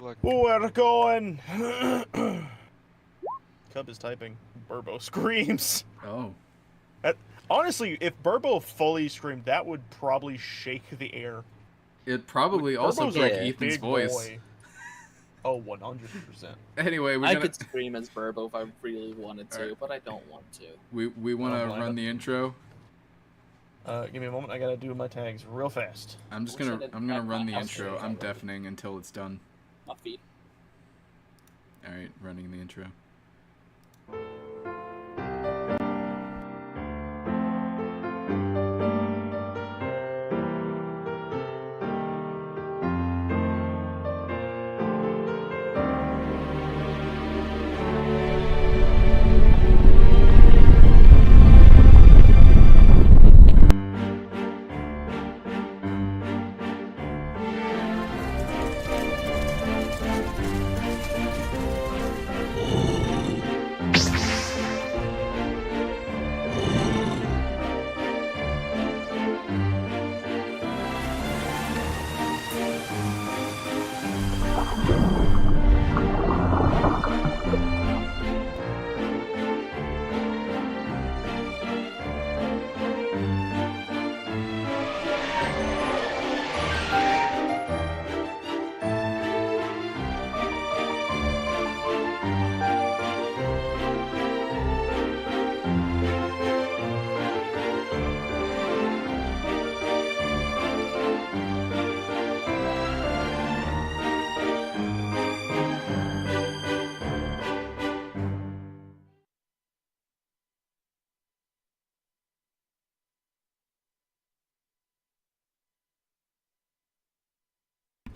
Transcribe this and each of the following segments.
Look. We're going. Cub is typing. Burbo screams. Oh. That, honestly, if Burbo fully screamed, that would probably shake the air. It probably also Burbo's break a Ethan's big voice. boy. Oh, 100%. Anyway, I could scream as Burbo if I really wanted to, Alright. but I don't want to. We want to run the intro. Give me a moment. I gotta do my tags real fast. I'm just Wish I gonna didn't I'm gonna have run my the house intro. rules I'm already. deafening until it's done. My feet. All right, running the intro.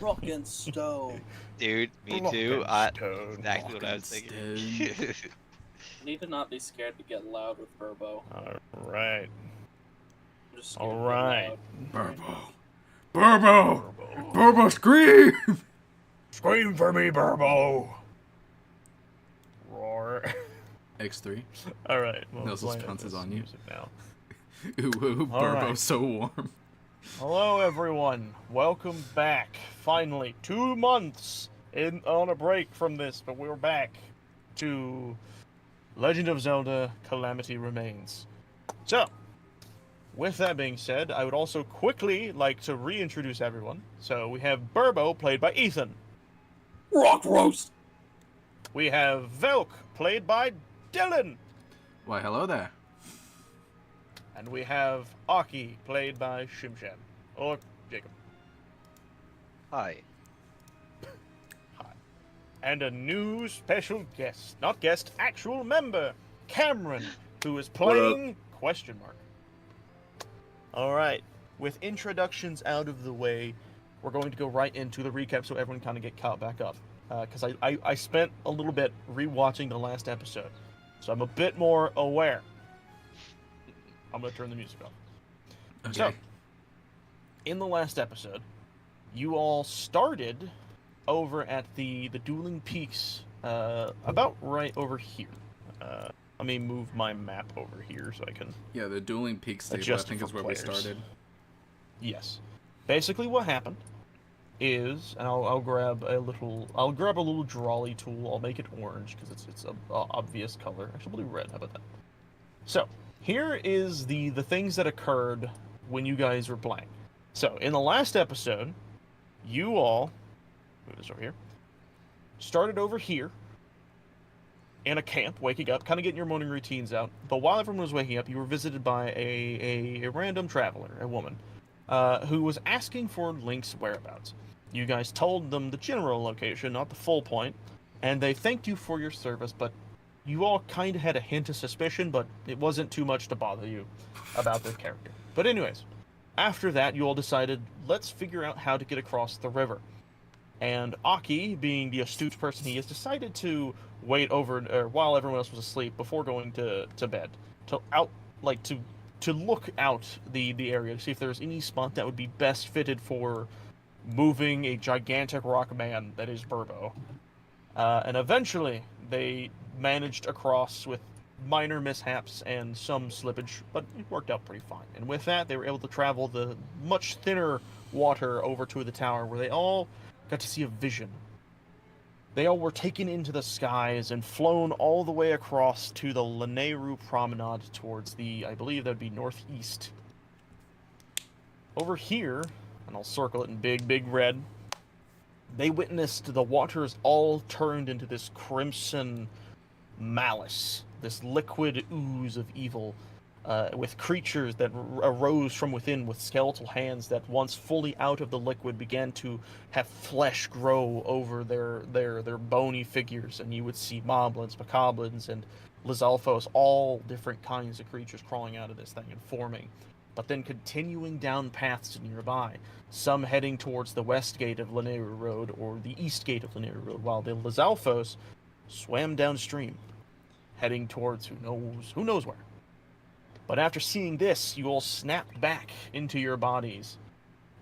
Rock and stone. Dude, me Block too. and stone, Exactly what I was block and thinking. I need to not be scared to get loud with Burbo. Alright. I'm just scared to get Alright. loud. Burbo! Burbo, scream! Scream for me, Burbo! Roar. X3. Alright. Well, No playing suspense is this on you. music now. Ooh, ooh, All Burbo's right. so warm. Hello, everyone. Welcome back. Finally, 2 months on a break from this, but we're back to Legend of Zelda: Calamity Remains. So, with that being said, I would also quickly like to reintroduce everyone. So we have Burbo, played by Ethan. Rock roast! We have Velk, played by Dylan. Why, hello there. And we have Aki, played by Shimshan. Or Jacob. Hi. Hi. And a new special guest. Not guest, actual member. Cameron, who is playing... Question mark. Alright. With introductions out of the way, we're going to go right into the recap so everyone kind of get caught back up. Because I spent a little bit rewatching the last episode. So I'm a bit more aware. I'm going to turn the music off. Okay. So, in the last episode, you all started over at the Dueling Peaks, about right over here. Let me move my map over here so I can... Yeah, the Dueling Peaks table, I Adjust think, for is where players. we started. Yes. Basically what happened is, and I'll grab a little drawly tool. I'll make it orange because it's a obvious color. Actually, blue red. How about that? So, here is the things that occurred when you guys were playing. So, in the last episode, you all, move this over here, started over here in a camp, waking up, kind of getting your morning routines out. But while everyone was waking up, you were visited by a random traveler, a woman, who was asking for Link's whereabouts. You guys told them the general location, not the full point, and they thanked you for your service, but you all kind of had a hint of suspicion, but it wasn't too much to bother you about their character. But anyways, after that, you all decided, let's figure out how to get across the river. And Aki, being the astute person he is, decided to wait over while everyone else was asleep before going to bed, to look out the area to see if there's any spot that would be best fitted for moving a gigantic rock man that is Burbo. And eventually, they managed across with minor mishaps and some slippage, but it worked out pretty fine. And with that, they were able to travel the much thinner water over to the tower, where they all got to see a vision They all were taken into the skies and flown all the way across to the Lanayru Promenade towards the, I believe that would be northeast. Over here, and I'll circle it in big, big red, they witnessed the waters all turned into this crimson malice, this liquid ooze of evil, with creatures that arose from within with skeletal hands that, once fully out of the liquid, began to have flesh grow over their bony figures, and you would see moblins, macablins, and lizalfos, all different kinds of creatures crawling out of this thing and forming, but then continuing down paths to nearby, some heading towards the west gate of Lanayru Road or the east gate of Lanayru Road, while the lizalfos swam downstream, heading towards who knows where. But after seeing this, you all snapped back into your bodies,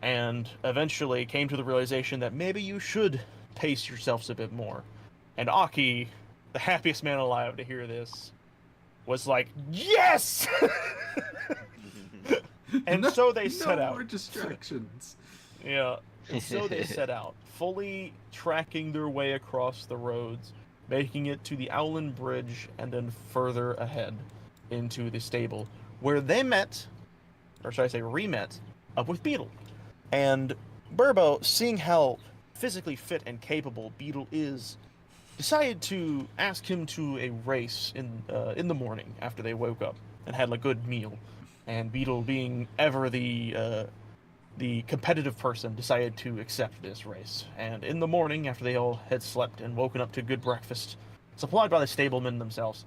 and eventually came to the realization that maybe you should pace yourselves a bit more. And Aki, the happiest man alive to hear this, was like, yes! And so they set No out. more distractions. Yeah, and so they set out, fully tracking their way across the roads, making it to the Owlin Bridge, and then further ahead into the stable, where they met, or should I say re-met, up with Beetle. And Burbo, seeing how physically fit and capable Beetle is, decided to ask him to a race in the morning after they woke up and had a good meal. And Beetle, being ever the competitive person, decided to accept this race. And in the morning, after they all had slept and woken up to good breakfast, supplied by the stablemen themselves,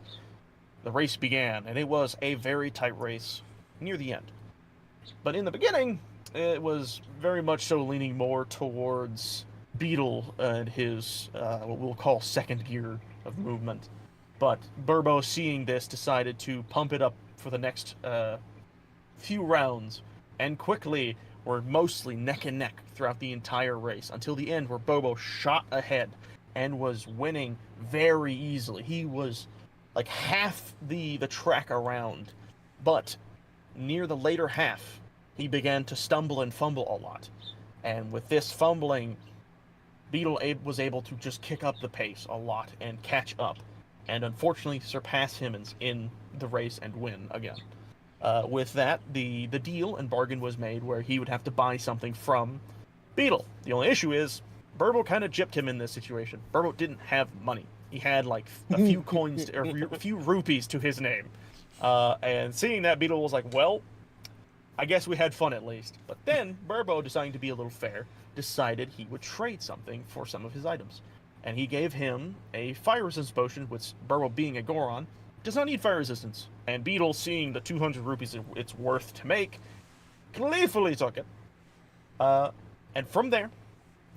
the race began, and it was a very tight race near the end. But in the beginning, it was very much so leaning more towards Beetle and his, what we'll call second gear of movement. But Burbo, seeing this, decided to pump it up for the next few rounds, and quickly were mostly neck and neck throughout the entire race, until the end where Bobo shot ahead and was winning very easily. He was like half the track around, but near the later half, he began to stumble and fumble a lot. And with this fumbling, Beetle was able to just kick up the pace a lot and catch up, and unfortunately surpass him in the race and win again. With that, the deal and bargain was made where he would have to buy something from Beetle. The only issue is, Burbo kind of gypped him in this situation. Burbo didn't have money. He had like a few coins, or a few rupees to his name. And seeing that, Beetle was like, well, I guess we had fun at least. But then, Burbo, deciding to be a little fair, decided he would trade something for some of his items. And he gave him a fire resistance potion, which, Burbo being a Goron, does not need fire resistance. And Beetle, seeing the 200 rupees it's worth to make, gleefully took it. And from there,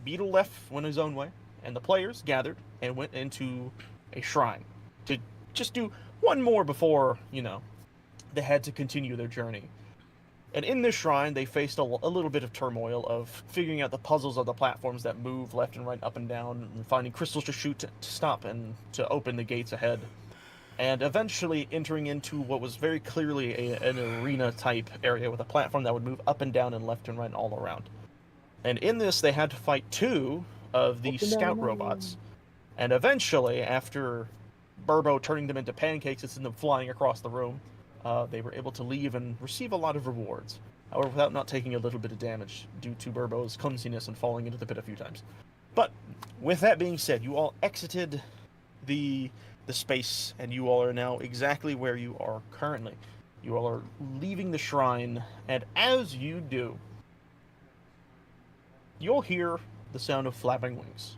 Beetle went his own way, and the players gathered and went into a shrine to just do one more before, they had to continue their journey. And in this shrine, they faced a little bit of turmoil of figuring out the puzzles of the platforms that move left and right, up and down, and finding crystals to shoot to stop and to open the gates ahead. And eventually entering into what was very clearly an arena-type area with a platform that would move up and down and left and right and all around. And in this, they had to fight two of the scout robots. And eventually, after Burbo turning them into pancakes and sending them flying across the room, they were able to leave and receive a lot of rewards. However, without not taking a little bit of damage due to Burbo's clumsiness and falling into the pit a few times. But with that being said, you all exited the space, and you all are now exactly where you are currently. You all are leaving the shrine, and as you do, you'll hear the sound of flapping wings.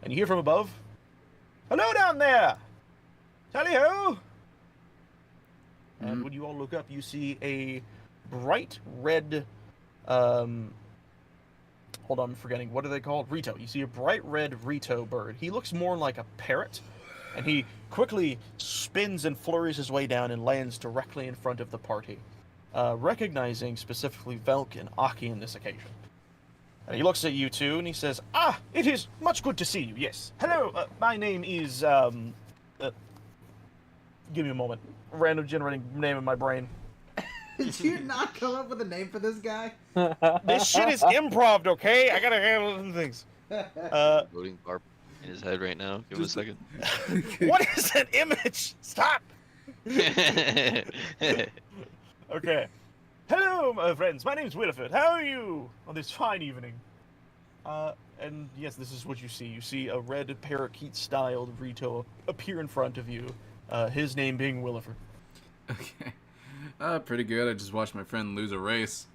And you hear from above, "Hello down there! Tally-ho!" And when you all look up, you see a bright red, hold on, I'm forgetting, what are they called? Rito. You see a bright red Rito bird. He looks more like a parrot, and he quickly spins and flurries his way down and lands directly in front of the party, recognizing specifically Velk and Aki in this occasion. And he looks at you two, and he says, it is much good to see you, yes. Hello, my name is, give me a moment. Random generating name in my brain. Did you not come up with a name for this guy? This shit is improv, okay? I gotta handle other things. Loading bar. in his head right now. Give him a second. What is that image? Stop! Okay. Hello, my friends. My name's Winifred. How are you on this fine evening? And yes, this is what you see. You see a red parakeet-styled Rito appear in front of you. His name being Williford. Okay. Pretty good. I just watched my friend lose a race.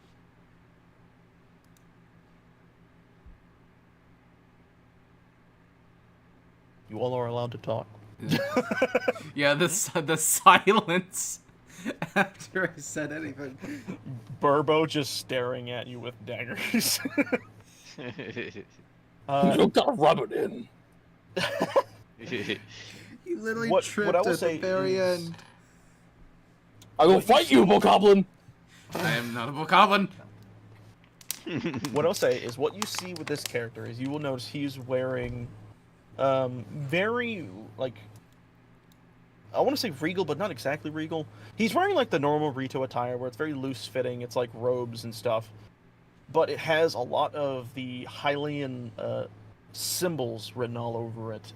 You all are allowed to talk. Yeah, the silence after I said anything. Burbo just staring at you with daggers. You don't gotta rub it in. You literally What tripped I will at say the very is- end. I will fight you, Bokoblin! I am not a bokoblin. What I'll say is what you see with this character is you will notice he's wearing very, like, I want to say regal, but not exactly regal. He's wearing, like, the normal Rito attire where it's very loose-fitting. It's, like, robes and stuff. But it has a lot of the Hylian symbols written all over it.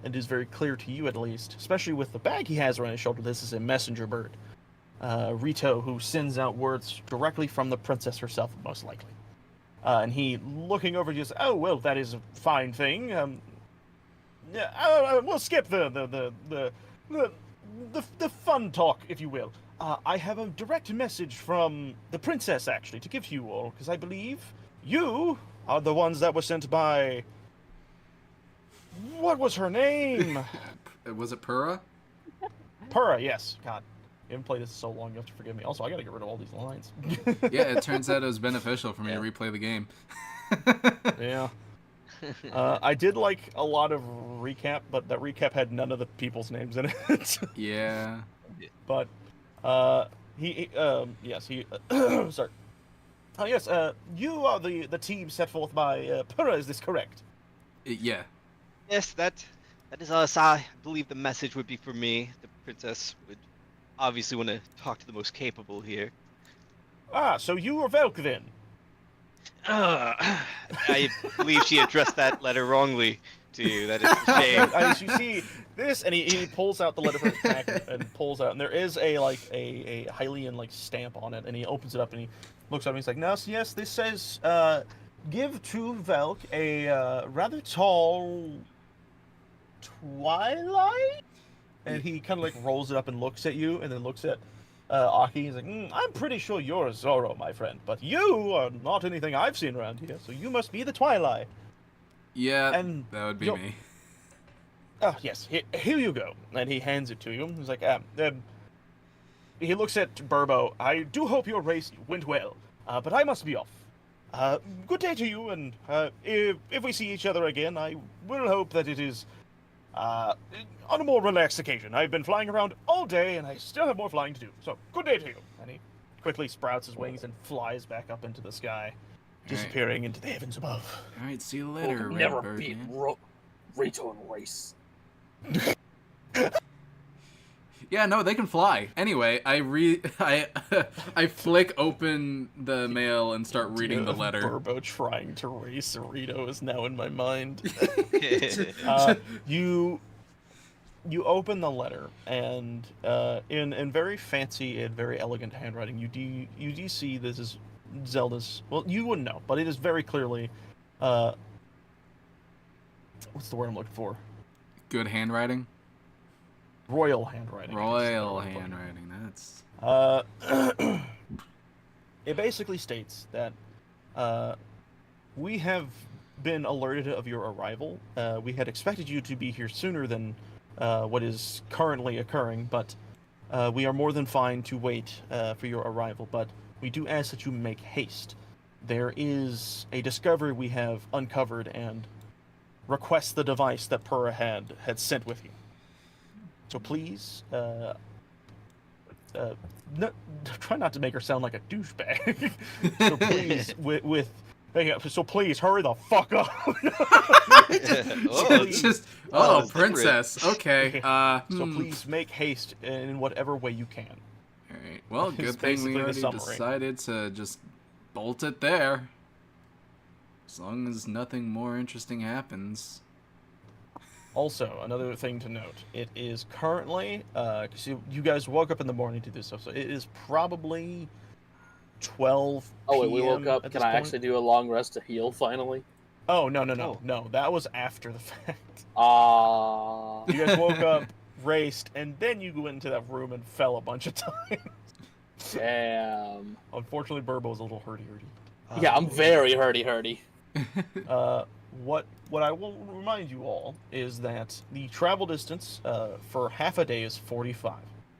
It is very clear to you, at least, especially with the bag he has around his shoulder. This is a messenger bird. Rito, who sends out words directly from the princess herself, most likely. And he, looking over, just, oh, well, that is a fine thing. Yeah, we'll skip the fun talk, if you will. I have a direct message from the princess, actually, to give to you all, because I believe you are the ones that were sent by... What was her name? Was it Pura? Pura, yes. God, you haven't played this so long, you have to forgive me. Also, I gotta get rid of all these lines. Yeah, it turns out it was beneficial for me to replay the game. Yeah. I did like a lot of recap, but that recap had none of the people's names in it. Yeah. But yes, sorry. Yes, you are the team set forth by Pura. Is this correct? Yeah. Yes, that is us. I believe the message would be for me. The princess would obviously want to talk to the most capable here. Ah, so you are Velk then? I believe she addressed that letter wrongly to you. That is a shame. As you see this, and he pulls out the letter from his packet and pulls out, and there is a Hylian like stamp on it, and he opens it up and he looks at me. He's like, "No, yes, this says, give to Velk a rather tall twilight," and he kind of like rolls it up and looks at you, and then looks at Aki. He's like, I'm pretty sure you're Zoro, my friend, but you are not anything I've seen around here, so you must be the Twilight. Yeah, And that would be me. Oh, yes, here you go. And he hands it to you. He's like, he looks at Burbo. I do hope your race went well, but I must be off. Good day to you, and if we see each other again, I will hope that it is on a more relaxed occasion. I've been flying around all day, and I still have more flying to do. So, good day to you. And he quickly sprouts his wings and flies back up into the sky, disappearing into the heavens above. Alright, see you later, We'll never Redbird, beat man. Rito in race. Yeah, no, they can fly. Anyway, I flick open the mail and start reading the letter. Burbo trying to race Rito is now in my mind. You open the letter, and in very fancy and very elegant handwriting, you do see this is Zelda's. Well, you wouldn't know, but it is very clearly. What's the word I'm looking for? Good handwriting? Royal handwriting. Royal handwriting, that's... It basically states that we have been alerted of your arrival. We had expected you to be here sooner than what is currently occurring, but we are more than fine to wait for your arrival, but we do ask that you make haste. There is a discovery we have uncovered, and request the device that Pura had sent with you. So please, try not to make her sound like a douchebag. So please, so please hurry the fuck up. Princess. Okay. So please make haste in whatever way you can. All right. Well, It's good thing we basically the already summary. decided to just bolt it there. As long as nothing more interesting happens. Also, another thing to note, it is currently, because you guys woke up in the morning to do stuff, so it is probably 12 p.m. Oh wait, we woke up. at Can this I point. actually do a long rest to heal finally? Oh, no, Oh. no, that was after the fact. Ah. You guys woke up, raced, and then you went into that room and fell a bunch of times. Damn. Unfortunately, Burbo was a little hurdy-hurdy. Yeah, I'm very hurdy. What I will remind you all is that the travel distance for half a day is 45.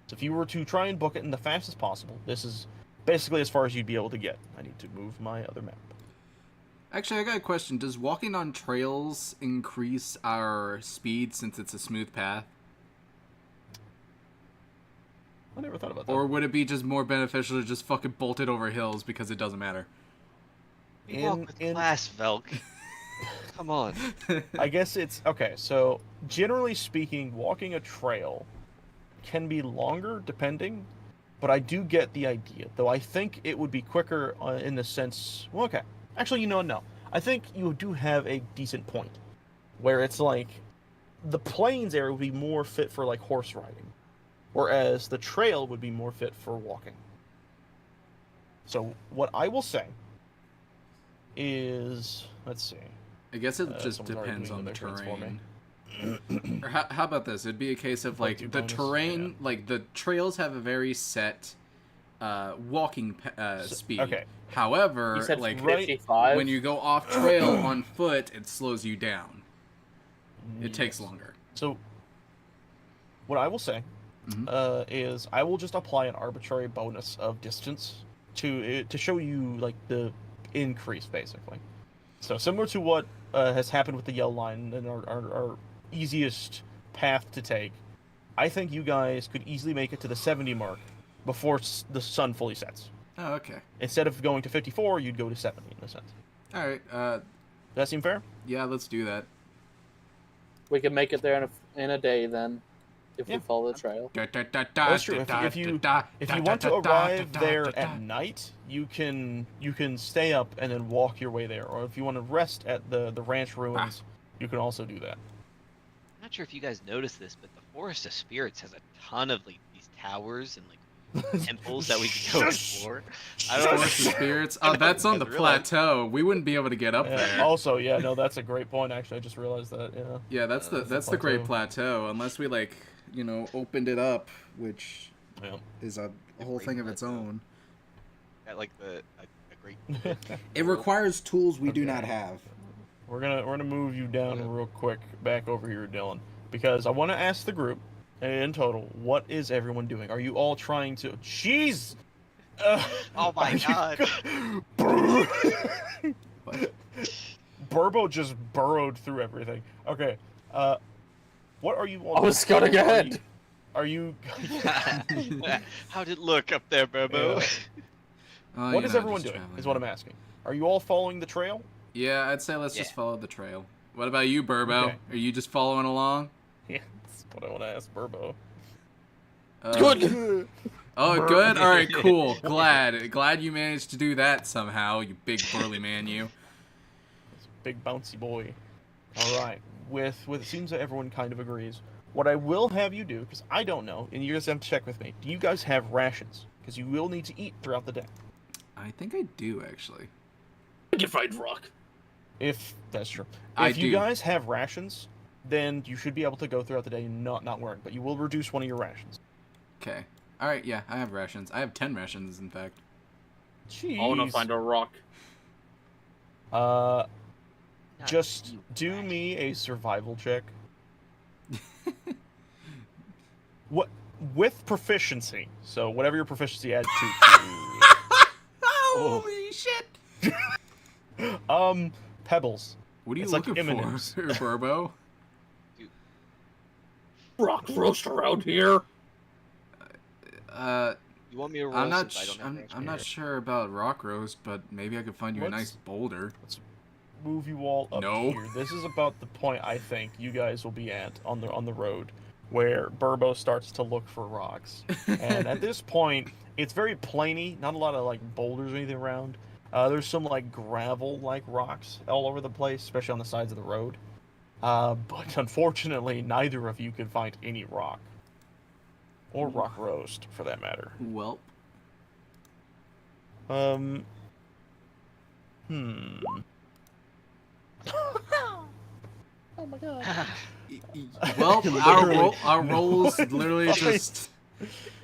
So if you were to try and book it in the fastest possible, this is basically as far as you'd be able to get. I need to move my other map. Actually, I got a question. Does walking on trails increase our speed since it's a smooth path? I never thought about that. Or would it be just more beneficial to just fucking bolt it over hills because it doesn't matter? We walk with class, Velk. Come on. I guess it's okay. So generally speaking, walking a trail can be longer depending, but I do get the idea. Though I think it would be quicker in the sense. Well, okay. Actually, no. I think you do have a decent point, where it's like the plains area would be more fit for like horse riding, whereas the trail would be more fit for walking. So what I will say is, let's see. I guess it just someone's already depends doing on the their things for me. terrain. Or how about this? It'd be a case of like Like the bonus, terrain, like the trails have a very set walking speed. Okay. However, You said like 55? when you go off trail on foot, it slows you down. It takes Yes. longer. So, what I will say is I will just apply an arbitrary bonus of distance to show you like the increase, basically. So similar to what has happened with the yellow line and our easiest path to take, I think you guys could easily make it to the 70 mark before the sun fully sets. Oh, okay. Instead of going to 54, you'd go to 70 in a sense. All right. Does that seem fair? Yeah, let's do that. We can make it there in a day then, if Yeah. we follow the trail. That's true. If you want to arrive there at night, you can stay up and then walk your way there. Or if you want to rest at the ranch ruins, you can also do that. I'm not sure if you guys noticed this, but the Forest of Spirits has a ton of like these towers and like temples that we can go explore. I don't Forest of Spirits. Oh, that's on the plateau. We wouldn't be able to get up there. Also, yeah, no, that's a great point. Actually, I just realized that. Yeah. Yeah, that's the Great Plateau. Unless we like, opened it up, which is a whole thing of its own. Got like a great. It requires tools we do Okay. not have. We're gonna move you down real quick back over here, Dylan, because I want to ask the group in total, what is everyone doing? Are you all trying to? Jeez. Oh my god. Burbo just burrowed through everything. Okay. What are you all I was scouting ahead. Are you? How'd it look up there, Burbo? What is everyone doing? Is what I'm asking. Are you all following the trail? Yeah, I'd say let's just Yeah. follow the trail. What about you, Burbo? Okay. Are you just following along? Yeah, that's what I want to ask Burbo. Good. Oh, good. All right, cool. Glad you managed to do that somehow. You big burly man, you. Big bouncy boy. All right. With it seems that everyone kind of agrees. What I will have you do, because I don't know, and you guys have to check with me. Do you guys have rations? Because you will need to eat throughout the day. I think I do actually. I can find rock. If that's true. I If you do. guys have rations, then you should be able to go throughout the day not worrying. But you will reduce one of your rations. Okay. All right. Yeah, I have rations. I have 10 rations, in fact. Jeez. I want to find a rock. Not Just you, do Rash. me a survival check. What with proficiency? So whatever your proficiency adds to. Holy shit! Pebbles. What are you It's like looking M&Ms. for, Burbo? Rock roast around here. You want me to roll? I'm not. since I don't have range I'm not here? sure about rock roast, but maybe I could find you a Let's- nice boulder. Move you all up No. here. This is about the point I think you guys will be at on the road, where Burbo starts to look for rocks. And at this point, it's very plainy. Not a lot of like boulders or anything around. There's some like gravel like rocks all over the place, especially on the sides of the road. But unfortunately, neither of you can find any rock. Or rock roast, for that matter. Welp. Hmm. Oh my god. Well, Literally, our no. rolls literally just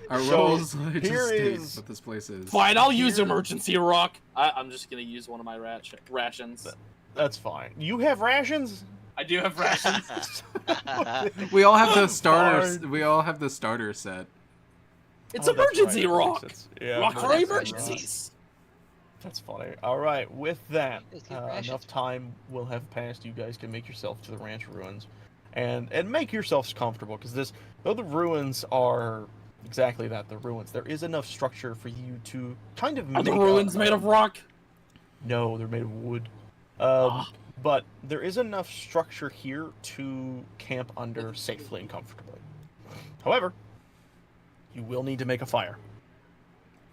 our So, rolls here just state is- what this place is. Fine, I'll use Here- emergency rock. I'm just gonna use one of my rations. That's fine. You have rations? I do have rations. We all have the starters. Darn. We all have the starter set. It's Oh, that's emergency right, that makes rock. sense. Yeah, Rock for that's emergencies. That's funny. All right, with that, You guys get rations. enough time will have passed. You guys can make yourself to the ranch ruins, and make yourselves comfortable. Because though the ruins are exactly that, the ruins, there is enough structure for you to kind of. Are the make ruins made of rock? No, they're made of wood. But there is enough structure here to camp under safely and comfortably. However, you will need to make a fire.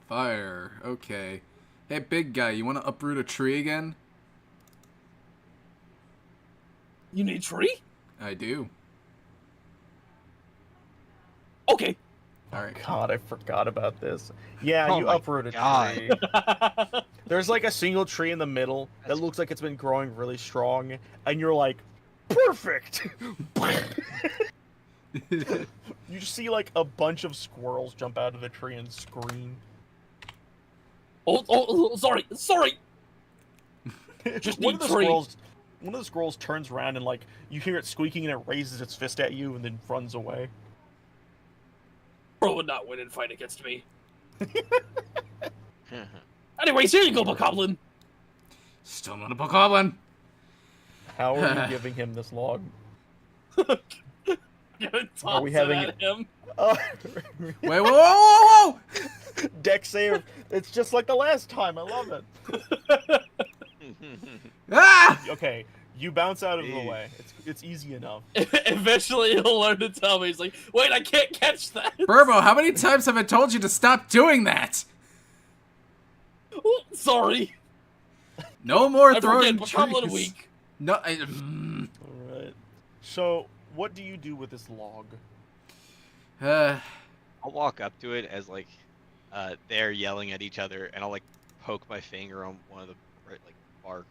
Fire. Okay. Hey, big guy, you want to uproot a tree again? You need tree? I do. Okay. All right. God, I forgot about this. Yeah, Oh you my uproot a God. tree. There's like a single tree in the middle that That's- looks like it's been growing really strong, and you're like, perfect! You just see like a bunch of squirrels jump out of the tree and scream. Sorry. Just one need of the tree. squirrels turns around and like you hear it squeaking and it raises its fist at you and then runs away. Bro would not win in fight against me. Anyways, here you go, Bokoblin. Still not a bokoblin. How are you giving him this log? Gonna toss we it having at it- him. Wait, whoa, whoa, whoa, whoa! Deck save. It's just like the last time. I love it. Ah! Okay, you bounce out of the Jeez. way. It's easy enough. Eventually, he'll learn to tell me. He's like, "Wait, I can't catch that." Burbo, how many times have I told you to stop doing that? Oh, sorry. No more I throwing forget. Bokoblin trees. weak. No, All right. So, what do you do with this log? I'll walk up to it as like they're yelling at each other, and I'll like poke my finger on one of the like bark,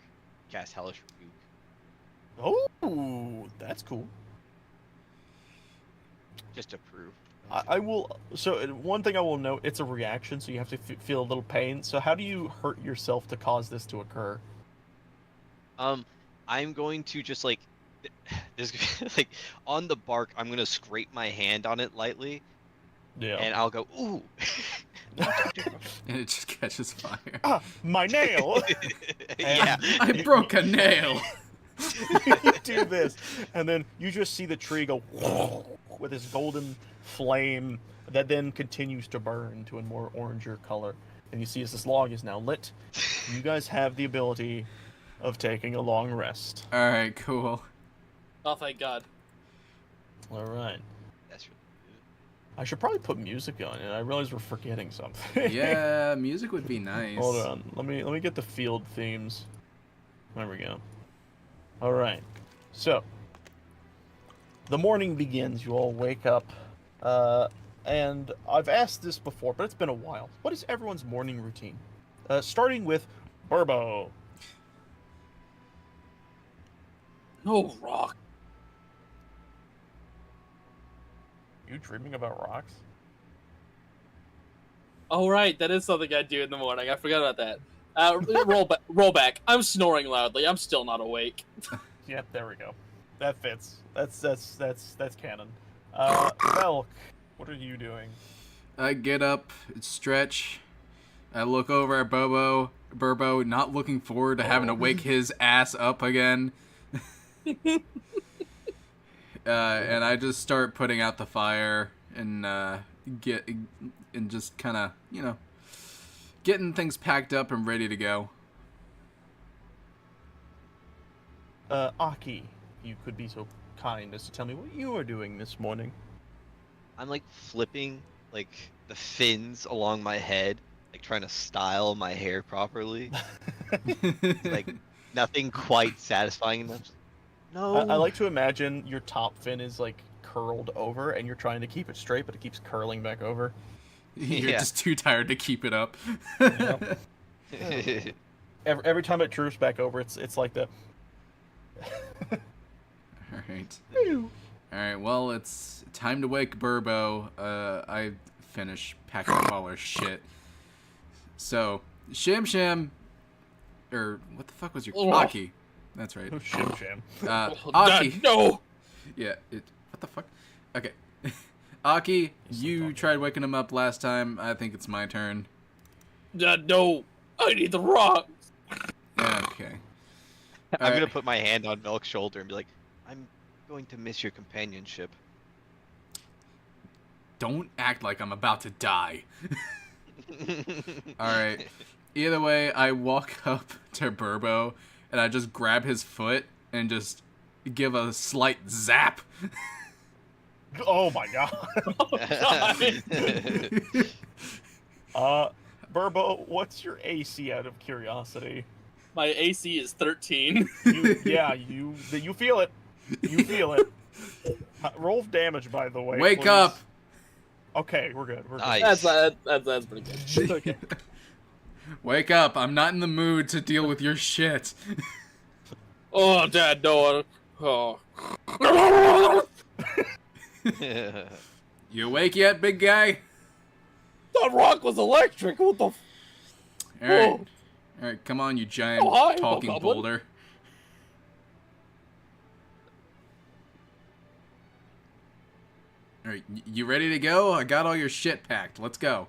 cast hellish rebuke, Oh, that's cool. just to prove. I will. So, one thing I will note: it's a reaction, so you have to feel a little pain. So, how do you hurt yourself to cause this to occur? I'm going to just like there's like on the bark. I'm gonna scrape my hand on it lightly, Yeah. and I'll go ooh. and it just catches fire. Ah, my nail. Yeah. I broke a nail. You do this, and then you just see the tree go with this golden flame that then continues to burn to a more oranger color. And you see as this log is now lit, you guys have the ability of taking a long rest. All right, cool. Oh, thank God. All right. That's really I should probably put music on it. I realize we're forgetting something. Yeah, music would be nice. Hold on. Let me get the field themes. There we go. All right. So, the morning begins. You all wake up, and I've asked this before, but it's been a while. What is everyone's morning routine? Starting with Burbo. No rock. You dreaming about rocks? Oh right, that is something I do in the morning. I forgot about that. Roll back. I'm snoring loudly. I'm still not awake. Yep, there we go. That fits. That's canon. Velk, what are you doing? I get up, stretch. I look over at Burbo, not looking forward to having to wake his ass up again. And I just start putting out the fire and just kind of, getting things packed up and ready to go. Aki, you could be so kind as to tell me what you are doing this morning. I'm like flipping like the fins along my head, like trying to style my hair properly. Like nothing quite satisfying enough. No. I like to imagine your top fin is like curled over, and you're trying to keep it straight, but it keeps curling back over. You're Yeah. just too tired to keep it up. Yep. Every time it droops back over, it's like the. All right. All right. Well, it's time to wake Burbo. I finish packing up all our shit. So, Shim Shim, or what the fuck was your Oh. Aki? That's right. Shim sham. Aki. Dad, no. Yeah. What the fuck? Okay. Aki, you talking. tried waking him up last time. I think it's my turn. Dad, no. I need the rocks. Okay. I'm gonna Alright. put my hand on Milk's shoulder and be like, I'm going to miss your companionship. Don't act like I'm about to die. Alright. Either way, I walk up to Burbo and I just grab his foot and just give a slight zap. Oh my god. Burbo, what's your AC out of curiosity? My AC is 13. You feel it. You feel it. Roll damage, by the way. Wake please. up! Okay, we're good. We're Nice. That's pretty good. good. Okay. Wake up! I'm not in the mood to deal with your shit. Oh, Dad, no. Oh. You awake yet, big guy? That rock was electric. What the? Alright. Alright, come on, you giant Oh, hi, talking Goblin. boulder. Alright, you ready to go? I got all your shit packed. Let's go.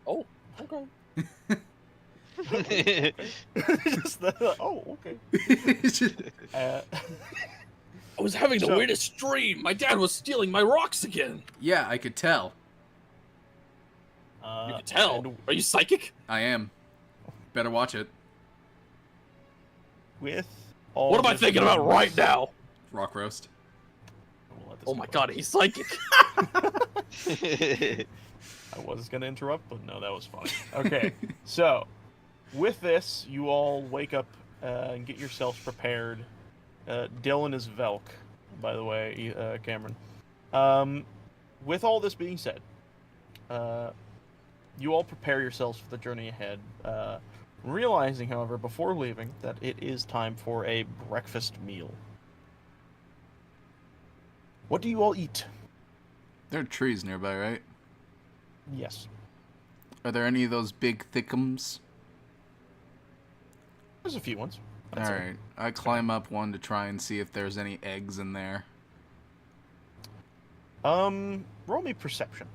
Oh, okay. Oh, okay. I was having the So- weirdest dream. My dad was stealing my rocks again. Yeah, I could tell. You can tell. and Are you psychic? I am. Better watch it. with all What am I this thinking about news- right now? Rock roast. We'll let this Oh my go. god, he's psychic. I was gonna interrupt, but no, that was funny. Okay, so with this, you all wake up and get yourselves prepared. Dylan is Velk, by the way, Cameron. With all this being said, you all prepare yourselves for the journey ahead, realizing, however, before leaving, that it is time for a breakfast meal. What do you all eat? There are trees nearby, right? Yes. Are there any of those big thickums? There's a few ones. I'd say. Alright. I climb up one to try and see if there's any eggs in there. Roll me perception.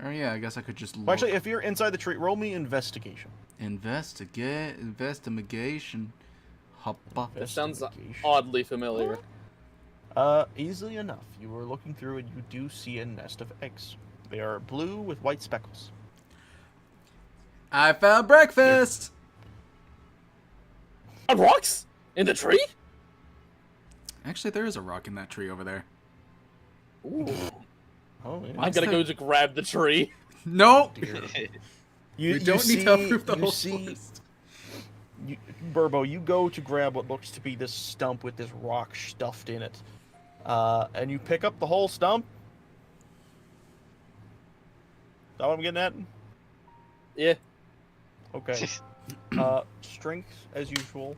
Or yeah, I guess I could just look. Well, actually, if you're inside the tree, roll me investigation. Investigation. Hoppa. That sounds Investigation. oddly familiar. Easily enough. You are looking through and you do see a nest of eggs. They are blue with white speckles. I found breakfast! On rocks? In the tree? Actually, there is a rock in that tree over there. Ooh. Oh, yeah. I'm gonna go to grab the tree. No! Dear. We don't need to uproot the you whole see, forest. Burbo, you go to grab what looks to be this stump with this rock stuffed in it. And you pick up the whole stump. Is that what I'm getting at? Yeah. Okay. Strength, as usual.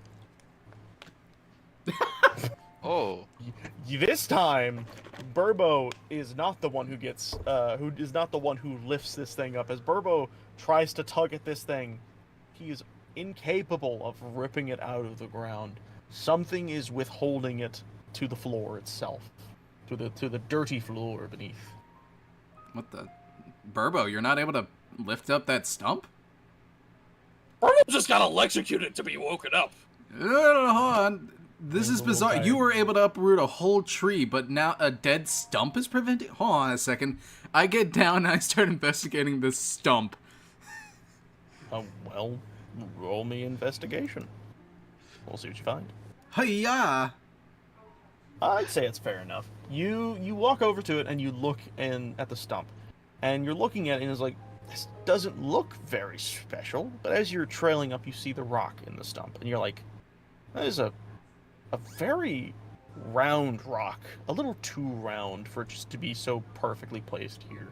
Oh. This time, Burbo is not the one who gets, who is not the one who lifts this thing up. As Burbo tries to tug at this thing, he is incapable of ripping it out of the ground. Something is withholding it to the floor itself, to the dirty floor beneath. What the? Burbo, you're not able to lift up that stump? Burbo just got electrocuted to be woken up. Hold on. This is little bizarre. tired. You were able to uproot a whole tree, but now a dead stump is preventing. Hold on a second. I get down and I start investigating this stump. Well, roll me investigation. We'll see what you find. Hiya! I'd say it's fair enough. You walk over to it and you look at the stump, and you're looking at it and it's like, this doesn't look very special. But as you're trailing up, you see the rock in the stump, and you're like, that is a a very round rock, a little too round for it just to be so perfectly placed here.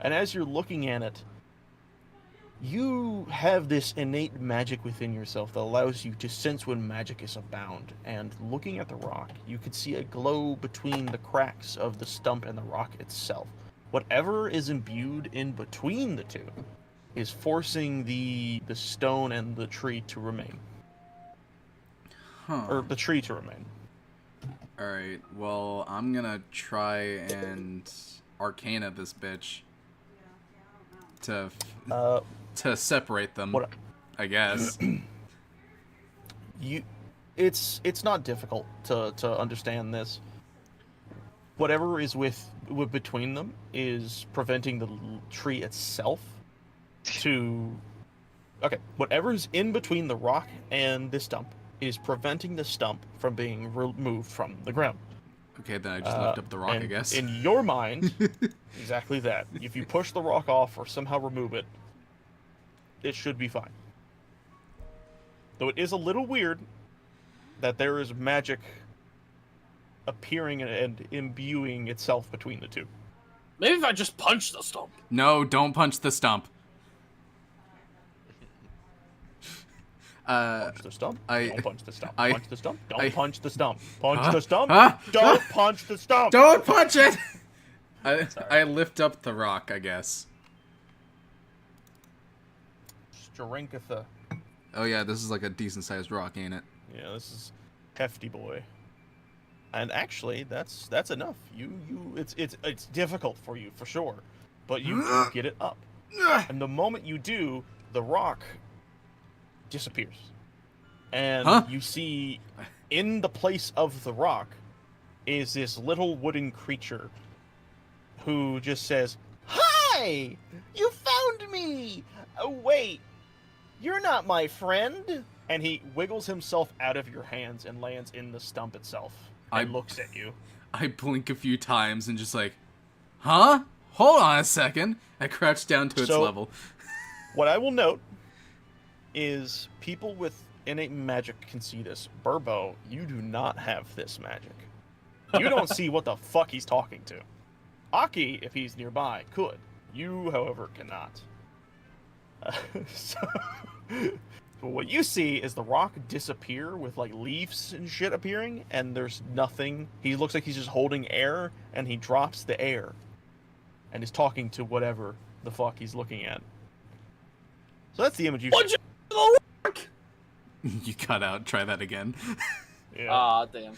And as you're looking at it, you have this innate magic within yourself that allows you to sense when magic is abound. And looking at the rock, you could see a glow between the cracks of the stump and the rock itself. Whatever is imbued in between the two is forcing the stone and the tree to remain. Huh. Or the tree to remain. Alright, well, I'm gonna try and arcana this bitch to separate them, What? I guess. It's not difficult to understand this. Whatever is with between them is preventing the tree itself to. Okay, whatever's in between the rock and the stump is preventing the stump from being removed from the ground. Okay, then I just lift up the rock, I And guess. in your mind, exactly that. If you push the rock off or somehow remove it, it should be fine. Though it is a little weird that there is magic appearing and imbuing itself between the two. Maybe if I just punch the stump. No, don't punch the stump. Punch the stump. Don't punch the stump. I- Punch the stump. Don't I- punch the stump. Punch Huh? the stump. Huh? Don't Huh? punch the stump. Don't punch it! I lift up the rock, I guess. Strengtha. Oh yeah, this is like a decent-sized rock, ain't it? Yeah, this is hefty boy. And actually, that's enough. It's difficult for you for sure, but you do get it up. And the moment you do, the rock disappears, and Huh? you see in the place of the rock is this little wooden creature who just says, "Hi! You found me! Oh, wait, you're not my friend!" And he wiggles himself out of your hands and lands in the stump itself and looks at you. I blink a few times and just like, huh? Hold on a second. I crouch down to its So- level. What I will note is people with innate magic can see this. Burbo, you do not have this magic. You don't see what the fuck he's talking to. Aki, if he's nearby, could. You, however, cannot. So, what you see is the rock disappear with like leaves and shit appearing, and there's nothing. He looks like he's just holding air, and he drops the air, and is talking to whatever the fuck he's looking at. So that's the image you Punch see. it in the rock! You cut out. Try that again. Yeah. Ah, damn.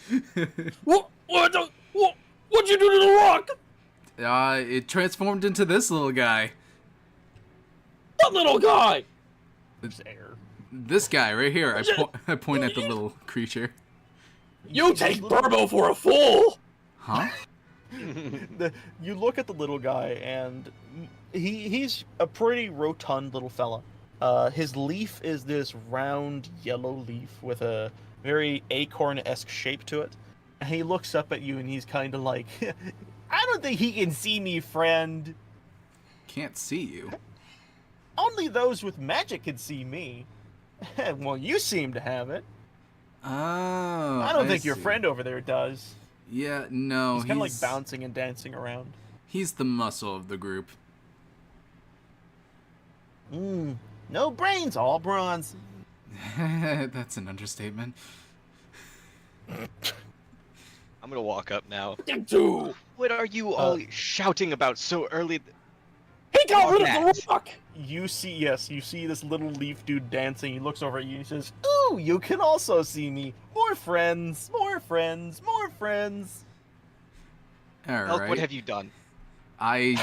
What'd you do to the rock? It transformed into this little guy. What little guy? There's air. This guy right here. I point at the little creature. You take Burbo for a fool! Huh? You look at the little guy, and he's a pretty rotund little fella. His leaf is this round yellow leaf with a very acorn-esque shape to it. And he looks up at you, and he's kind of like, "I don't think he can see me, friend. Can't see you. Only those with magic can see me." Well, you seem to have it. Oh. I don't think your see. friend over there does. Yeah, no. He's kind of like bouncing and dancing around. He's the muscle of the group. No brains, all bronze. That's an understatement. I'm gonna walk up now. Dude, What are you all shouting about so early? he got rid of That. the rock! You see this little leaf dude dancing. He looks over at you and he says, "Ooh, you can also see me. More friends, more friends, more friends." All Elk, right. what have you done? I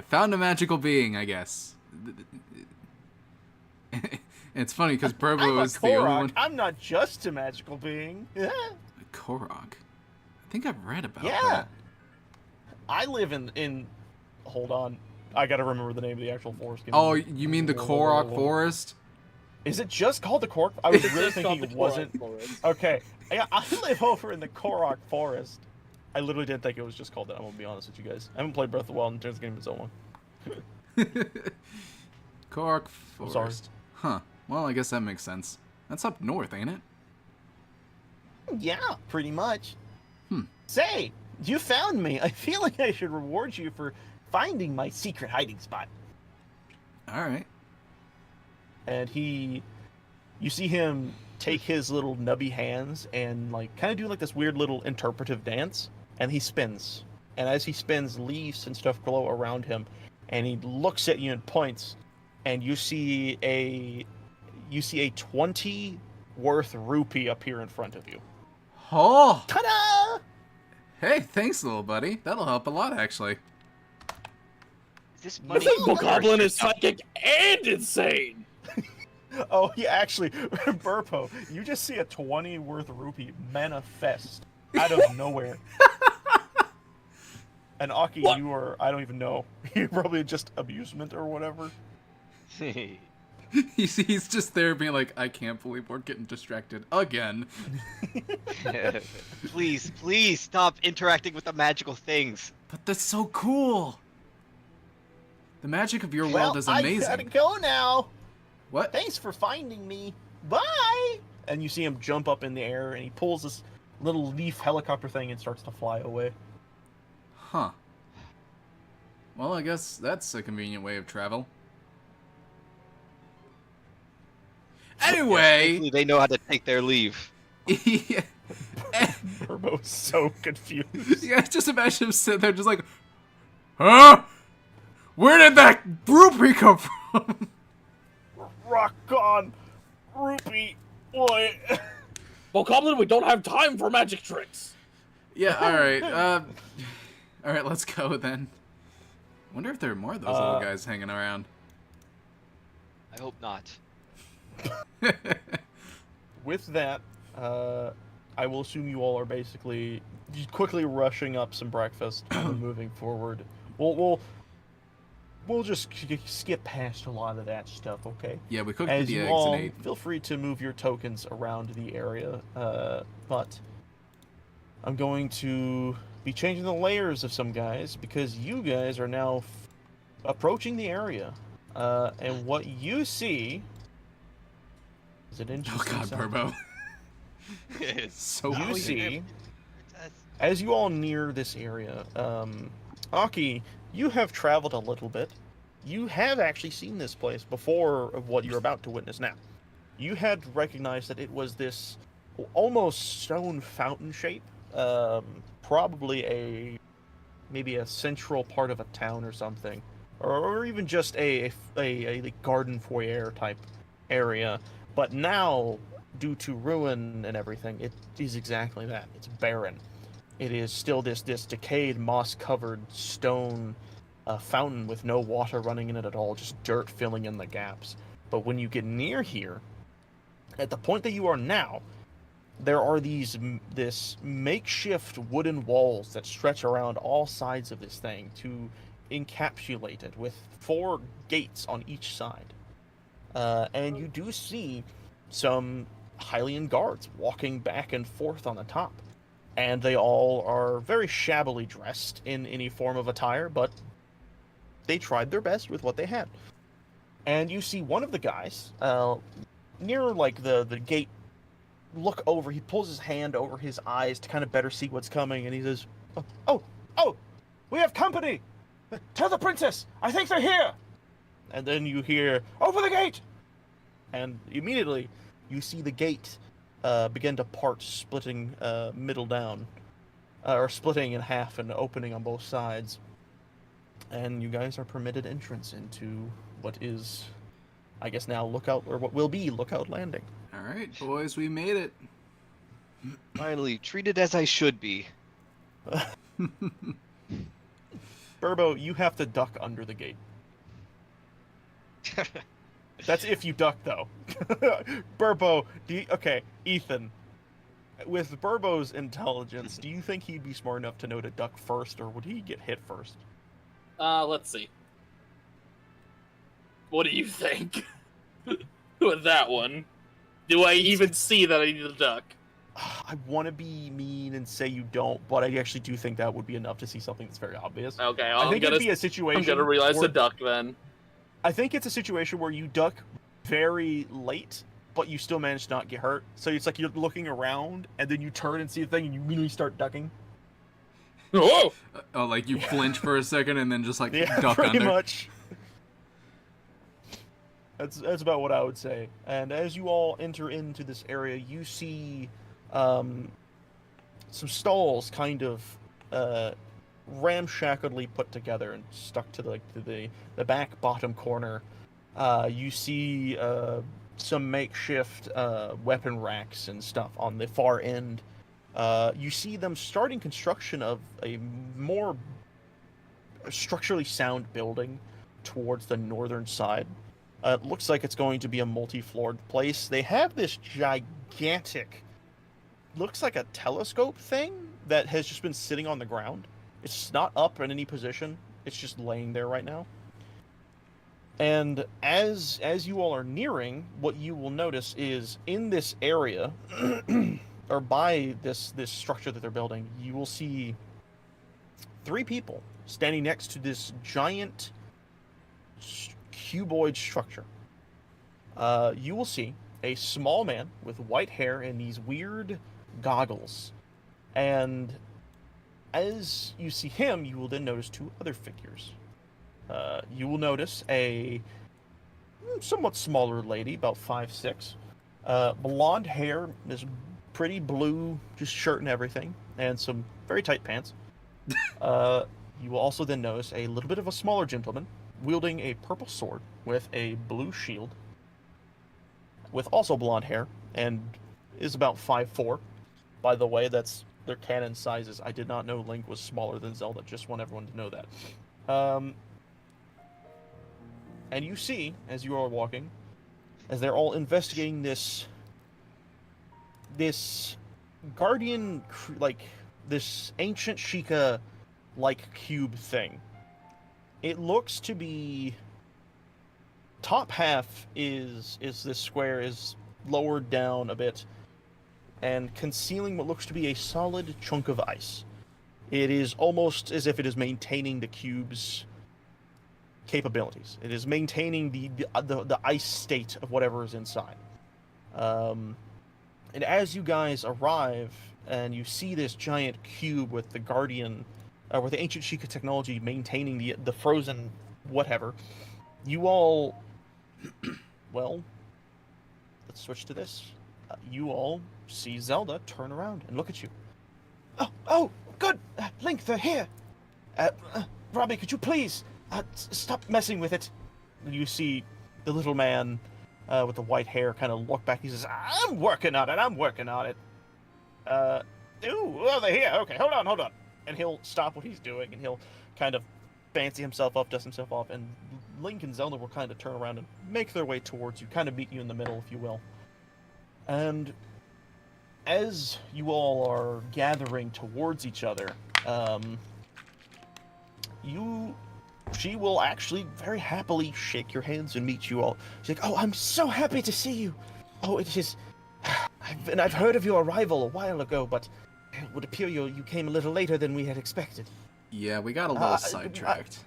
found a magical being, I guess. It's funny because I'm Burbo a is the only Korok. one. I'm not just a magical being. Korok. I think I've read about Yeah. that. I live in. Hold on, I gotta remember the name of the actual forest. Give me- Oh, you mean the Korok Forest? Is it just called the Korok? I was It's really just called thinking the it wasn't. Korok Forest. Okay, yeah, I live over in the Korok Forest. I literally didn't think it was just called that. I'm gonna be honest with you guys. I haven't played Breath of the Wild in terms of game so long. Korok sorry. Forest. Huh. Well, I guess that makes sense. That's up north, ain't it? Yeah, pretty much. Hmm. Say, you found me. I feel like I should reward you for finding my secret hiding spot. All right. And you see him take his little nubby hands and like kind of do like this weird little interpretive dance, and he spins. And as he spins, leaves and stuff glow around him, and he looks at you and points, and you see a 20 worth rupee appear in front of you. Oh! Ta-da! Hey, thanks, little buddy. That'll help a lot, actually. Is this I money? think Bokoblin is psychic and insane. Oh, yeah, actually, Burpo, you just see a 20 worth rupee manifest out of nowhere. And Aki, What? you are, I don't even know. You're probably just amusement or whatever. He's just there being like, I can't believe we're getting distracted again. Please stop interacting with the magical things. But that's so cool. The magic of your world is amazing. I gotta go now. What? Thanks for finding me. Bye! And you see him jump up in the air, and he pulls this little leaf helicopter thing and starts to fly away. Huh. Well, I guess that's a convenient way of travel. Anyway, Hopefully they know how to take their leave. yeah, Burbo's so confused. yeah, just imagine him sitting there just like, huh? Where did that rupee come from? Rock on, rupee, boy. Bokoblin, we don't have time for magic tricks. Yeah, all right, let's go then. Wonder if there are more of those little guys hanging around. I hope not. With that, I will assume you all are basically just quickly rushing up some breakfast and moving forward. We'll just skip past a lot of that stuff, okay? Yeah, we cooked As the you eggs all and ate. feel free to move your tokens around the area, but I'm going to be changing the layers of some guys because you guys are now approaching the area, and what you see is an Oh interesting. God, sight. Burbo. So You weird. see, as you all near this area, Aki, you have traveled a little bit. You have actually seen this place before of what you're about to witness now. You had recognized that it was this almost stone fountain shape, probably maybe a central part of a town or something, or even just a garden foyer type area. But now, due to ruin and everything, it is exactly that. It's barren. It is still this decayed, moss-covered stone fountain with no water running in it at all, just dirt filling in the gaps. But when you get near here, at the point that you are now, there are this makeshift wooden walls that stretch around all sides of this thing to encapsulate it with 4 gates on each side. And you do see some Hylian guards walking back and forth on the top. And they all are very shabbily dressed in any form of attire, but they tried their best with what they had. And you see one of the guys, near like the gate, look over, he pulls his hand over his eyes to kind of better see what's coming, and he says, Oh, we have company! Tell the princess, I think they're here! And then you hear, open the gate! And immediately, you see the gate begin to part, splitting middle down, or splitting in half and opening on both sides. And you guys are permitted entrance into what is, I guess now, Lookout, or what will be Lookout Landing. All right, boys, we made it. Finally, treated as I should be. Burbo, you have to duck under the gate. That's if you duck, though. Burbo, okay, Ethan. With Burbo's intelligence, do you think he'd be smart enough to know to duck first, or would he get hit first? Let's see. What do you think? With that one. Do I even see that I need to duck? I want to be mean and say you don't, but I actually do think that would be enough to see something that's very obvious. Okay, I think it'd be a situation. I'm gonna realize where, the duck then. I think it's a situation where you duck very late, but you still manage to not get hurt. So it's like you're looking around, and then you turn and see the thing, and you immediately start ducking. Whoa! Oh, like you flinch for a second and then just like Yeah, duck pretty under. much. That's about what I would say. And as you all enter into this area, you see some stalls kind of ramshackledly put together and stuck to the back bottom corner. You see some makeshift weapon racks and stuff on the far end. You see them starting construction of a more structurally sound building towards the northern side. It looks like it's going to be a multi-floored place. They have this gigantic, looks like a telescope thing that has just been sitting on the ground. It's not up in any position. It's just laying there right now. And as you all are nearing, what you will notice is in this area, or by this structure that they're building, you will see 3 people standing next to this giant cuboid structure. You will see a small man with white hair and these weird goggles. And as you see him, you will then notice 2 other figures. You will notice a somewhat smaller lady, about 5'6", blonde hair, this pretty blue, just shirt and everything, and some very tight pants. You will also then notice a little bit of a smaller gentleman wielding a purple sword with a blue shield, with also blonde hair, and is about 5'4". By the way, that's their canon sizes. I did not know Link was smaller than Zelda. Just want everyone to know that. And you see, as you are walking, as they're all investigating this guardian, like, this ancient Sheikah-like cube thing. It looks to be... Top half is this square is lowered down a bit and concealing what looks to be a solid chunk of ice. It is almost as if it is maintaining the cube's capabilities. It is maintaining the ice state of whatever is inside. And as you guys arrive and you see this giant cube with the Guardian, with the ancient Sheikah technology maintaining the frozen whatever, you all, well, let's switch to this. You all see Zelda turn around and look at you. Oh, good! Link, they're here! Robbie, could you please stop messing with it? And you see the little man with the white hair kind of look back. He says, I'm working on it. They're here. Okay, hold on. And he'll stop what he's doing, and he'll kind of fancy himself up, dust himself off, and Link and Zelda will kind of turn around and make their way towards you, kind of meet you in the middle, if you will. And as you all are gathering towards each other, she will actually very happily shake your hands and meet you all. She's like, oh, I'm so happy to see you. Oh, it is... I've heard of your arrival a while ago, but it would appear you came a little later than we had expected. Yeah, we got a little sidetracked.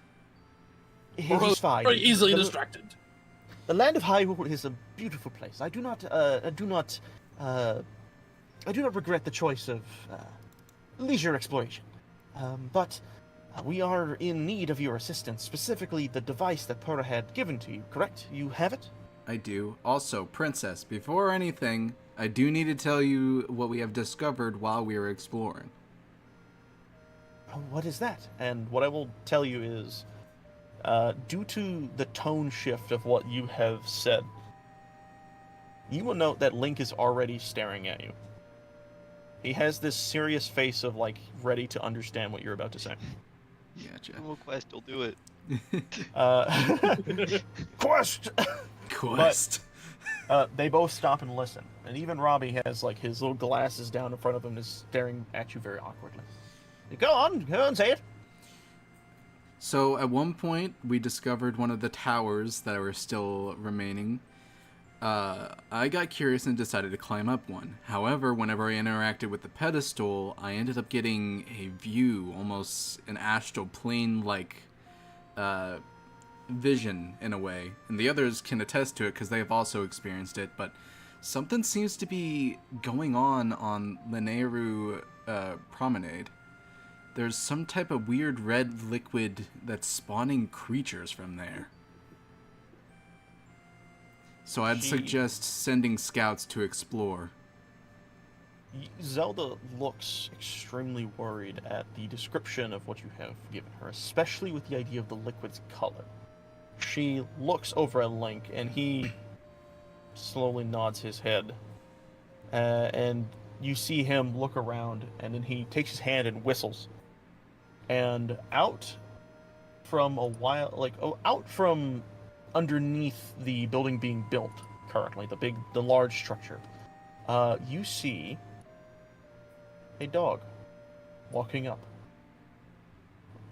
He's fine. Very easily distracted. The land of Hyrule is a beautiful place. I do not regret the choice of leisure exploration. But we are in need of your assistance, specifically the device that Pura had given to you, correct? You have it? I do. Also, Princess, before anything, I do need to tell you what we have discovered while we were exploring. Oh, what is that? And what I will tell you is, due to the tone shift of what you have said, you will note that Link is already staring at you. He has this serious face of, like, ready to understand what you're about to say. Gotcha. Little quest will do it. Quest! Quest. They both stop and listen. And even Robbie has, like, his little glasses down in front of him and is staring at you very awkwardly. Go on, say it. So, at one point, we discovered one of the towers that were still remaining. I got curious and decided to climb up one. However, whenever I interacted with the pedestal, I ended up getting a view, almost an astral plane-like vision, in a way. And the others can attest to it because they have also experienced it, but Something seems to be going on Linearu Promenade. There's some type of weird red liquid that's spawning creatures from there. So I'd suggest sending scouts to explore. Zelda looks extremely worried at the description of what you have given her, especially with the idea of the liquid's color. She looks over at Link, and he slowly nods his head. And you see him look around, and then he takes his hand and whistles. And out from underneath the building being built currently, the large structure, you see a dog walking up.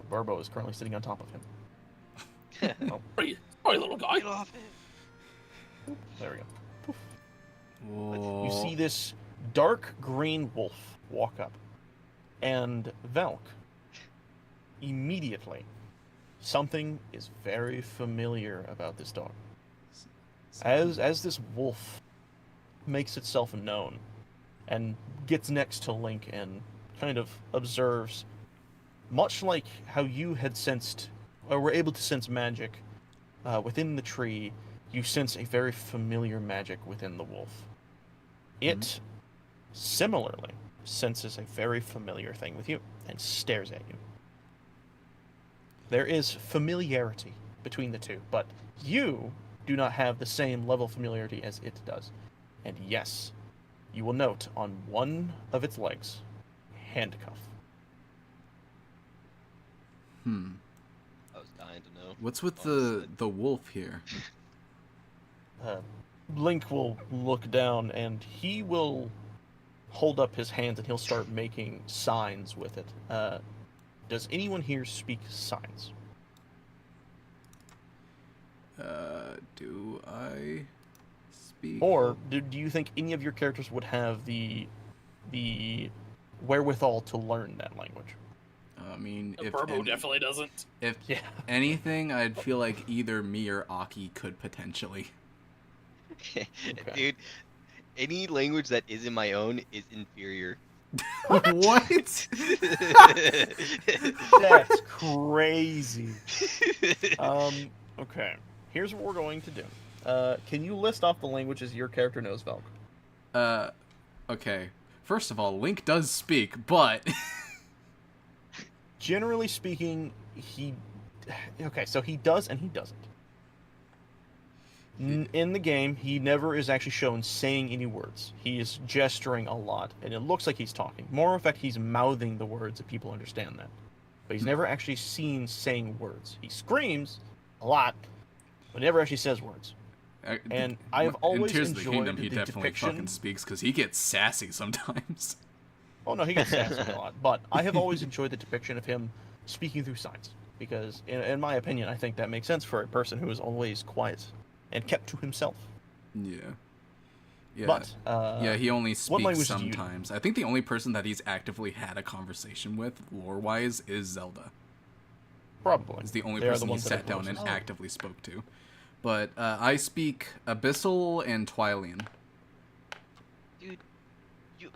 Burbo is currently sitting on top of him. Sorry, little guy. Get off it. There we go. Poof. Whoa. You see this dark green wolf walk up, and Valk, immediately, something is very familiar about this dog. As this wolf makes itself known and gets next to Link and kind of observes, much like how you had sensed, or were able to sense magic within the tree, you sense a very familiar magic within the wolf. It similarly senses a very familiar thing with you and stares at you. There is familiarity between the two, but you do not have the same level of familiarity as it does. And yes, you will note on one of its legs, handcuff. I was dying to know. What's with the wolf here? Link will look down and he will hold up his hands and he'll start making signs with it. Does anyone here speak signs? Do I speak? Or do you think any of your characters would have the wherewithal to learn that language? I mean, Burbo definitely doesn't. If anything, I'd feel like either me or Aki could potentially. Okay. Dude, any language that isn't my own is inferior. What? That's crazy. Okay. Here's what we're going to do. Can you list off the languages your character knows, Valk? Okay. First of all, Link does speak, but Generally speaking, he... Okay, so he does and he doesn't. In the game, he never is actually shown saying any words. He is gesturing a lot, and it looks like he's talking. More in fact, he's mouthing the words if people understand that. But he's never actually seen saying words. He screams a lot, but never actually says words. And I have always in Tears of enjoyed the Kingdom, he the definitely depiction... fucking speaks because he gets sassy sometimes. Oh no, he gets sassy a lot. But I have always enjoyed the depiction of him speaking through signs. Because, in my opinion, I think that makes sense for a person who is always quiet and kept to himself. Yeah. Yeah. But, yeah, he only what language speaks do you- sometimes. I think the only person that he's actively had a conversation with, lore-wise, is Zelda. Probably. Is the only They are person the he ones that sat down and influence us. actively spoke to. But I speak Abyssal and Twylian. Dude,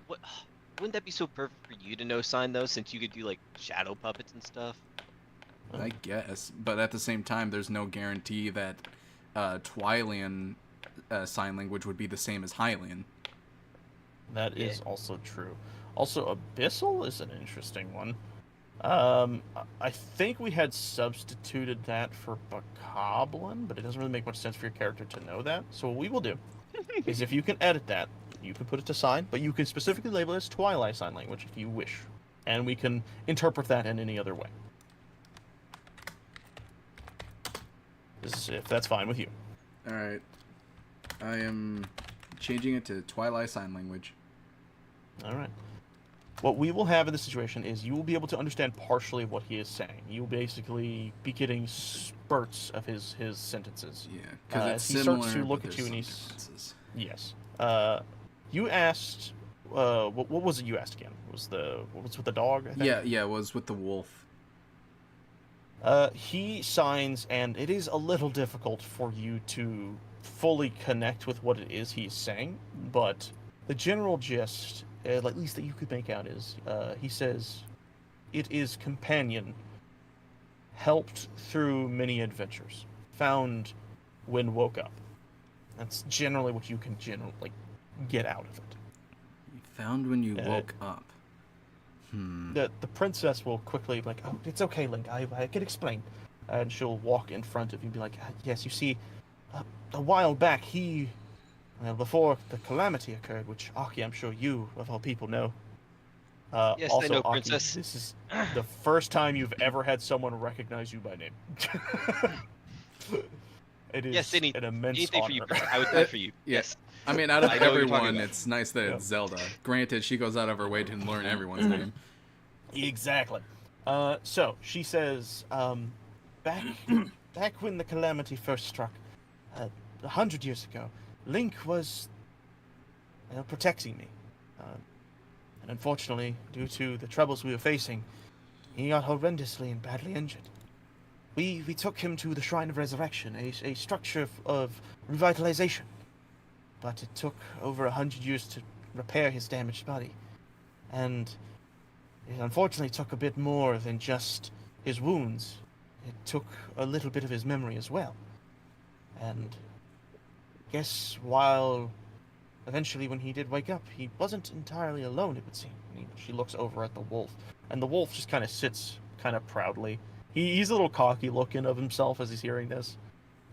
wouldn't that be so perfect for you to know sign though, since you could do like shadow puppets and stuff? I guess, but at the same time, there's no guarantee that Twylian sign language would be the same as Hylian. That is also true. Also, Abyssal is an interesting one. I think we had substituted that for Bokoblin, but it doesn't really make much sense for your character to know that. So what we will do is if you can edit that, you can put it to sign, but you can specifically label it as Twilight Sign Language if you wish. And we can interpret that in any other way. If that's fine with you. Alright. I am changing it to Twilight Sign Language. Alright. What we will have in this situation is you will be able to understand partially what he is saying. You'll basically be getting spurts of his sentences. Yeah, because it's he similar, starts to look but at you there's and some he's... differences. Yes. You asked... what was it you asked again? Was with the dog, I think? Yeah, it was with the wolf. He signs, and it is a little difficult for you to fully connect with what it is he's saying, but the general gist, at least that you could make out, is he says, "It is companion, helped through many adventures, found when woke up." That's generally what you can get out of it. You found when you woke up. The princess will quickly be like, "Oh, it's okay, Link. I can explain," and she'll walk in front of you and be like, "Yes, you see, a while back before the Calamity occurred, which Aki, I'm sure you of all people know. Yes, Also, I know, Aki, Princess. this is the first time you've ever had someone recognize you by name. It is Yes, an immense anything honor. for you, Princess. I would die for you. Yeah. Yes. I mean, out of I know what you're talking everyone, about. it's nice that Yep. it's Zelda. Granted, she goes out of her way to learn everyone's name. Exactly. So she says, back when the Calamity first struck, 100 years ago, Link was protecting me. And unfortunately, due to the troubles we were facing, he got horrendously and badly injured. We took him to the Shrine of Resurrection, a structure of revitalization. But it took over 100 years to repair his damaged body. And it unfortunately took a bit more than just his wounds. It took a little bit of his memory as well. And guess while eventually when he did wake up, he wasn't entirely alone, it would seem. She looks over at the wolf, and the wolf just kind of sits kind of proudly. He's a little cocky looking of himself as he's hearing this.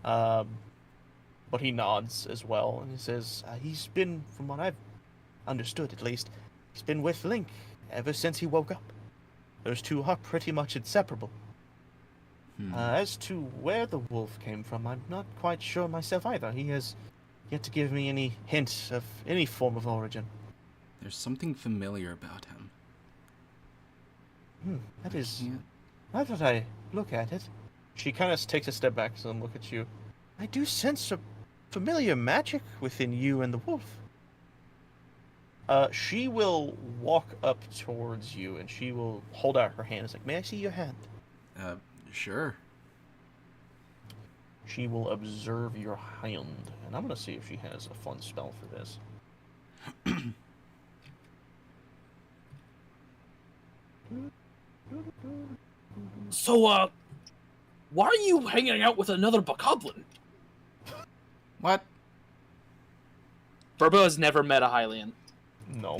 But he nods as well, and he says, he's been, from what I've understood at least, he's been with Link ever since he woke up. Those two are pretty much inseparable. As to where the wolf came from, I'm not quite sure myself either. He has yet to give me any hint of any form of origin. There's something familiar about him. That is... Can't- Now that I look at it, she kind of takes a step back and look at you. I do sense a familiar magic within you and the wolf. She will walk up towards you and she will hold out her hand. It's like, may I see your hand? Sure. She will observe your hand, and I'm gonna see if she has a fun spell for this. So, why are you hanging out with another bokoblin? What? Burbo has never met a Hylian No.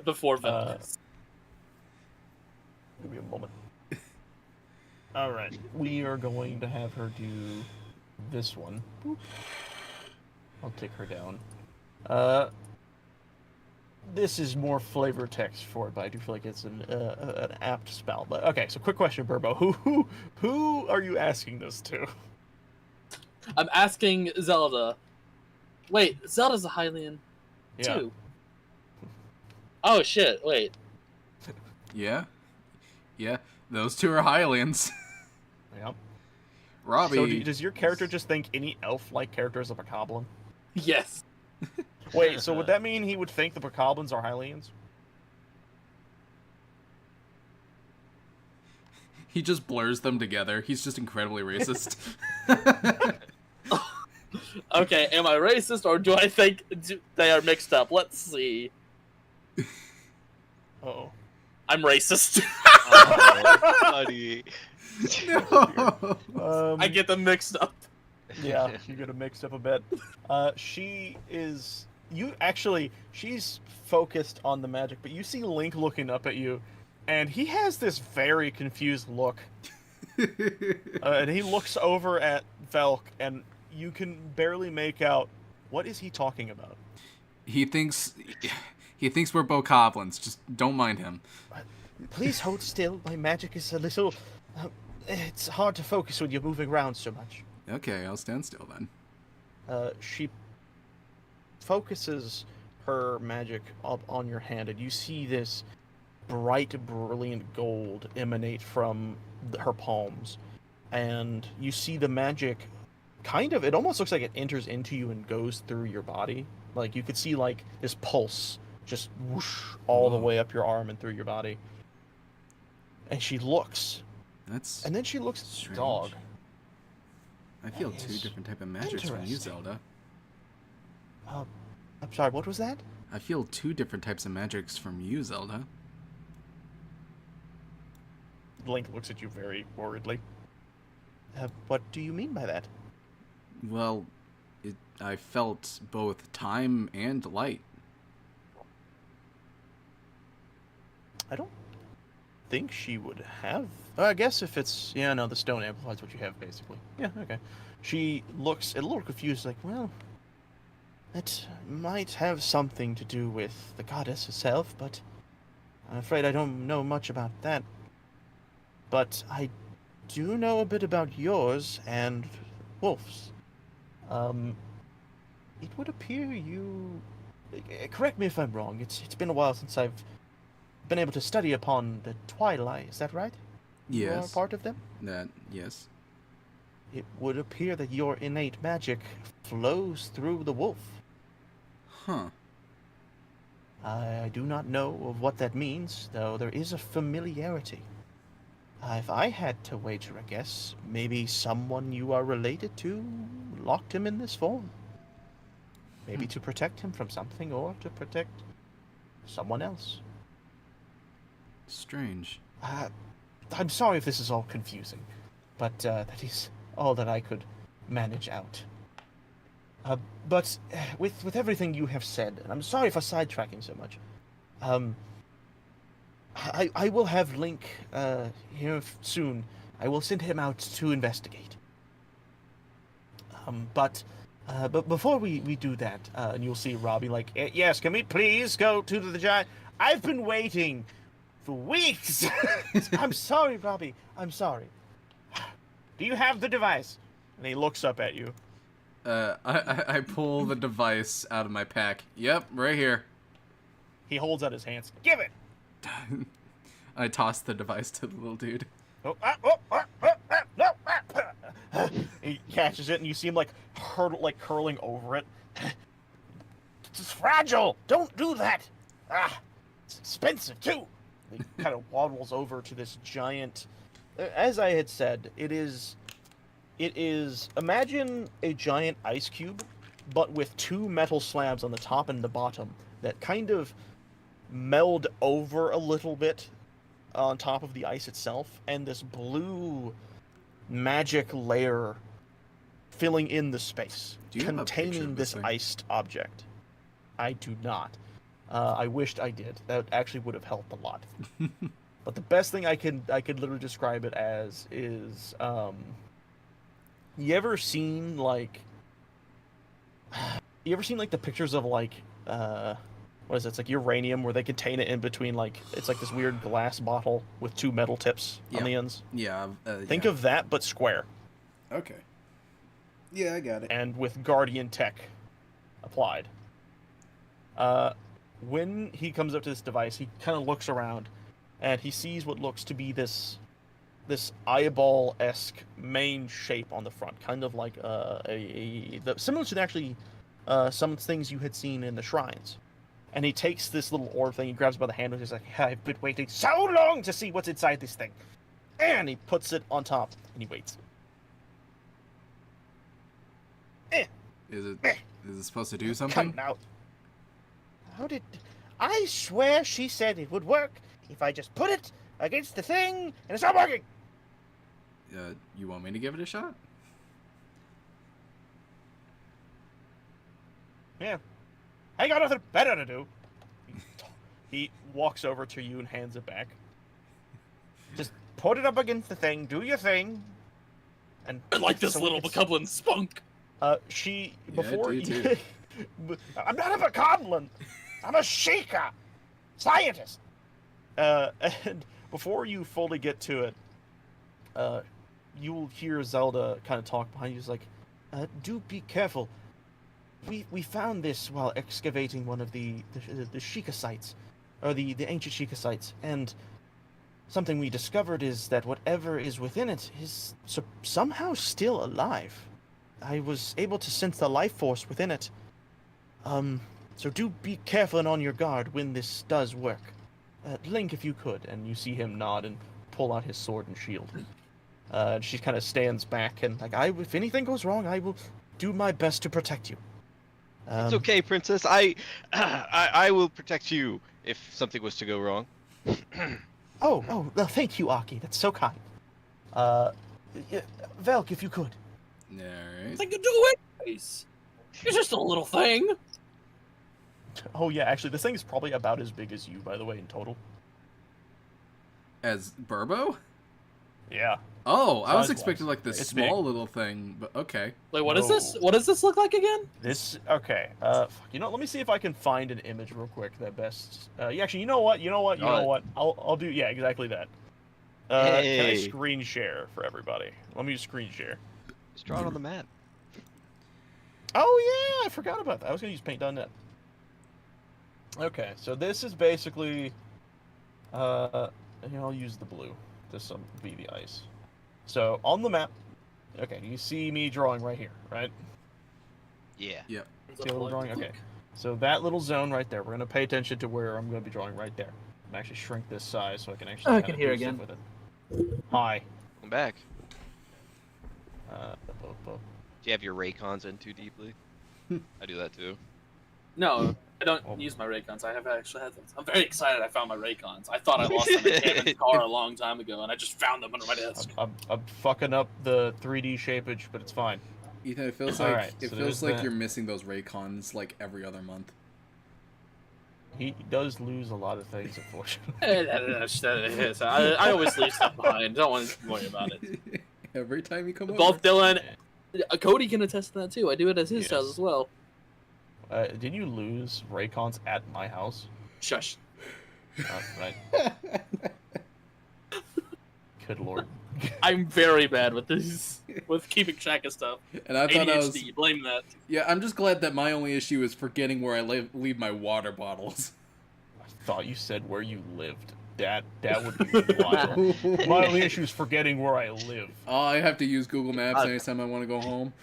before Venomous. Give me a moment. Alright, we are going to have her do this one. Boop. I'll take her down. This is more flavor text for it, but I do feel like it's an apt spell. But okay, so quick question, Burbo. Who are you asking this to? I'm asking Zelda. Wait, Zelda's a Hylian Yeah. too. Oh shit! Wait. Yeah? Yeah, those two are Hylians. Yep. Robbie... So does your character just think any elf-like character is a bokoblin? Yes. Wait, so would that mean he would think the bokoblins are Hylians? He just blurs them together. He's just incredibly racist. Okay, am I racist or do I think they are mixed up? Let's see. Uh-oh. I'm racist. Oh, buddy. No. I get them mixed up. Yeah, you get it mixed up a bit. She is... She's focused on the magic, but you see Link looking up at you, and he has this very confused look. And he looks over at Velk, and you can barely make out, what is he talking about? He thinks we're bokoblins. Just don't mind him. Please hold still. My magic is a little... it's hard to focus when you're moving around so much. Okay, I'll stand still then. She focuses her magic up on your hand, and you see this bright, brilliant gold emanate from her palms. And you see the magic it almost looks like it enters into you and goes through your body. Like, you could see, like, this pulse just whoosh all the way up your arm and through your body. And she looks. That's And then she looks at the strange. dog. I feel That two is different type of magics from you, interesting. Zelda. I'm sorry, what was that? I feel two different types of magics from you, Zelda. Link looks at you very worriedly. What do you mean by that? Well, I felt both time and light. I don't think she would have. I guess if it's no, the stone amplifies what you have basically. Yeah, okay. She looks a little confused, like, well, that might have something to do with the goddess herself, but I'm afraid I don't know much about that. But I do know a bit about yours and Wolf's. It would appear you. Correct me if I'm wrong. It's been a while since I've been able to study upon the Twilight. Is that right? You are Yes. part of them. Yes. It would appear that your innate magic flows through the wolf. Huh. I do not know of what that means, though there is a familiarity. If I had to wager a guess, maybe someone you are related to locked him in this form. Maybe to protect him from something, or to protect someone else. Strange. I'm sorry if this is all confusing, but that is all that I could manage out. But with everything you have said, and I'm sorry for sidetracking so much, I will have Link here soon. I will send him out to investigate. But before we do that, and you'll see Robbie like, yes, can we please go to the giant? I've been waiting for weeks. I'm sorry, Robbie. I'm sorry. Do you have the device? And he looks up at you. I pull the device out of my pack. Yep, right here. He holds out his hands. Give it. I toss the device to the little dude. He catches it, and you see him like curling over it. It's fragile. Don't do that. It's expensive too. He kind of waddles over to this giant. As I had said, it is. Imagine a giant ice cube, but with two metal slabs on the top and the bottom that kind of meld over a little bit on top of the ice itself, and this blue magic layer filling in the space, Do you have a picture containing of this thing? iced object. I do not. I wished I did. That actually would have helped a lot. But the best thing I could literally describe it as is, you ever seen like the pictures of like what is it? It's like uranium, where they contain it in between, like it's like this weird glass bottle with two metal tips on the ends. Yeah. Think of that, but square, Okay. Yeah, I got it. and with Guardian tech applied. When he comes up to this device, he kind of looks around, and he sees what looks to be this eyeball-esque main shape on the front, kind of like similar to actually some things you had seen in the shrines. And he takes this little orb thing, he grabs it by the handle, and he's like, I've been waiting so long to see what's inside this thing. And he puts it on top, and he waits. Is it supposed to do something? Come out. I swear she said it would work if I just put it against the thing, and it's not working. You want me to give it a shot? Yeah. I got nothing better to do. He walks over to you and hands it back. Just put it up against the thing, do your thing. And I like this so little it's- bokoblin spunk. She, Yeah, before I do you... too. I'm not a bokoblin. I'm a Sheikah. Scientist. And before you fully get to it, you'll hear Zelda kind of talk behind you. He's like, do be careful. We found this while excavating one of the Sheikah sites, or the ancient Sheikah sites, and something we discovered is that whatever is within it is somehow still alive. I was able to sense the life force within it. So do be careful and on your guard when this does work. Link, if you could. And you see him nod and pull out his sword and shield. She kind of stands back and like, if anything goes wrong, I will do my best to protect you. It's okay, princess. I will protect you if something was to go wrong. Thank you, Aki. That's so kind. Yeah, Velk, if you could. Alright. Nothing to do anyways. It's just a little thing. Oh yeah, actually, this thing is probably about as big as you, by the way, in total. As Burbo? Yeah. Oh, I was Size-wise. expecting like this It's small little thing, but okay. Wait, what is No. this? What does this look like again? This okay. You know, let me see if I can find an image real quick that best. Yeah, actually, you know what? I'll do. Yeah, exactly that. Can I Hey. screen share for everybody? Let me just screen share. Just draw it on the map. Oh yeah, I forgot about that. I was gonna use paint.net. Okay, so this is basically, I'll use the blue. This will be the ice. So on the map, okay, you see me drawing right here, right? Yeah. Yep. See a little drawing? Okay. So that little zone right there, we're gonna pay attention to where I'm gonna be drawing right there. I'm actually shrink this size so I can actually. I kinda can hear do stuff again. with it. Hi. I'm back. Uh, Do you have your Raycons in too deeply? I do that too. No, I don't Oh. use my Raycons. I have actually had them. I'm very excited I found my Raycons. I thought I lost them in Kevin's car a long time ago, and I just found them under my desk. I'm fucking up the 3D shapeage, but it's fine. Ethan, it feels All like right, it so feels there's like that. you're missing those Raycons like every other month. He does lose a lot of things, unfortunately. I always leave stuff behind. Don't want to worry about it. Every time you come over. Both Dylan, Cody can attest to that too. I do it at his Yes. house as well. Did you lose Raycons at my house? Shush. Right. Good lord. I'm very bad with this, with keeping track of stuff. And I thought I was. ADHD, blame that. Yeah, I'm just glad that my only issue is forgetting where I leave my water bottles. I thought you said where you lived. That would be wild. My only issue is forgetting where I live. Oh, I have to use Google Maps anytime I want to go home.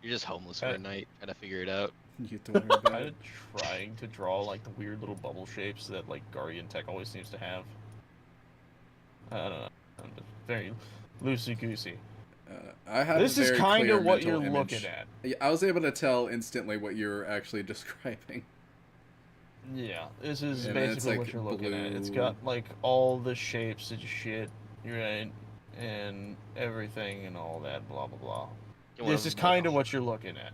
You're just homeless for a night, trying to figure it out. You have to worry about Kind it. of trying to draw like the weird little bubble shapes that like Guardian Tech always seems to have. I don't know. I'm just very loosey goosey. I have. This a is very kind clear of what you're mental image. looking at. Yeah, I was able to tell instantly what you're actually describing. Yeah, this is And it's, basically like, what you're looking at. It's blue. got like all the shapes and shit, right, and everything and all that, blah blah blah. This is kind of what you're looking at.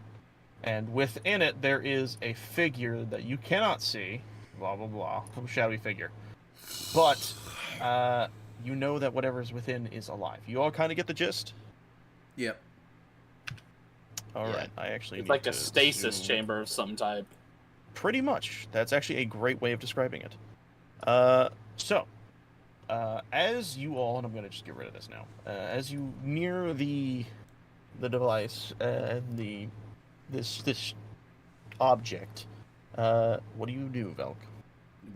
And within it, there is a figure that you cannot see, blah blah blah, a shadowy figure. But you know that whatever's within is alive. You all kind of get the gist. Yep. All Yeah. right, I actually It's need like a to stasis zoom. chamber of some type. Pretty much. That's actually a great way of describing it. As you all, and I'm gonna just get rid of this now. As you near the device and this object, what do you do, Velk?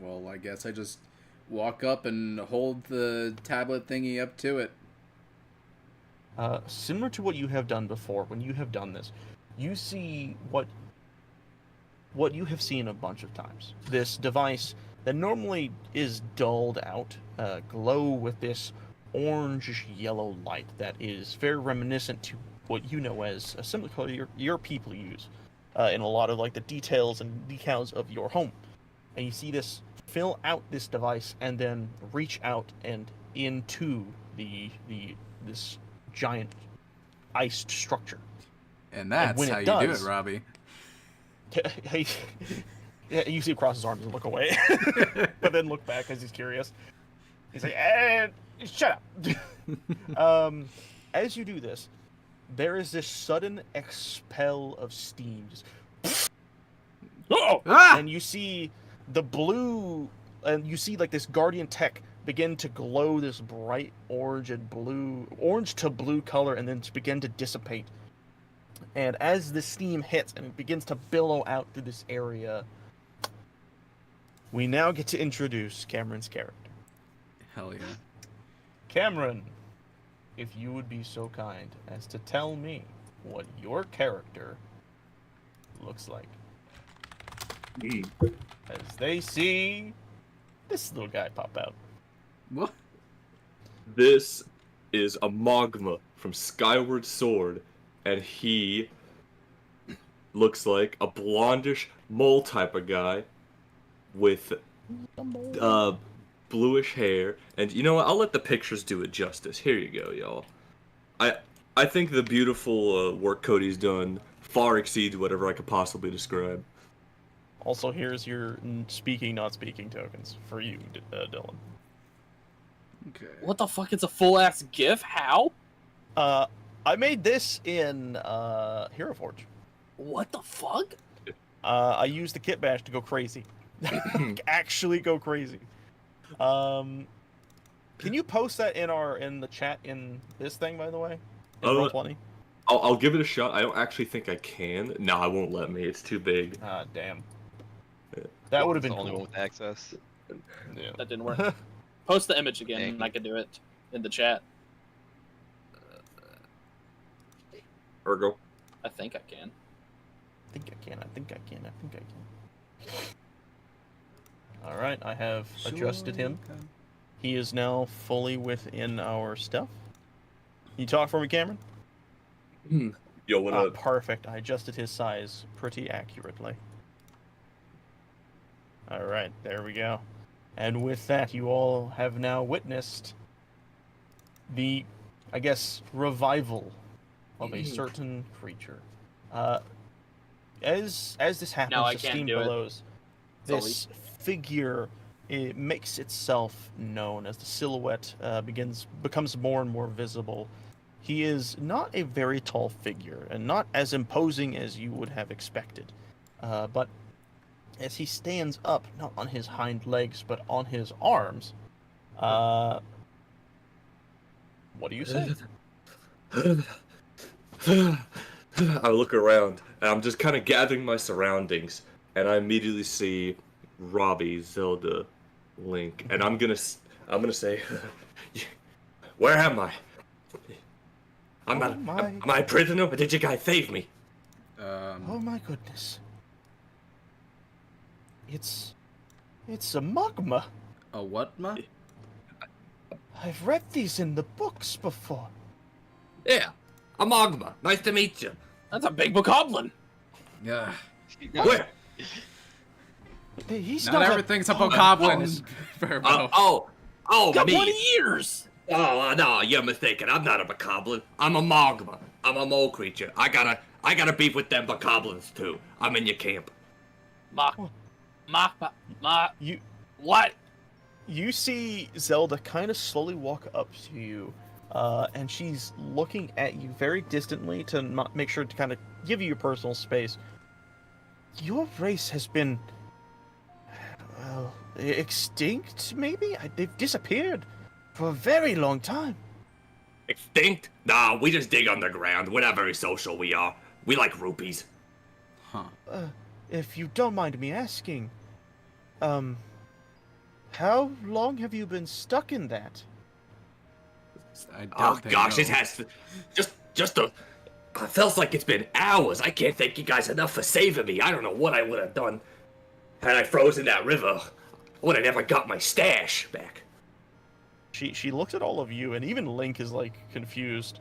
Well, I guess I just walk up and hold the tablet thingy up to it. Similar to what you have done before, when you have done this, you see what you have seen a bunch of times. This device that normally is dulled out, glow with this orange-yellow light that is very reminiscent to what you know as a similar color your people use in a lot of like the details and decals of your home. And you see this fill out this device and then reach out and into this giant iced structure. And that's when it how you do does- it, Robbie. Yeah, you see him cross his arms and look away, but then look back as he's curious. He's like, shut up. As you do this, there is this sudden expel of steam, just, Oh! Ah! and you see the blue, and you see like this Guardian Tech begin to glow this bright orange to blue color, and then begin to dissipate. And as the steam hits and it begins to billow out through this area, we now get to introduce Cameron's character. Hell yeah. Cameron, if you would be so kind as to tell me what your character looks like. As they see this little guy pop out. What? This is a Magma from Skyward Sword, and he looks like a blondish mole type of guy with bluish hair. And you know what? I'll let the pictures do it justice. Here you go, y'all. I think the beautiful work Cody's done far exceeds whatever I could possibly describe. Also, here's your speaking, not speaking tokens for you, Dylan. Okay. What the fuck? It's a full ass GIF? How? I made this in Hero Forge. What the fuck? I used the kit bash to go crazy. Actually go crazy. Can you post that in the chat in this thing, by the way? In Roll20? I'll give it a shot. I don't actually think I can. No, it won't let me. It's too big. Ah, damn. That would have been the only cool. one with access. Yeah. That didn't work. Post the image again, Dang. and I can do it in the chat. Ergo. I think I can. I think I can. Alright, I have adjusted him. He is now fully within our stuff. Can you talk for me, Cameron? Yo, what up? Perfect. I adjusted his size pretty accurately. Alright, there we go. And with that, you all have now witnessed the, I guess, revival of a certain creature. As this happens, No, I the can't Steam do it. Belows, this figure, it makes itself known as the silhouette becomes more and more visible. He is not a very tall figure and not as imposing as you would have expected, but as he stands up, not on his hind legs but on his arms, what do you say? I look around, and I'm just kind of gathering my surroundings, and I immediately see Robbie, Zelda, Link, and I'm gonna say, where am I? Am I a prisoner, or did you guys save me? Oh my goodness. It's a magma. A what, ma? I've read these in the books before. Yeah, a Magma. Nice to meet you. That's a big bokoblin. Yeah. Where? He's Not not everything's a bokoblin. Got me. 20 years. Oh, no, you're mistaken. I'm not a bokoblin. I'm a Magma. I'm a mole creature. I gotta beef with them bokoblins too. I'm in your camp. You What? you see Zelda kind of slowly walk up to you, and she's looking at you very distantly to make sure to kind of give you your personal space. Your race has been, well, extinct, maybe? They've disappeared for a very long time. Extinct? Nah, we just dig underground. We're not very social, we are. We like rupees. Huh. If you don't mind me asking, how long have you been stuck in that? I don't Oh think gosh, no. it has to... Just a... It feels like it's been hours. I can't thank you guys enough for saving me. I don't know what I would have done had I frozen that river. I would have never got my stash back. She looks at all of you, and even Link is like confused.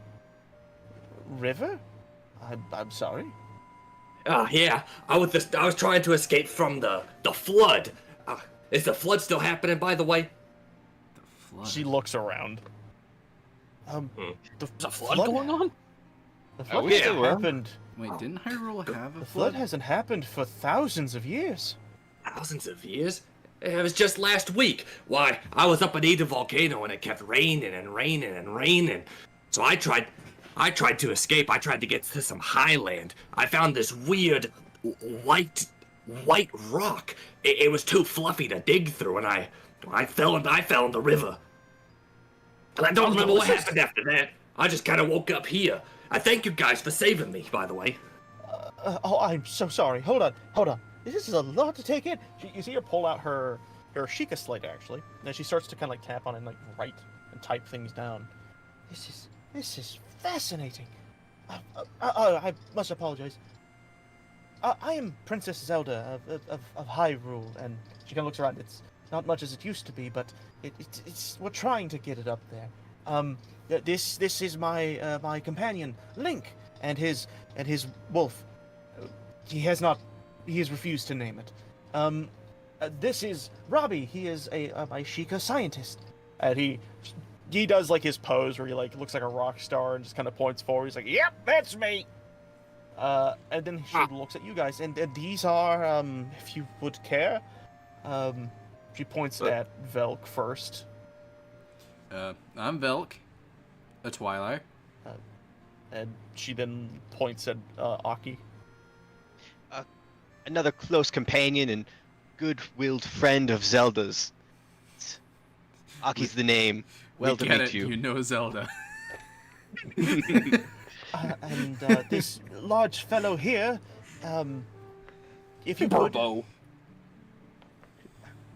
River? I'm sorry. Yeah, I was trying to escape from the flood. Is the flood still happening, by the way? The flood. She looks around. There's a flood going on? The flood we hasn't still happened. Wait, didn't Hyrule have a The flood flood? hasn't happened for thousands of years. Thousands of years? It was just last week. Why, I was up at Eden Volcano and it kept raining and raining and raining. So I tried to escape. I tried to get to some highland. I found this weird white rock. It was too fluffy to dig through, and I fell in the river. And I don't remember what happened after that. I just kind of woke up here. I thank you guys for saving me, by the way. I'm so sorry. Hold on. This is a lot to take in. You see her pull out her Sheikah slate, actually. And she starts to kind of like tap on it and like write and type things down. This is fascinating. I must apologize. I am Princess Zelda of Hyrule, and she kind of looks around. It's not much as it used to be, but it's we're trying to get it up there. This is my my companion Link and his wolf. He has refused to name it. This is Robbie. He is my Sheikah scientist. And he does like his pose where he like looks like a rock star and just kind of points forward. He's like, "Yep, that's me." And then she looks at you guys, and these are if you would care. She points at Velk first. I'm Velk, a Twilight. And she then points at Aki. Another close companion and good-willed friend of Zelda's. Aki's the name. Well to get meet it. you. You know Zelda. And this large fellow here, if you would... Burbo.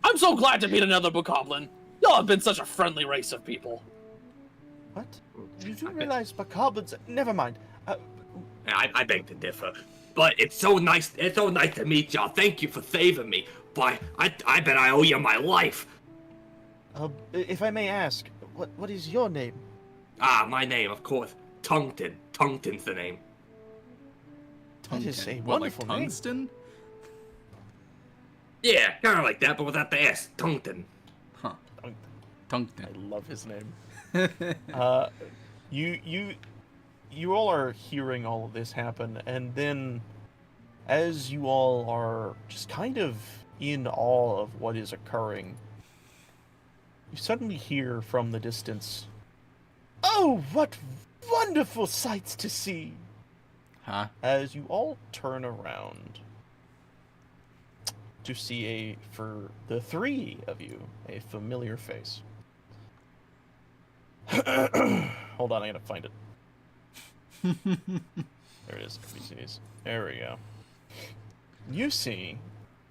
I'm so glad to meet another bokoblin. Y'all have been such a friendly race of people. What? You do realize bokoblins... Never mind. I beg to differ, but it's so nice to meet y'all. Thank you for saving me. Why, I bet I owe you my life. If I may ask, what is your name? My name, of course, Tungten. Tungten's the name. That is a What, like wonderful name. tungsten? Yeah, kind of like that, but without the S. Tungten. Huh. I Tungsten. love his name. You all are hearing all of this happen, and then as you all are just kind of in awe of what is occurring, you suddenly hear from the distance, "Oh, what wonderful sights to see!" Huh? As you all turn around to see for the three of you, a familiar face. Hold on, I gotta find it. There it is. NPCs. There we go. You see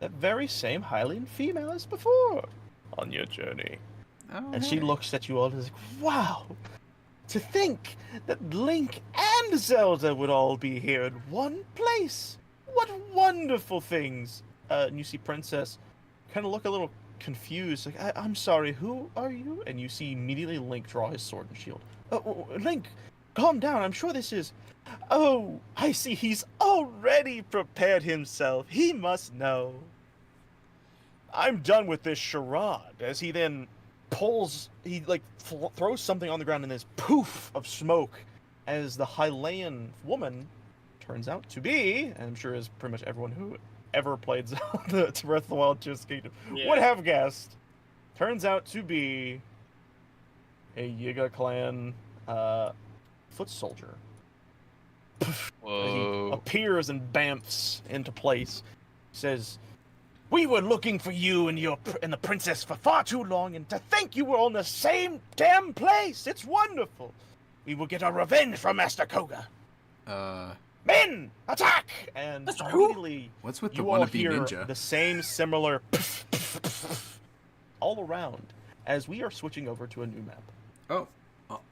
that very same Hylian female as before on your journey. Oh, And she hey. looks at you all and is like, "Wow! To think that Link and Zelda would all be here in one place! What wonderful things!" And you see Princess kind of look a little confused, like, I'm sorry, who are you?" And you see immediately Link draw his sword and shield. Link, calm down, I'm sure this is... Oh, I see he's already prepared himself. He must know. I'm done with this charade. As he then pulls, he like throws something on the ground and there's poof of smoke as the Hylian woman turns out to be, and I'm sure as pretty much everyone who ever played Zelda to Breath of the Wild Tears of the Kingdom would have guessed, turns out to be a Yiga clan foot soldier. Whoa. He appears and bamfs into place. Says, "We were looking for you and the princess for far too long, and to think you were all in the same damn place. It's wonderful. We will get our revenge from Master Koga. Men, attack!" And immediately, What's with the you all wannabe hear ninja? the same similar all around as we are switching over to a new map. Oh.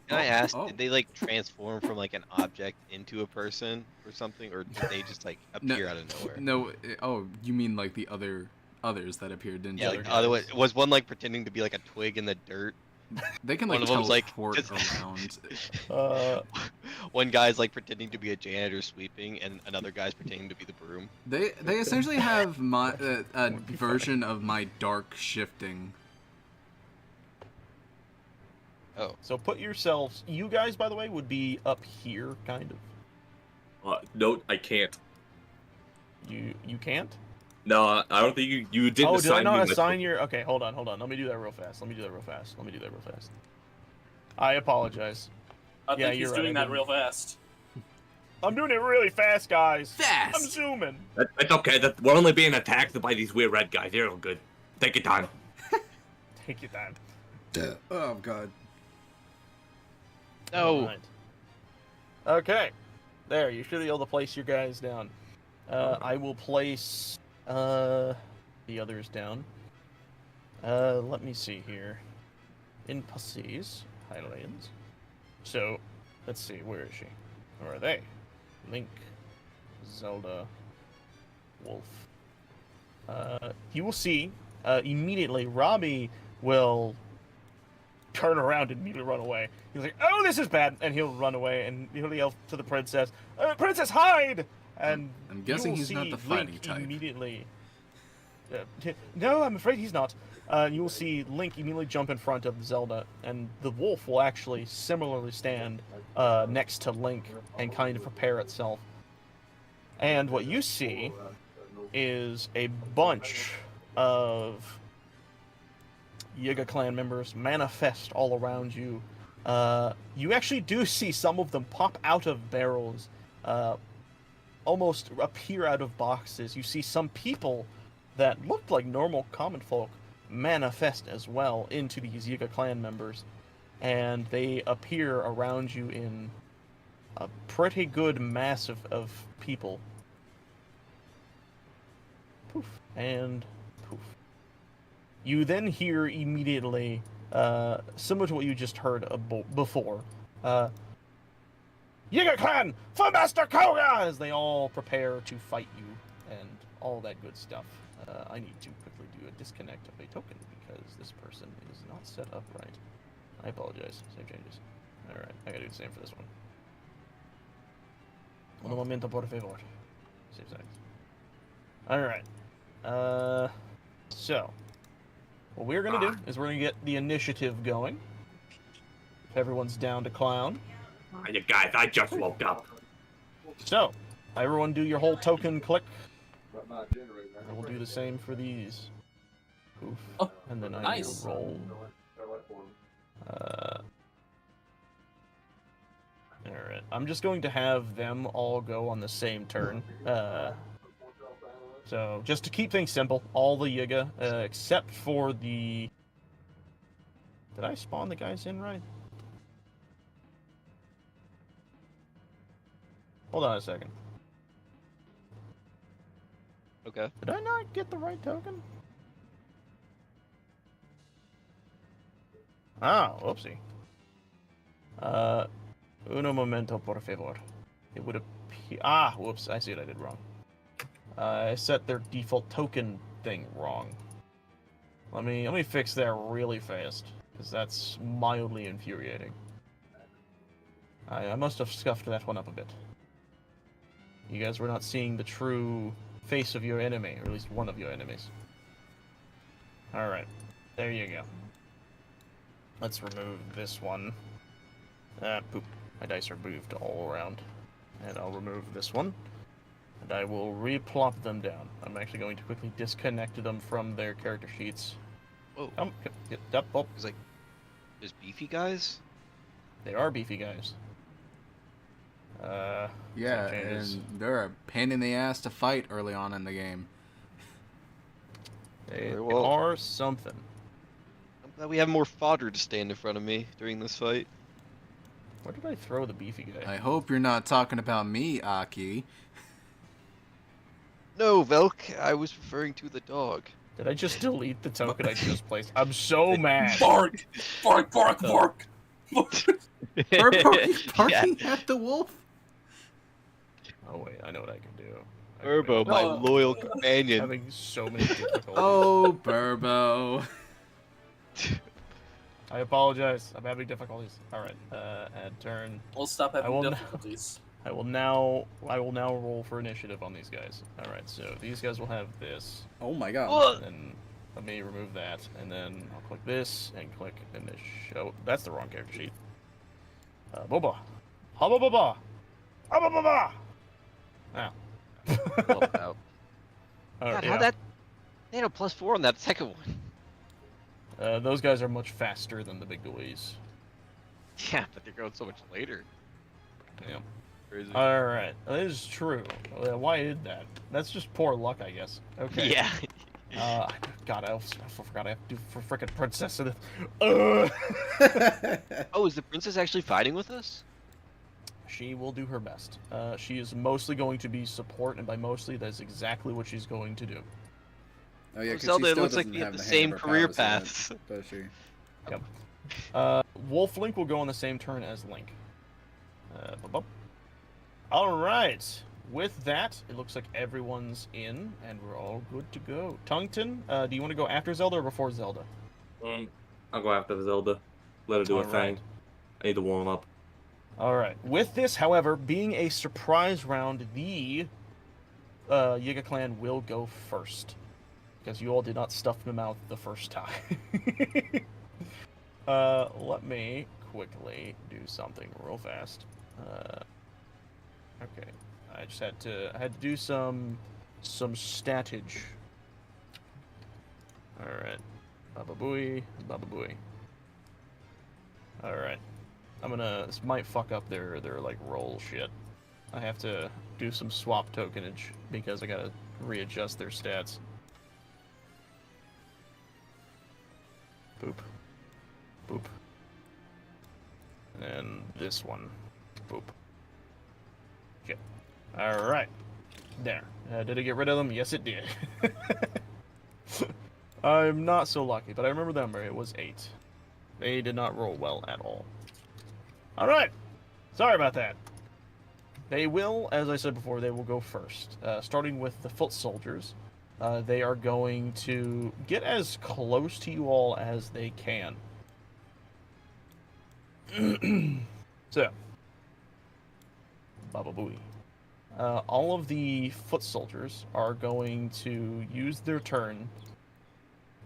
Can I ask, oh. did they like transform from like an object into a person or something, or did they just like appear out of nowhere? No. Oh, you mean like the others that appered in? Yeah, like the other one, was one like pretending to be like a twig in the dirt? They can one like of them's, like, teleport just- around. One guy's like pretending to be a janitor sweeping, and another guy's pretending to be the broom. They essentially have my a version of my dark shifting. Oh, So put yourselves, you guys, by the way, would be up here, kind of. No, I can't. You can't? No, I don't think you didn't Oh, did I assign not me. assign your... Okay, hold on. Let me do that real fast. I apologize. I Yeah, think he's you're right, doing I that didn't. real fast. I'm doing it really fast, guys. Fast. I'm zooming. It's okay. We're only being attacked by these weird red guys. They're all good. Take your time. Take your time. Oh god. no. Alright. Okay. There, you should be able to place your guys down. I will place the others down. Let me see here. NPCs, Hylians. So, let's see, where is she? Where are they? Link, Zelda, Wolf. You will see immediately Robbie will turn around and immediately run away. He's like, "Oh, this is bad," and he'll run away and he'll yell to the princess, "Princess, hide!" And I'm guessing you will he's not see the fighting Link type. immediately. No, I'm afraid he's not. You will see Link immediately jump in front of Zelda, and the wolf will actually similarly stand next to Link and kind of prepare itself. And what you see is a bunch of Yiga clan members manifest all around you. You actually do see some of them pop out of barrels, almost appear out of boxes. You see some people that looked like normal common folk manifest as well into these Yiga clan members, and they appear around you in a pretty good mass of people. Poof, and poof. You then hear immediately, similar to what you just heard before, Yiga clan for Master Koga, as they all prepare to fight you and all that good stuff. I need to quickly do a disconnect of a token because this person is not set up right. I apologize. Save changes. Alright, I gotta do the same for this one. Un momento, por favor. Save settings. Alright. So, what we're gonna do is we're gonna get the initiative going. If everyone's down to clown. You guys, I just woke up. So, everyone do your whole token click. And we'll do the same for these. Poof. Oh, and then I nice. will roll. Alright, I'm just going to have them all go on the same turn. So, just to keep things simple, all the Yiga, except for the... Did I spawn the guys in right? Hold on a second. Okay. Did I not get the right token? Ah, whoopsie. Uno momento, por favor. It would appear... Ah, whoops, I see what I did wrong. I set their default token thing wrong. Let me fix that really fast, because that's mildly infuriating. I must have scuffed that one up a bit. You guys were not seeing the true face of your enemy, or at least one of your enemies. Alright, there you go. Let's remove this one. Poop. My dice are moved all around. And I'll remove this one. And I will replop them down. I'm actually going to quickly disconnect them from their character sheets. Whoa. Get up, oh. It's like, there's beefy guys? They are beefy guys. Yeah, and they're a pain in the ass to fight early on in the game. They well. are something. I'm glad we have more fodder to stand in front of me during this fight. Where did I throw the beefy guy? I hope you're not talking about me, Aki. No, Velk, I was referring to the dog. Did I just delete the token I just placed? I'm so mad. Bark! Bark, bark, bark! We're barking at the wolf? Oh wait, I know what I can do. Burbo, my loyal companion. Having so many difficulties. Oh, Burbo. I apologize. I'm having difficulties. All right, add turn. We'll stop I having will difficulties. I will now roll for initiative on these guys. All right, so these guys will have this. Oh my god. And then let me remove that, and then I'll click this and click initiate. That's the wrong character sheet. Boba, ha ba ba ba, ha ba ba ba. Now. Help out. Oh, God, yeah. how that? They had a +4 on that second one. Those guys are much faster than the big boys. Yeah, but they're going so much later. Yeah. Crazy. Alright, that is true. Why did that? That's just poor luck, I guess. Okay. Yeah. God, I forgot I have to do for frickin' princess. Oh, is the princess actually fighting with us? She will do her best. She is mostly going to be support, and by mostly, that's exactly what she's going to do. Oh yeah, 'cause Zelda, she it still looks like doesn't we have have the hang same of her career powers yet, paths. does she? Yep. Wolf Link will go on the same turn as Link. All right. With that, it looks like everyone's in, and we're all good to go. Tungton, do you want to go after Zelda or before Zelda? I'll go after Zelda. Let it do a All thing. right. I need to warm up. All right. With this, however, being a surprise round, the Yiga clan will go first because you all did not stuff them out the first time. Let me quickly do something real fast. Okay, I had to do some statage. All right, Baba Booey, Baba Booey. All right, this might fuck up their like roll shit. I have to do some swap tokenage because I gotta readjust their stats. Boop. Boop. And this one. Boop. Shit. Alright. There. Did it get rid of them? Yes, it did. I'm not so lucky, but I remember the number. It was 8. They did not roll well at all. Alright. Sorry about that. They will, as I said before, they will go first. Starting with the foot soldiers. They are going to get as close to you all as they can. So, Baba Booey. All of the foot soldiers are going to use their turn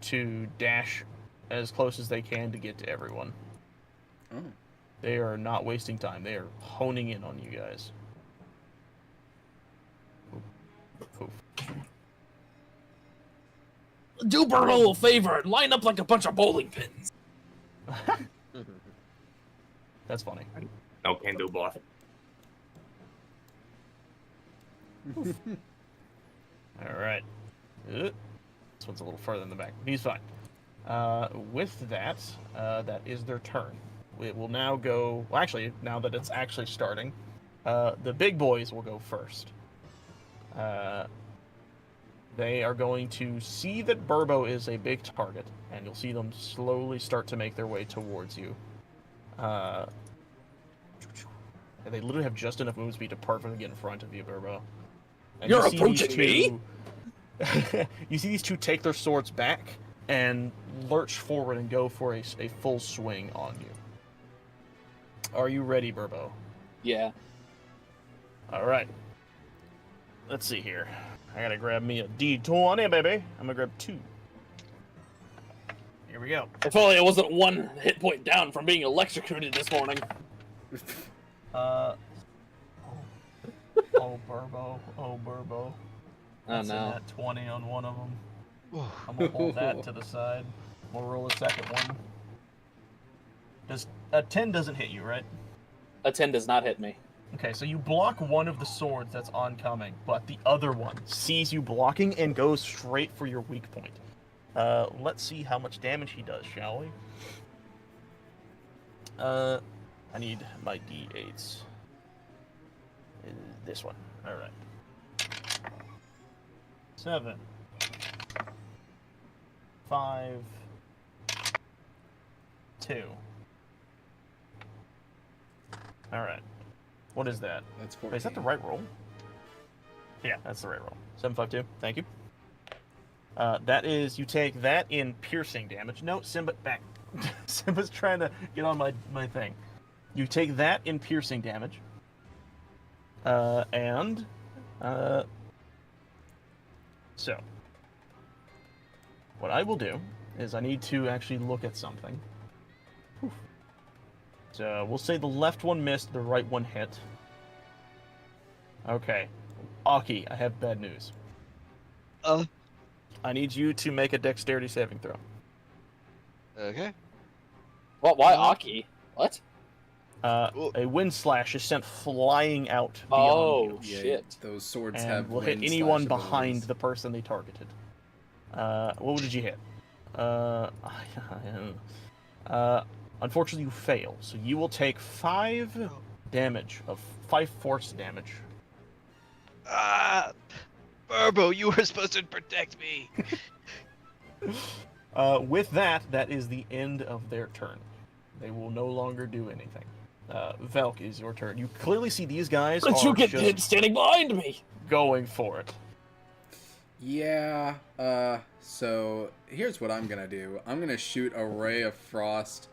to dash as close as they can to get to everyone. Oh. They are not wasting time. They are honing in on you guys. Oof. Do Burrow a favor and line up like a bunch of bowling pins. That's funny. No can do, boss. All right. This one's a little further in the back, but he's fine. With that, that is their turn. It will now go... Well, actually, now that it's actually starting, the big boys will go first. They are going to see that Burbo is a big target, and you'll see them slowly start to make their way towards you. And they literally have just enough move speed to perfectly get in front of you, Burbo. And You're you see these approaching me? You see these two take their swords back and lurch forward and go for a full swing on you. Are you ready, Burbo? Yeah. All right. Let's see here. I gotta grab me a D20, baby. I'm gonna grab 2. Here we go. If only it wasn't 1 hit point down from being electrocuted this morning. Oh, Burbo. Oh, Burbo. Oh That's no. a nat 20 on one of them. I'm gonna hold that to the side. We'll roll a second one. A 10 doesn't hit you, right? A 10 does not hit me. Okay, so you block one of the swords that's oncoming, but the other one sees you blocking and goes straight for your weak point. Let's see how much damage he does, shall we? I need my D8s. This one. All right. 7. 5. 2. All right. What is that? That's Wait, 14. is that the right roll? Yeah, that's the right roll. 752. Thank you. That is, you take that in piercing damage. No, Simba, back. Simba's trying to get on my thing. You take that in piercing damage. So, what I will do is I need to actually look at something. Whew. So, we'll say the left one missed, the right one hit. Okay. Aki, I have bad news. I need you to make a dexterity saving throw. Okay. What? Why Aki? What? A wind slash is sent flying out beyond Oh, you. Yeah, shit. those swords And have will hit wind anyone slash behind abilities. the person they targeted. What did you hit? Unfortunately, you fail. So you will take 5 damage of 5 force damage. Ah, Burbo, you were supposed to protect me. With that, that is the end of their turn. They will no longer do anything. Velk is your turn. You clearly see these guys But are you get just hit standing behind me. going for it. Yeah, so here's what I'm gonna do. I'm gonna shoot a ray of frost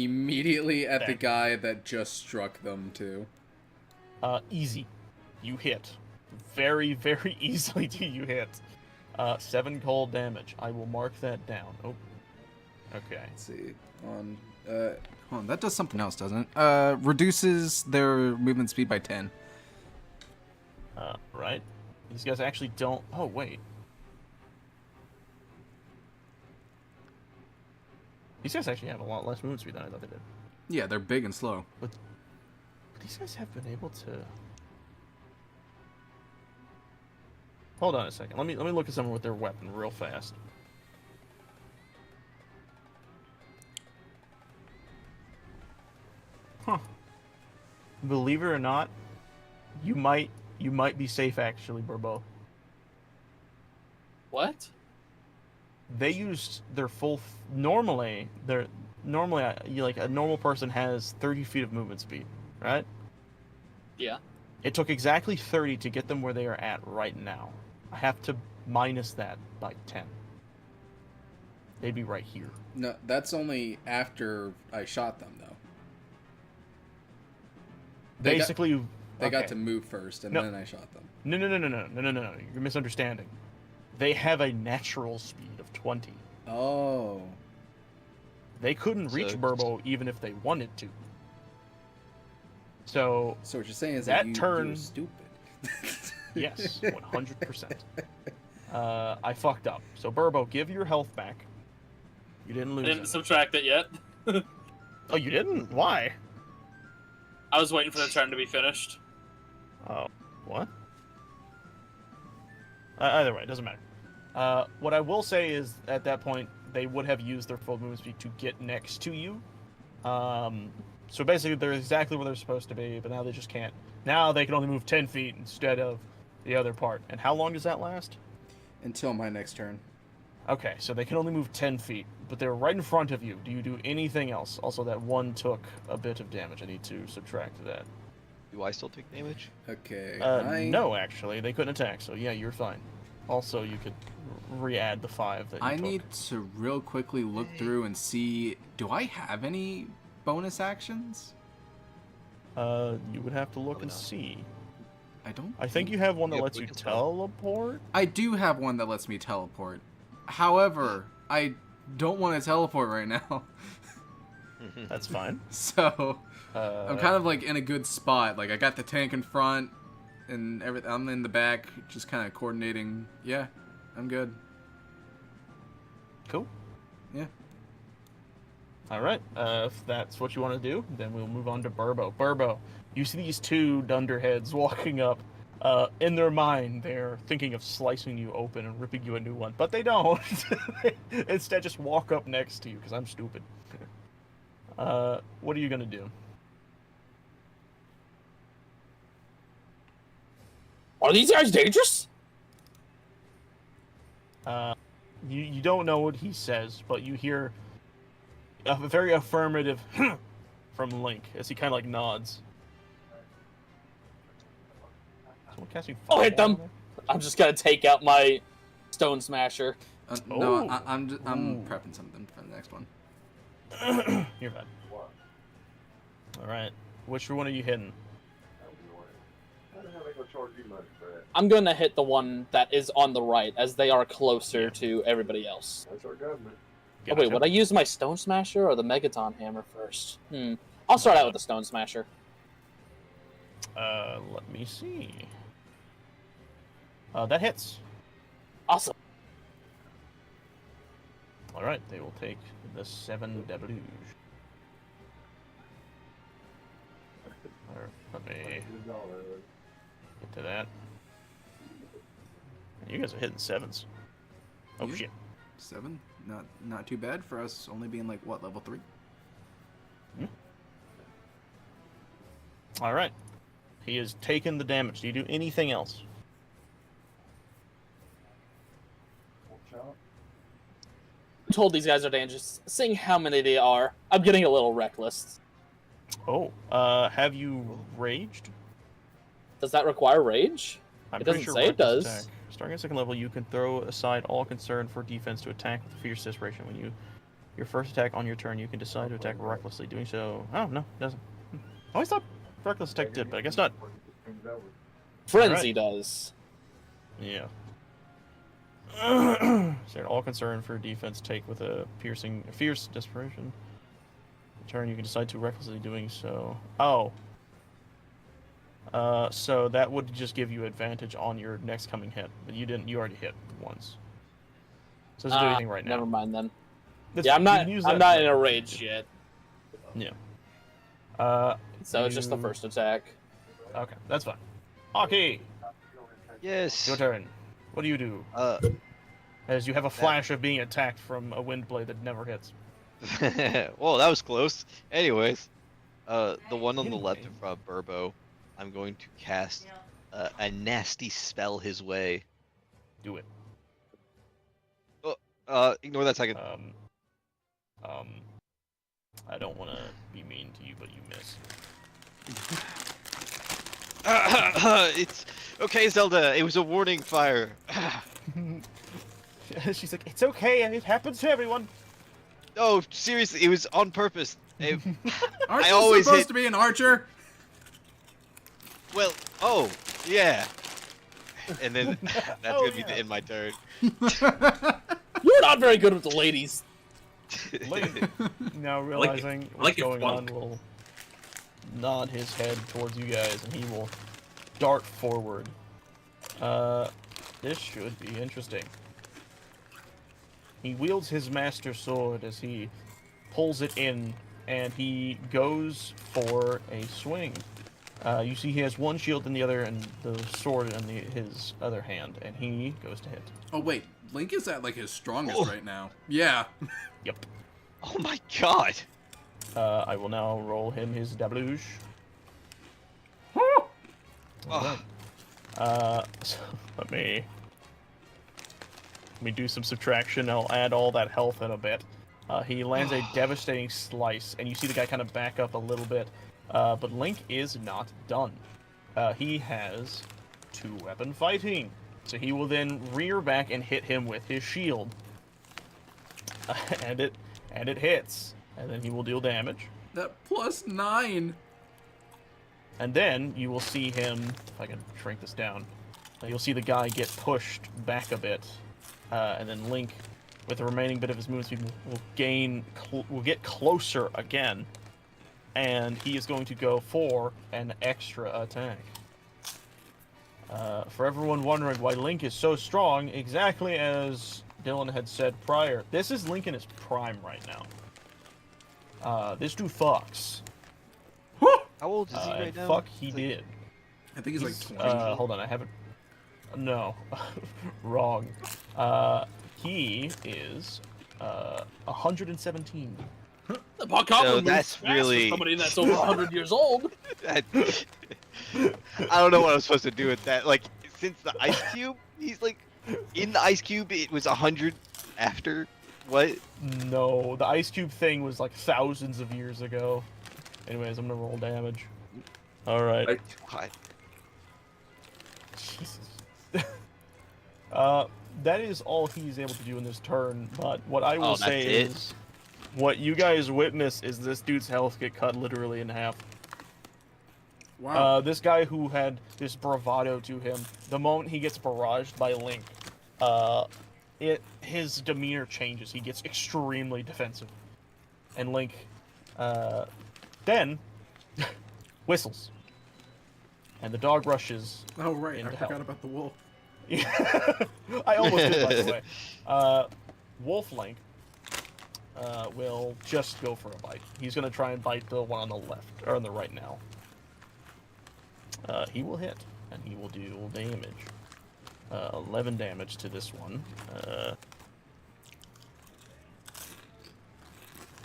Immediately at the Okay. guy that just struck them, too. Easy. You hit. Very, very easily do you hit. 7 cold damage. I will mark that down. Oh. Okay. Let's see. Hold on, that does something else, doesn't it? Reduces their movement speed by 10. Right. These guys actually don't... Oh, wait. These guys actually have a lot less movement speed than I thought they did. Yeah, they're big and slow. But these guys have been able to... Hold on a second. Let me look at someone with their weapon real fast. Huh. Believe it or not, you might be safe actually, Burbo. What? They used their full normally a normal person has 30 feet of movement speed, right? Yeah. It took exactly 30 to get them where they are at right now. I have to minus that by 10. They'd be right here. No, that's only after I shot them, though. They Basically, They got okay. to move first, and No. then I shot them. No. You're misunderstanding. They have a natural speed of 20. Oh. They couldn't reach So- Burbo even if they wanted to. So, So what you're saying is That that turn- you're stupid. yes, 100%. I fucked up. So, Burbo, give your health back. You didn't I lose didn't it. subtract it yet. Oh, you didn't? Why? I was waiting for the turn to be finished. Oh, what? Either way, it doesn't matter. What I will say is, at that point, they would have used their full movement speed to get next to you. So basically, they're exactly where they're supposed to be, but now they just can't. Now they can only move 10 feet instead of the other part. And how long does that last? Until my next turn. Okay, so they can only move 10 feet, but they're right in front of you. Do you do anything else? Also, that one took a bit of damage. I need to subtract that. Do I still take damage? Okay. No, actually, they couldn't attack, so yeah, you're fine. Also, you could re-add the 5 that you I took. need to real quickly look through and see, do I have any bonus actions? You would have to look Probably and not. see. I don't. I think you have one that Yeah, lets we you can tell. teleport. I do have one that lets me teleport. However, I don't want to teleport right now. That's fine. So, Uh, I'm kind of like in a good spot. Like I got the tank in front and everything. I'm in the back, just kind of coordinating. Yeah, I'm good. cool. Yeah. All right. If that's what you want to do, then we'll move on to Burbo. Burbo, you see these two dunderheads walking up. In their mind, they're thinking of slicing you open and ripping you a new one, but they don't. They instead just walk up next to you because I'm stupid. What are you gonna do? Are these guys dangerous? You don't know what he says, but you hear a very affirmative from Link as he kind of like nods. Someone casting I'll hit fireball them. on I'm just gonna take out my stone smasher. No, Ooh. I'm Ooh. prepping something for the next one. there? You're fine. All right. Which one are you hitting? I'm gonna hit the one that is on the right, as they are closer to everybody else. Oh wait, Gotcha. would I use my stone smasher or the megaton hammer first? I'll start out with the stone smasher. Let me see. That hits. Awesome. All right, they will take the 7 deluge. Let me get to that. You guys are hitting 7s. Oh Yeah. shit. 7, not too bad for us. Only being like what, level 3? All right. He has taken the damage. Do you do anything else? I'm told these guys are dangerous. Seeing how many they are, I'm getting a little reckless. Oh, have you raged? Does that require rage? I'm It pretty doesn't sure say it reckless does. Attack. Starting at 2nd level, you can throw aside all concern for defense to attack with fierce desperation. When you Your first attack on your turn, you can decide to attack recklessly. Doing so... Oh, no, it doesn't. I always thought reckless attack did, but I guess not. Frenzy does. Yeah. So all concern for defense take with a fierce desperation. Turn, you can decide to recklessly doing so. Oh. So that would just give you advantage on your next coming hit, but you didn't. You already hit once. So it doesn't do anything right now. Never mind then. That's Yeah, fine. I'm You can use not that in a rage yet. Yeah. So it's just the first attack. Okay, that's fine. Aki, Yes. your turn. What do you do? As you have a flash of being attacked from a wind blade that never hits. Well, that was close. Anyways, the one on the Anyway. left of Burbo, I'm going to cast a nasty spell his way. Do it. Ignore that second. I don't want to be mean to you, but you miss. It's okay, Zelda. It was a warning fire. She's like, it's okay, it happens to everyone. No, seriously, it was on purpose. Aren't I you always supposed hit- to be an archer? Well, oh, yeah. And then that's Oh, gonna be yeah. the end my turn. You're not very good with the ladies. Link, now realizing I what's like it going on, flunk. will nod his head towards you guys, and he will dart forward. This should be interesting. He wields his master sword as he pulls it in, and he goes for a swing. You see he has one shield in the other and the sword in his other hand, and he goes to hit. Oh wait, Link is at like his strongest right now. Yeah. Yep. Oh my god. I will now roll him his deluge. Oh. So let me do some subtraction. I'll add all that health in a bit. He lands a devastating slice, and you see the guy kind of back up a little bit. But Link is not done. He has 2-weapon fighting, so he will then rear back and hit him with his shield, and it hits, and then he will deal damage. That +9. And then you will see him, if I can shrink this down, you'll see the guy get pushed back a bit, and then Link, with the remaining bit of his movement speed, will get closer again, and he is going to go for an extra attack. For everyone wondering why Link is so strong, exactly as Dylan had said prior, this is Link in his prime right now. This dude fucks. How old is he right now? Fuck, he did. I think he's like 20. Hold on, I haven't... No. Wrong. He is 117. The Goblin So moves that's fast for really- somebody that's over 100 years old. I don't know what I'm supposed to do with that. Like, since the ice cube, he's like, in the ice cube, it was 100 after. What? No, the ice cube thing was like thousands of years ago. Anyways, I'm gonna roll damage. Alright. God. Jesus. That is all he's able to do in this turn, but what I will Oh, say that's it? is, what you guys witness is this dude's health get cut literally in half. Wow. This guy who had this bravado to him, the moment he gets barraged by Link, his demeanor changes. He gets extremely defensive. And Link, then, whistles. And the dog rushes. Oh right, I into forgot hell. about the wolf. I almost did, by the way. Wolf Link will just go for a bite. He's going to try and bite the one on the left, or on the right now. He will hit, and he will deal damage. 11 damage to this one.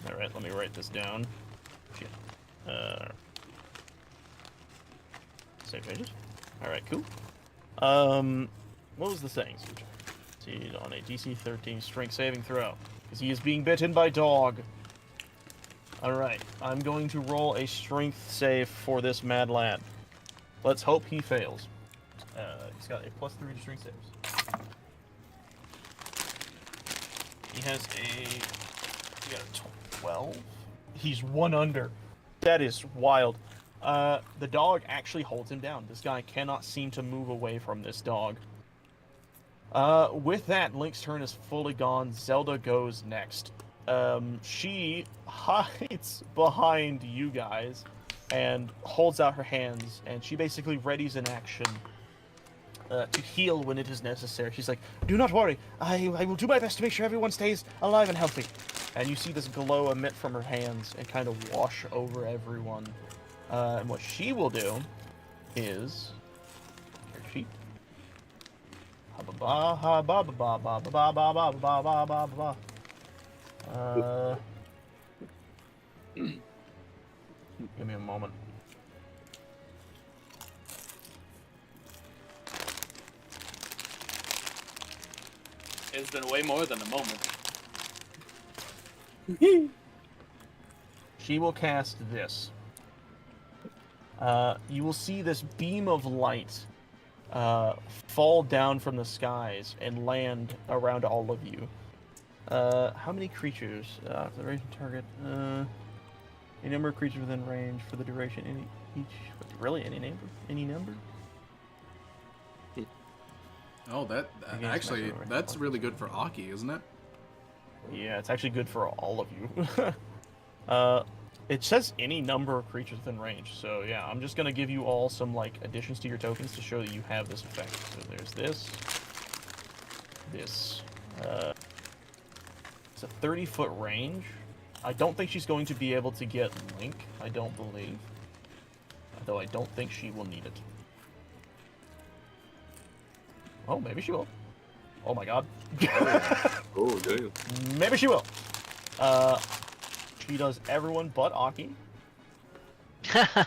Alright, let me write this down. Shit. Save pages. Alright, cool. What was the saying? Succeed on a DC 13 strength saving throw. Because he is being bitten by dog. Alright, I'm going to roll a strength save for this mad lad. Let's hope he fails. He's got a +3 to strength saves. He has a He got a 12. He's 1 under. That is wild. The dog actually holds him down. This guy cannot seem to move away from this dog. With that, Link's turn is fully gone. Zelda goes next. She hides behind you guys and holds out her hands, and she basically readies an action to heal when it is necessary. She's like, "Do not worry. I will do my best to make sure everyone stays alive and healthy." And you see this glow emit from her hands and kind of wash over everyone. And what she will do is... Here she... Give me a moment. It's been way more than a moment. She will cast this. You will see this beam of light fall down from the skies and land around all of you. How many creatures? The range target. A number of creatures within range for the duration. Really? Any number? Any number? Oh, actually, that's really good for Aki, isn't it? Yeah, it's actually good for all of you. It says any number of creatures within range, so yeah, I'm just gonna give you all some like additions to your tokens to show that you have this effect. So there's this. It's a 30-foot range. I don't think she's going to be able to get Link, I don't believe. Though I don't think she will need it. Oh, maybe she will. Oh my god. Oh, damn. Maybe she will. She does everyone but Aki. I'm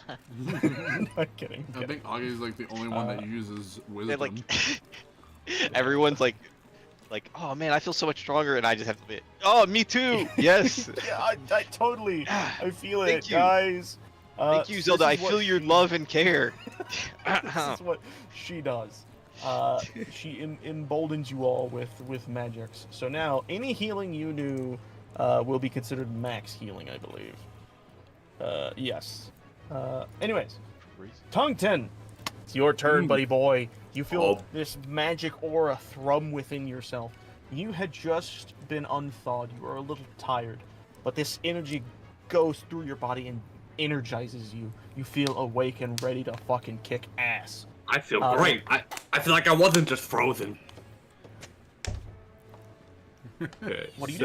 kidding. I think Aki's like the only one that uses wisdom. Like, everyone's like, oh man, I feel so much stronger, and I just have to be, oh, me too. Yes. Yeah, I totally. I feel it, Thank you. Guys. Thank you, Zelda. I feel your love and care. This is what she does. She emboldens you all with magics. So now, any healing you do will be considered max healing, I believe. Yes. Anyways, Tongten, it's your turn, buddy boy. You feel this magic aura thrum within yourself. You had just been unthawed. You are a little tired, but this energy goes through your body and energizes you. You feel awake and ready to fucking kick ass. I feel great. I feel like I wasn't just frozen. Okay, What do you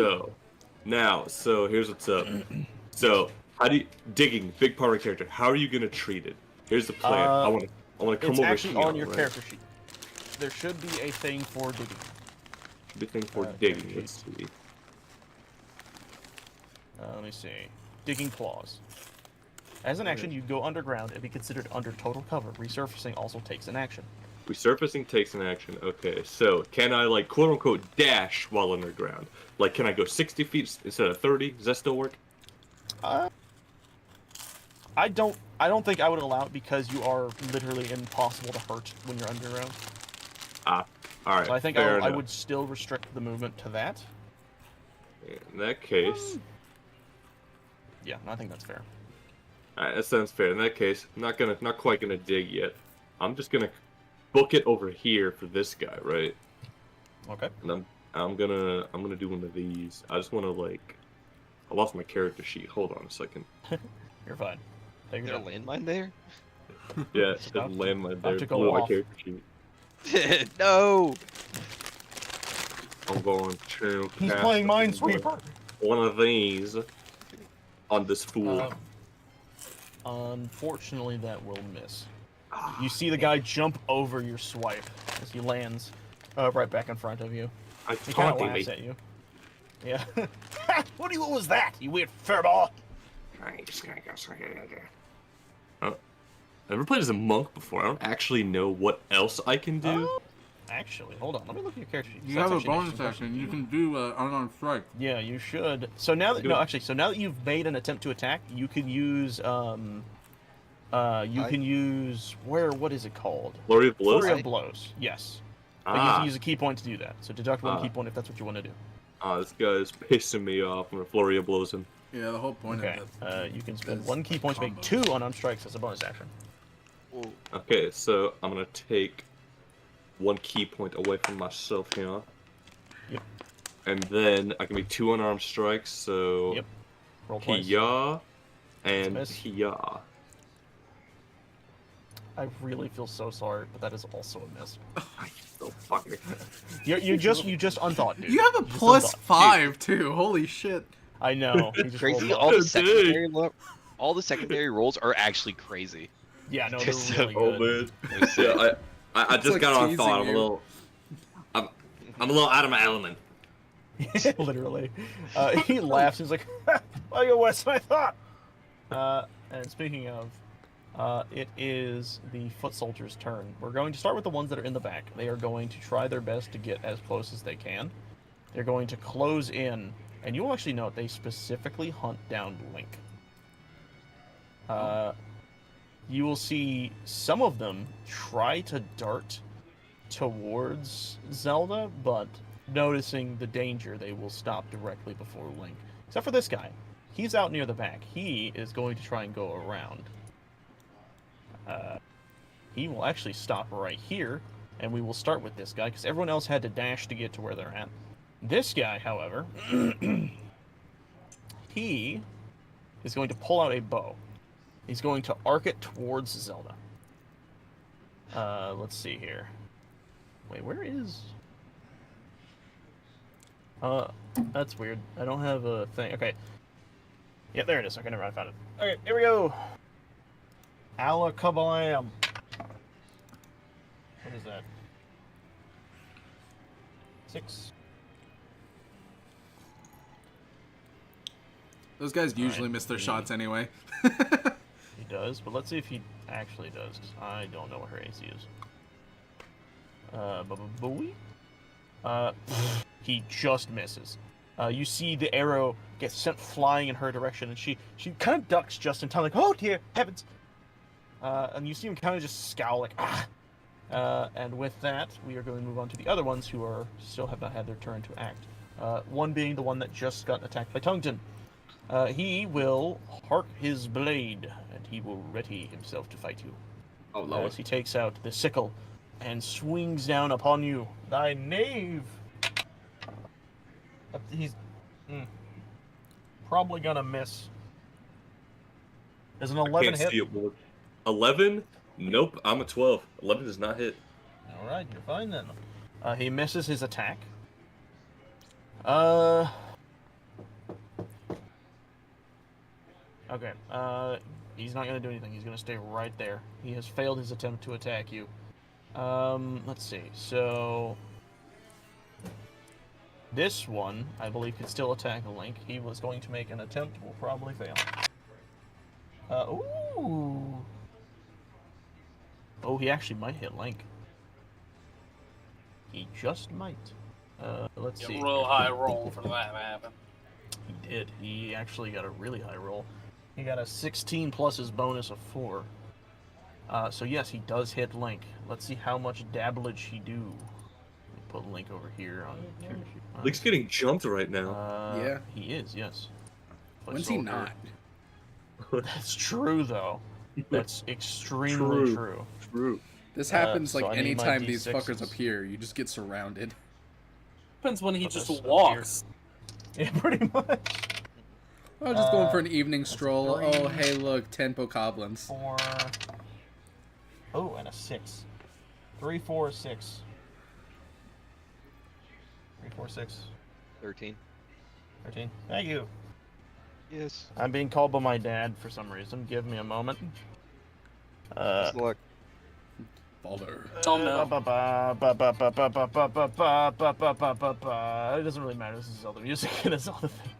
so here's what's up. So how do you digging big part of character? How are you gonna treat it? Here's the plan. I want to come It's over actually here. on your right? character sheet. There should be a thing for digging. The thing for digging. character Let's see. Let me see. Digging claws. As an action, you go underground and be considered under total cover. Resurfacing also takes an action. Resurfacing takes an action. Okay, so can I like quote unquote dash while underground? Like, can I go 60 feet instead of 30? Does that still work? I don't think I would allow it because you are literally impossible to hurt when you're underground. All right. So I think fair I enough. would still restrict the movement to that. In that case, Yeah, I think that's fair. alright, that sounds fair. In that case, not quite gonna dig yet. I'm just gonna book it over here for this guy, right? Okay. And I'm gonna do one of these. I just wanna like, I lost my character sheet. Hold on a second. You're fine. Take Is your there a time. landmine there? Yeah, It's about just to- land my about there. to go Blew my off. character sheet. No. I'm going to. He's cast playing Minesweeper. one of these on this fool. Unfortunately, that will miss. You see the guy jump over your swipe as he lands right back in front of you. I He kind of taunting me. laughs at you. Yeah. What was that? You weird furball. I've never played as a monk before. I don't actually know what else I can do. Actually, hold on. Let me look at your character sheet. You That's have a actually an bonus interesting action. You question. can do unarmed strike. Yeah, you should. So now that so now that you've made an attempt to attack, you can use what is it called? Flurry of blows. Flurry of blows. Yes. But you have Ah, to use a key point to do that. So deduct one key point if that's what you want to do. This guy's pissing me off. I'm gonna flurry of blows him. Yeah, the whole point Okay. of the You can spend is 1 key point to make combos. 2 unarmed strikes as a bonus action. Okay, so I'm gonna take 1 key point away from myself here. Yep. And then I can make 2 unarmed strikes, so Yep. Roll twice. Hiya and miss. Hiya. I really feel so sorry, but that is also a miss. So fucking. You just unthought, dude. You have a just plus unthought. 5 too. Holy shit. I know. He just Crazy. rolled All well. the secondary all the secondary rolls are actually crazy. Yeah, no, they're Just really Oh good. man. Yeah, I It's just like got on teasing thought. you. I'm a little out of my element. Literally. He laughs. He's like, "Well, you're worse than I thought." And speaking of, it is the foot soldiers' turn. We're going to start with the ones that are in the back. They are going to try their best to get as close as they can. They're going to close in, and you will actually note they specifically hunt down Link. You will see some of them try to dart towards Zelda, but noticing the danger, they will stop directly before Link. Except for this guy. He's out near the back. He is going to try and go around. He will actually stop right here, and we will start with this guy, because everyone else had to dash to get to where they're at. This guy, however, he is going to pull out a bow. He's going to arc it towards Zelda. Let's see here. Wait, where is... that's weird. I don't have a thing. Okay. Yeah, there it is. Okay, never mind. I found it. Okay, here we go. Alakablam. What is that? 6. Those guys usually Alright, miss their he- shots anyway. He does, but let's see if he actually does, 'cause I don't know what her AC is. Booey? He just misses. You see the arrow get sent flying in her direction, and she kind of ducks just in time, like, oh dear heavens! And you see him kind of just scowl, like, ah! And with that, we are going to move on to the other ones who are still have not had their turn to act. One being the one that just got attacked by Tungton. He will hark his blade, and he will ready himself to fight you. Oh lord. As he takes out the sickle and swings down upon you. Thy knave! He's probably gonna miss. Is an 11 Can't hit? see it, boy. 11? Nope, I'm a 12. 11 does not hit. Alright, you're fine then. He misses his attack. Okay, he's not gonna do anything. He's gonna stay right there. He has failed his attempt to attack you. Let's see. So... this one, I believe, can still attack Link. He was going to make an attempt, will probably fail. Ooh! Oh, he actually might hit Link. He just might. Let's see. Real high roll for that to happen. He did. He actually got a really high roll. He got a 16 plus his bonus of 4. So yes, he does hit Link. Let's see how much damage he do. Let me put Link over here on... Link's getting jumped right now. Yeah. He is, yes. Foot When's he soldier. not? That's true, though. That's extremely true. True. This happens so like I need my anytime these D6s. fuckers appear. You just get surrounded. Depends when he Put just this up walks. Yeah, pretty much. I was just going for an evening stroll. 3. Oh, hey, look, 10 bokoblins. 4. Oh, and a 6. 3, 4, 6. 3, 4, 6. 13. 13. Thank you. Yes. I'm being called by my dad for some reason. Give me a moment. Best of luck. Balder. Oh no. It doesn't really matter. This is Zelda music and it's Zelda thing.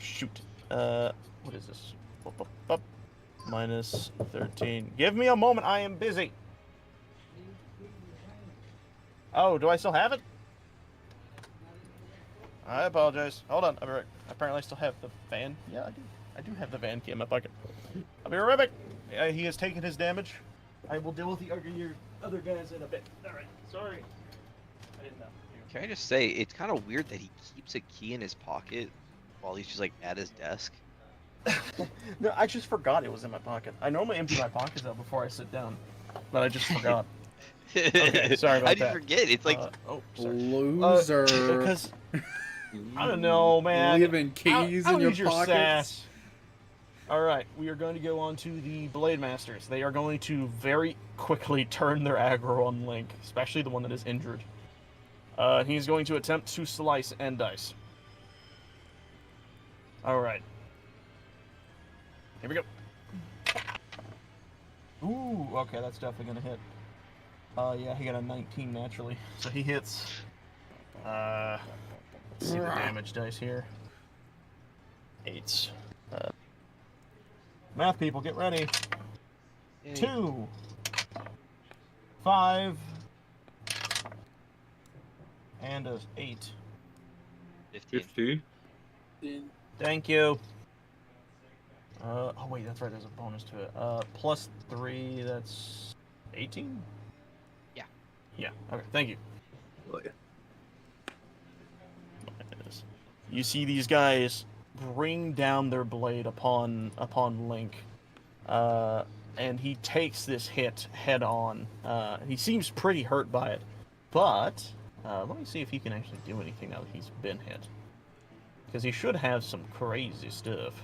Shoot. What is this? Minus 13. Give me a moment. I am busy. Oh, do I still have it? I apologize. Hold on. I'll be right. Apparently, I still have the van. Yeah, I do. I do have the van key in my pocket. I'll be right back. He has taken his damage. I will deal with the other guys in a bit. All right. Sorry. I didn't know. Can I just say, it's kind of weird that he keeps a key in his pocket while he's just like at his desk. No, I just forgot it was in my pocket. I normally empty my pockets out before I sit down, but I just forgot. Okay, sorry about How do you that. forget? It's like Oh, sorry. Loser. Because I don't know, man. Leaving keys I in don't your need your pockets. sass. All right, we are going to go on to the Blade Masters. They are going to very quickly turn their aggro on Link, especially the one that is injured. He's going to attempt to slice and dice. All right. Here we go. Ooh, okay, that's definitely gonna hit. Yeah, he got a 19 naturally, so he hits. Let's see the damage dice here. 8. Math people, get ready. Yay. 2, 5, and a 8. 50. Thank you. Oh wait, that's right. There's a bonus to it. Plus 3. That's 18. Yeah. Yeah. Okay. Thank you. Oh, yeah. You see these guys bring down their blade upon Link, and he takes this hit head on. He seems pretty hurt by it, but let me see if he can actually do anything now that he's been hit, because he should have some crazy stuff.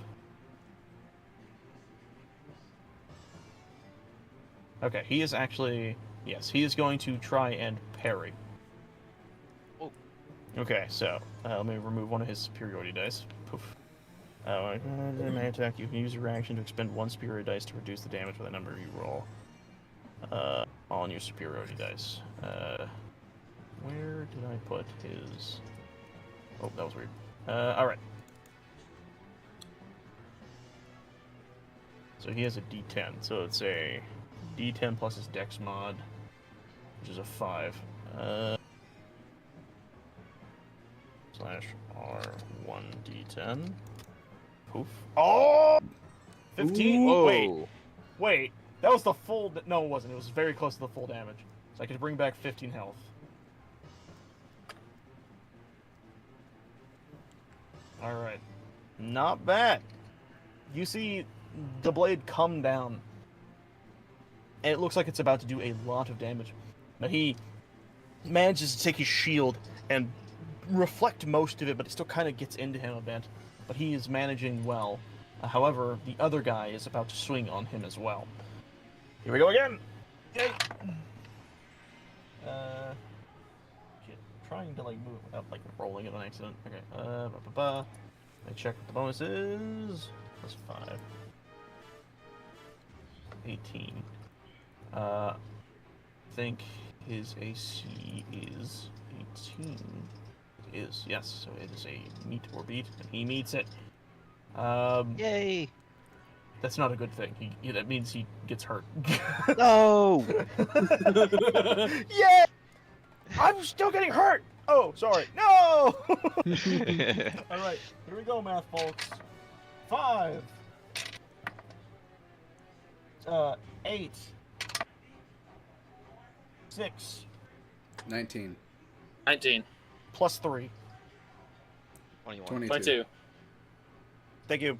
Okay, he is actually... Yes, he is going to try and parry. Oh. Okay, so, let me remove one of his superiority dice. Poof. May attack, you can use your action to expend 1 superiority dice to reduce the damage by the number you roll. On your superiority dice. Where did I put his... Oh, that was weird. Alright. So he has a D10, so it's a... D10 plus his Dex mod, which is a 5. Slash R1D10. Poof. Oh! 15? Whoa. Wait. That was the full... No, it wasn't. It was very close to the full damage. So I could bring back 15 health. Alright. Not bad. You see the blade come down, and it looks like it's about to do a lot of damage. But he manages to take his shield and reflect most of it, but it still kind of gets into him a bit. But he is managing well. However, the other guy is about to swing on him as well. Here we go again! Yay! Shit. Trying to, like, move without, like, rolling it on accident. Okay, I check what the bonus is. Plus 5. 18. I think his AC is 18. It is, yes, so it is a meet or beat, and he meets it. Yay! That's not a good thing. That means he gets hurt. No! Yeah! I'm still getting hurt! Oh, sorry. No! Alright, here we go, math folks. 5. 8. 6. 19. 19. Plus 3. 21. 22. Thank you.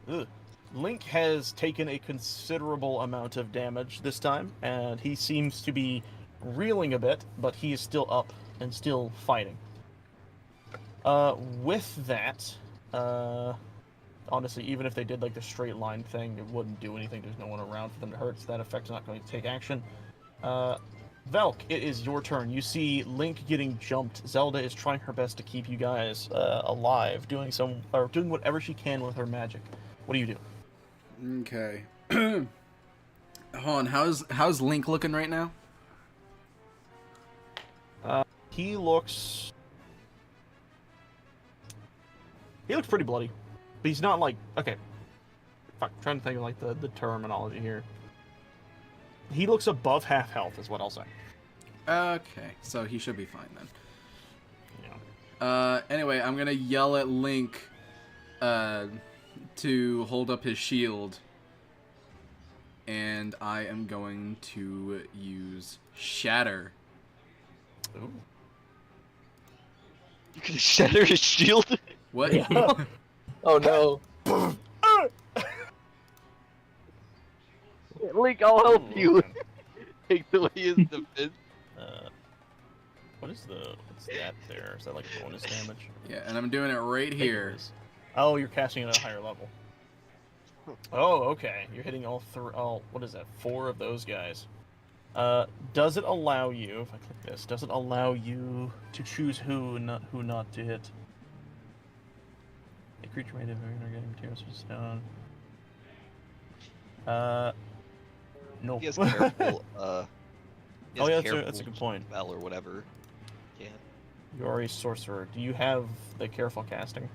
Ugh. Link has taken a considerable amount of damage this time, and he seems to be reeling a bit, but he is still up and still fighting. With that, honestly, even if they did like the straight line thing, it wouldn't do anything. There's no one around for them to hurt, so that effect's not going to take action. Velk, it is your turn. You see Link getting jumped. Zelda is trying her best to keep you guys alive, doing whatever she can with her magic. What do you do? Okay. Hold on, how's Link looking right now? He looks pretty bloody, but he's not like, okay. Fuck, I'm trying to think of like the terminology here. He looks above half health, is what I'll say. Okay, so he should be fine then. Yeah. Anyway, I'm gonna yell at Link to hold up his shield, and I am going to use Shatter. Ooh. You can shatter his shield. What? Yeah. Oh no. Link, I'll help Ooh, you. okay. Take away his defense. What's that there? Is that like bonus damage? Yeah, and I'm doing it right I think it here. is. Oh, you're casting it at a higher level. Oh, okay. You're hitting what is that? 4 of those guys. Does it allow you, if I click this, does it allow you to choose who not to hit? A creature made of inorganic materials or stone. No. He has careful. He has Oh, yeah, careful that's a good point. spell or whatever. Yeah. You're a sorcerer. Do you have the careful casting?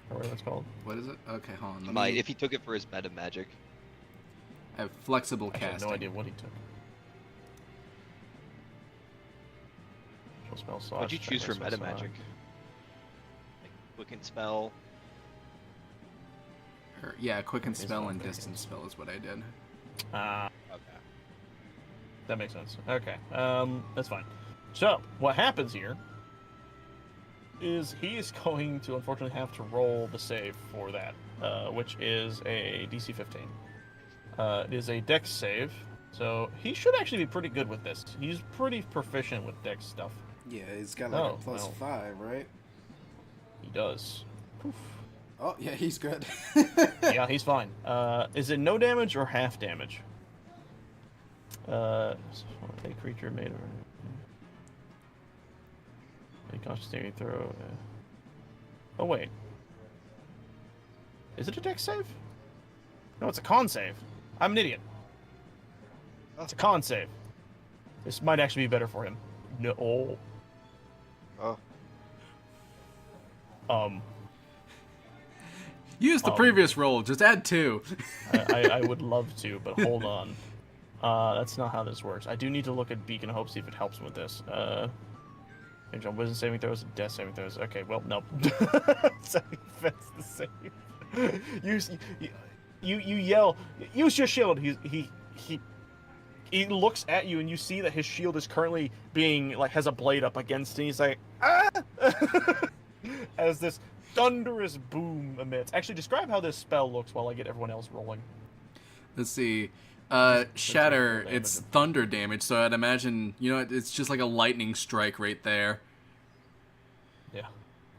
Or whatever it's called? What is it? Okay, hold on. He Let might me... if he took it for his meta magic. I have flexible I have casting. no idea what he took. Spell slash, What'd you choose for spell meta slash. magic? Like quicken spell. Yeah, quicken Is spell one and thing. distance spell is what I did. Okay. That makes sense. Okay, that's fine. So, what happens here is he is going to unfortunately have to roll the save for that, which is a DC 15. It is a Dex save, so he should actually be pretty good with this. He's pretty proficient with Dex stuff. Yeah, he's got like Oh, a plus well. 5, right? He does. Poof. Oh, yeah, he's good. Yeah, he's fine. Is it no damage or half damage? A creature made of a conscious saving throw. Oh wait, is it a Dex save? No, it's a con save. I'm an idiot. It's a con save. This might actually be better for him. No. Oh. Use the previous roll. Just add 2. I would love to, but hold on. That's not how this works. I do need to look at Beacon of Hope, see if it helps me with this. Range on wisdom saving throws, death saving throws. Okay, well, no. That's the same. You yell, use your shield. He looks at you, and you see that his shield is currently being has a blade up against it. And he's like, ah! As this thunderous boom emits. Actually, describe how this spell looks while I get everyone else rolling. Let's see. Shatter, it's thunder damage, so I'd imagine, it's just like a lightning strike right there. Yeah.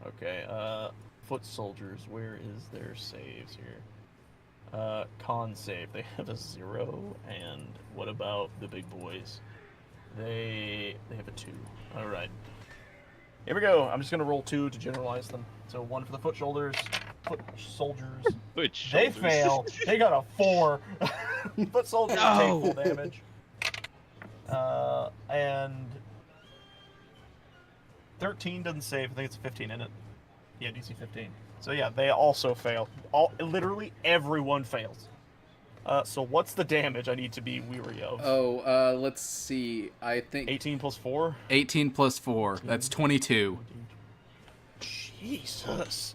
Okay, foot soldiers, where is their saves here? Con save, they have a 0, and what about the big boys? They have a 2. Alright. Here we go, I'm just gonna roll 2 to generalize them. So 1 for the foot soldiers. They fail. They got a 4. Foot soldiers take full damage. And 13 doesn't save. I think it's 15 in it. Yeah, DC 15. So yeah, they also fail. Literally everyone fails. So what's the damage I need to be weary of? Oh, let's see. I think 18 plus 4? 18 plus 4. That's 22. Jesus.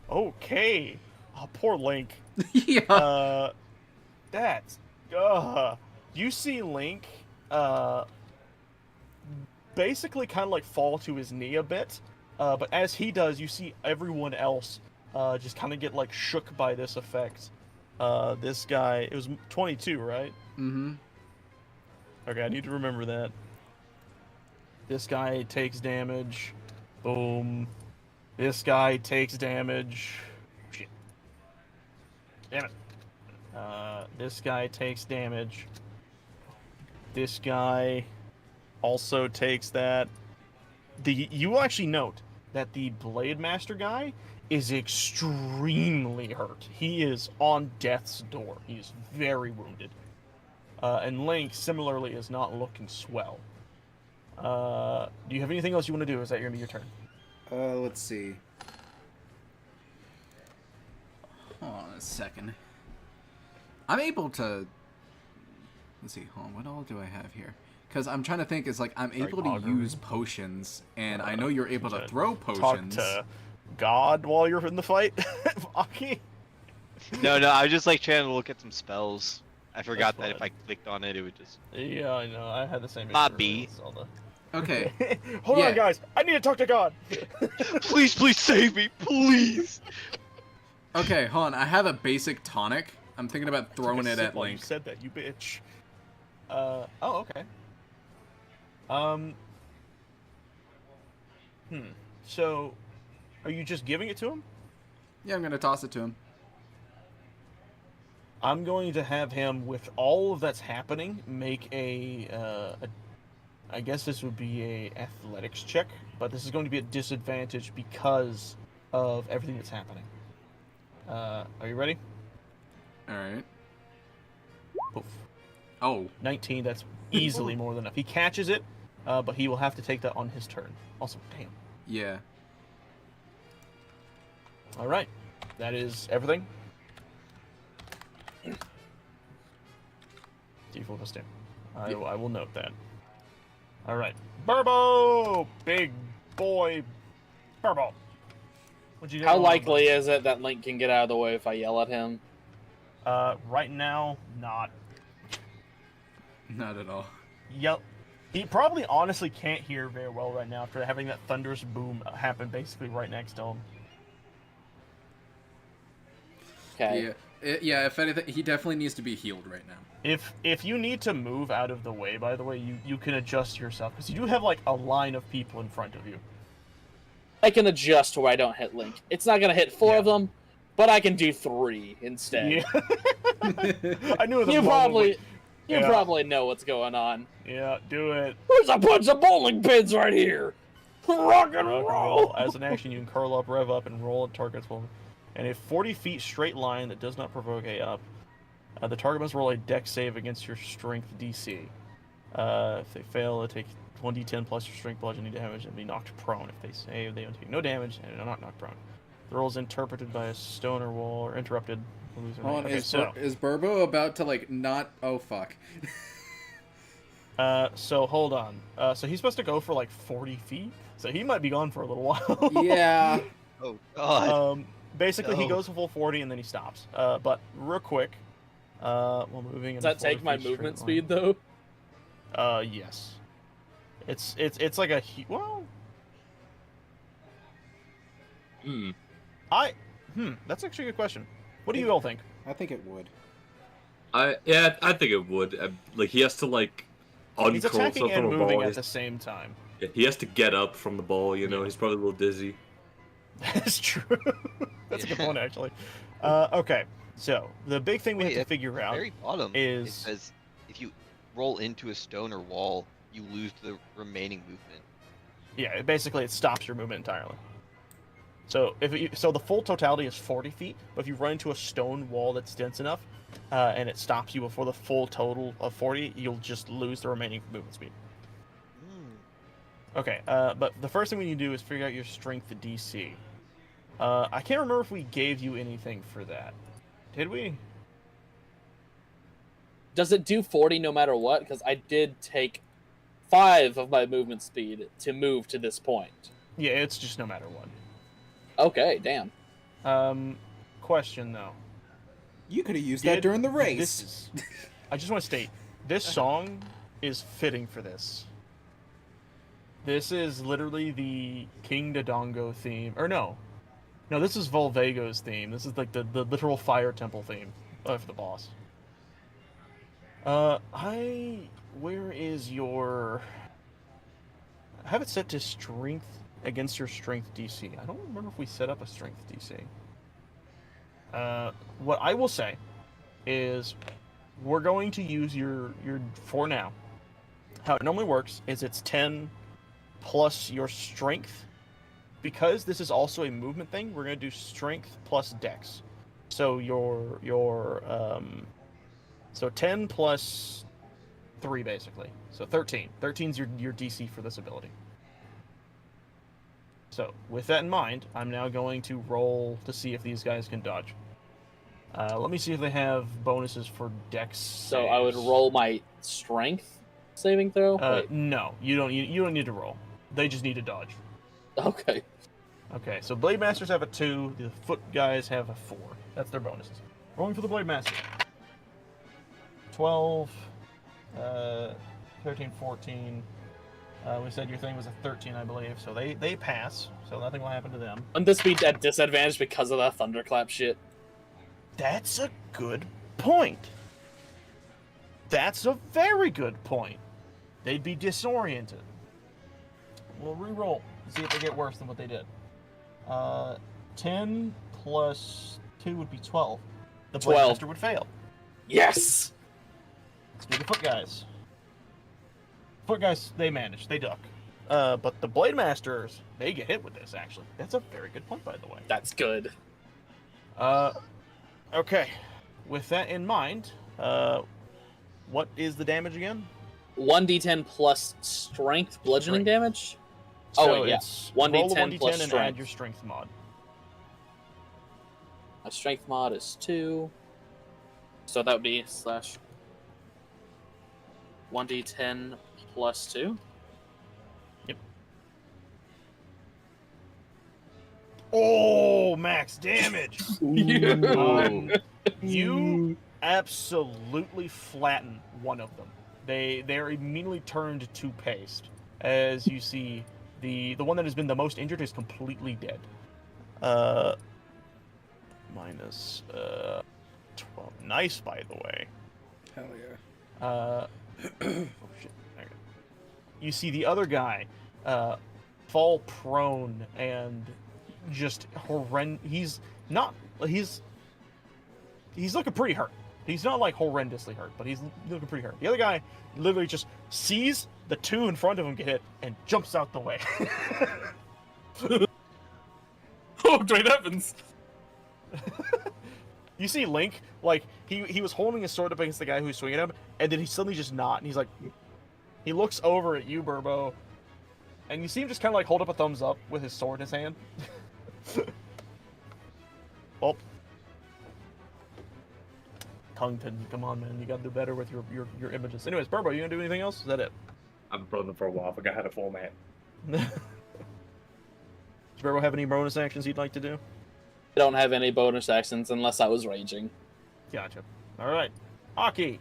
Okay. Oh, poor Link. Yeah. That's... You see Link, basically kind of fall to his knee a bit, but as he does, you see everyone else just kind of get shook by this effect. This guy, it was 22, right? Mm-hmm. Okay, I need to remember that. This guy takes damage. Boom. This guy takes damage. Shit. Damn it. This guy takes damage. This guy also takes that. You will actually note that the Blade Master guy is extremely hurt. He is on death's door. He is very wounded. And Link, similarly, is not looking swell. Do you have anything else you want to do? Or is that going to be your turn? Let's see. Hold on a second. I'm able to... Let's see, hold on, what all do I have here? Because I'm trying to think, I'm able to use potions, and I know you're able to throw potions. Talk to God while you're in the fight? Aki? No, I was just trying to look at some spells. I forgot that if I clicked on it, it would just... Yeah, I know. I had the same issue. Not B. Okay. Hold Yeah. on, guys. I need to talk to God. Please, please save me, please. Okay, hold on. I have a basic tonic. I'm thinking about throwing Took a it sip at while you Link. said that, you bitch. Oh, okay. Um. So, are you just giving it to him? Yeah, I'm gonna toss it to him. I'm going to have him, with all of that's happening, make I guess this would be a athletics check, but this is going to be a disadvantage because of everything that's happening. Are you ready? All right. Poof. Oh. 19, that's easily more than enough. He catches it, but he will have to take that on his turn. Also, damn. Yeah. All right. That is everything. D4 plus 2. I will note that. All right. Burbo! Big boy Burbo. What'd you do? How likely is it that Link can get out of the way if I yell at him? Right now, not. Not at all. Yep. He probably honestly can't hear very well right now after having that thunderous boom happen basically right next to him. Okay. Yeah, if anything, he definitely needs to be healed right now. If you need to move out of the way, by the way, you can adjust yourself, because you do have, like, a line of people in front of you. I can adjust to where I don't hit Link. It's not going to hit 4 of them, but I can do 3 instead. Yeah. I knew You probably know what's going on. Yeah, do it. There's a bunch of bowling pins right here. Rock and roll. As an action, you can curl up, rev up, and roll at targets while in a 40 feet straight line that does not provoke a up. The target must roll a dex save against your strength DC. If they fail, they take 1d10 plus your strength bludgeoning damage and be knocked prone. If they save, they don't take no damage and are not knocked prone. The roll is interpreted by a stone or wall or interrupted. Hold on, Okay, is Burbo about to, like, not... Oh, fuck. So hold on. So he's supposed to go for like 40 feet. So he might be gone for a little while. Yeah. Oh God. Basically he No. goes to full 40 and then he stops. But real quick, while moving. Does that take my movement speed though? Yes. It's like a well. That's actually a good question. What do you all think? I think it would. I think it would. Like he has to like He's uncurl attacking stuff and from a moving ball. at the same time. Yeah, he has to get up from the ball. You know, he's probably a little dizzy. That's true. That's a good one, actually. Okay, so the big thing we have to at figure the out very bottom is it says if you roll into a stone or wall, you lose the remaining movement. yeah, basically it stops your movement entirely. So so the full totality is 40 feet, but if you run into a stone wall that's dense enough, and it stops you before the full total of 40, you'll just lose the remaining movement speed. Okay, but the first thing we need to do is figure out your strength DC. I can't remember if we gave you anything for that. Did we? Does it do 40 no matter what? Because I did take 5 of my movement speed to move to this point. Yeah, it's just no matter what. Okay, damn. Question though. You could have used that during the race. I just want to state, this song is fitting for this. This is literally the King Dodongo theme. Or no, this is Volvago's theme. This is like the literal fire temple theme of the boss. Where is your... I have it set to strength against your strength DC. I don't remember if we set up a strength DC. What I will say is we're going to use your for now. How it normally works is it's 10 plus your strength. Because this is also a movement thing, we're going to do strength plus dex. So so 10 plus 3 basically. So 13. 13's your DC for this ability. So, with that in mind, I'm now going to roll to see if these guys can dodge. Let me see if they have bonuses for dex. So I would roll my strength saving throw? No, you don't need to roll. They just need to dodge. Okay. Okay, so Blade Masters have a 2, the Foot guys have a 4. That's their bonuses. Rolling for the Blade Master. 12, 13, 14, We said your thing was a 13, I believe, so they pass, so nothing will happen to them. Wouldn't this be at disadvantage because of that thunderclap shit? That's a good point. That's a very good point. They'd be disoriented. We'll re-roll, see if they get worse than what they did. 10 plus 2 would be 12. The Blade 12. Master would fail. Yes! Let's do the foot guys. Foot guys, they manage. They duck. But the Blade Masters, they get hit with this, actually. That's a very good point, by the way. That's good. Okay. With that in mind, what is the damage again? 1d10 plus strength bludgeoning damage? So yeah. it's roll a 1d10 plus 1d10 and strength. add your strength mod. My strength mod is 2. So that would be slash 1d10 plus 2. Yep. Oh, max damage! You absolutely flatten one of them. They're immediately turned to paste as you see the one that has been the most injured is completely dead. Minus 12. Nice, by the way. Hell yeah. Oh shit. Okay. You see the other guy fall prone and just horrendous. He's looking pretty hurt. He's not like horrendously hurt, but he's looking pretty hurt. The other guy literally just sees the two in front of him get hit and jumps out the way. Oh, great heavens! You see Link, like, he was holding his sword up against the guy who was swinging him, and then he suddenly just not, and he's like, he looks over at you, Burbo, and you see him just kind of like hold up a thumbs up with his sword in his hand. Oh. Tongue-tin, come on, man, you gotta do better with your images. Anyways, Burbo, you gonna do anything else? Is that it? I've been running for a while. I forgot how to format. Does Burbo have any bonus actions he'd like to do? I don't have any bonus actions unless I was raging. Gotcha. Alright. Aki!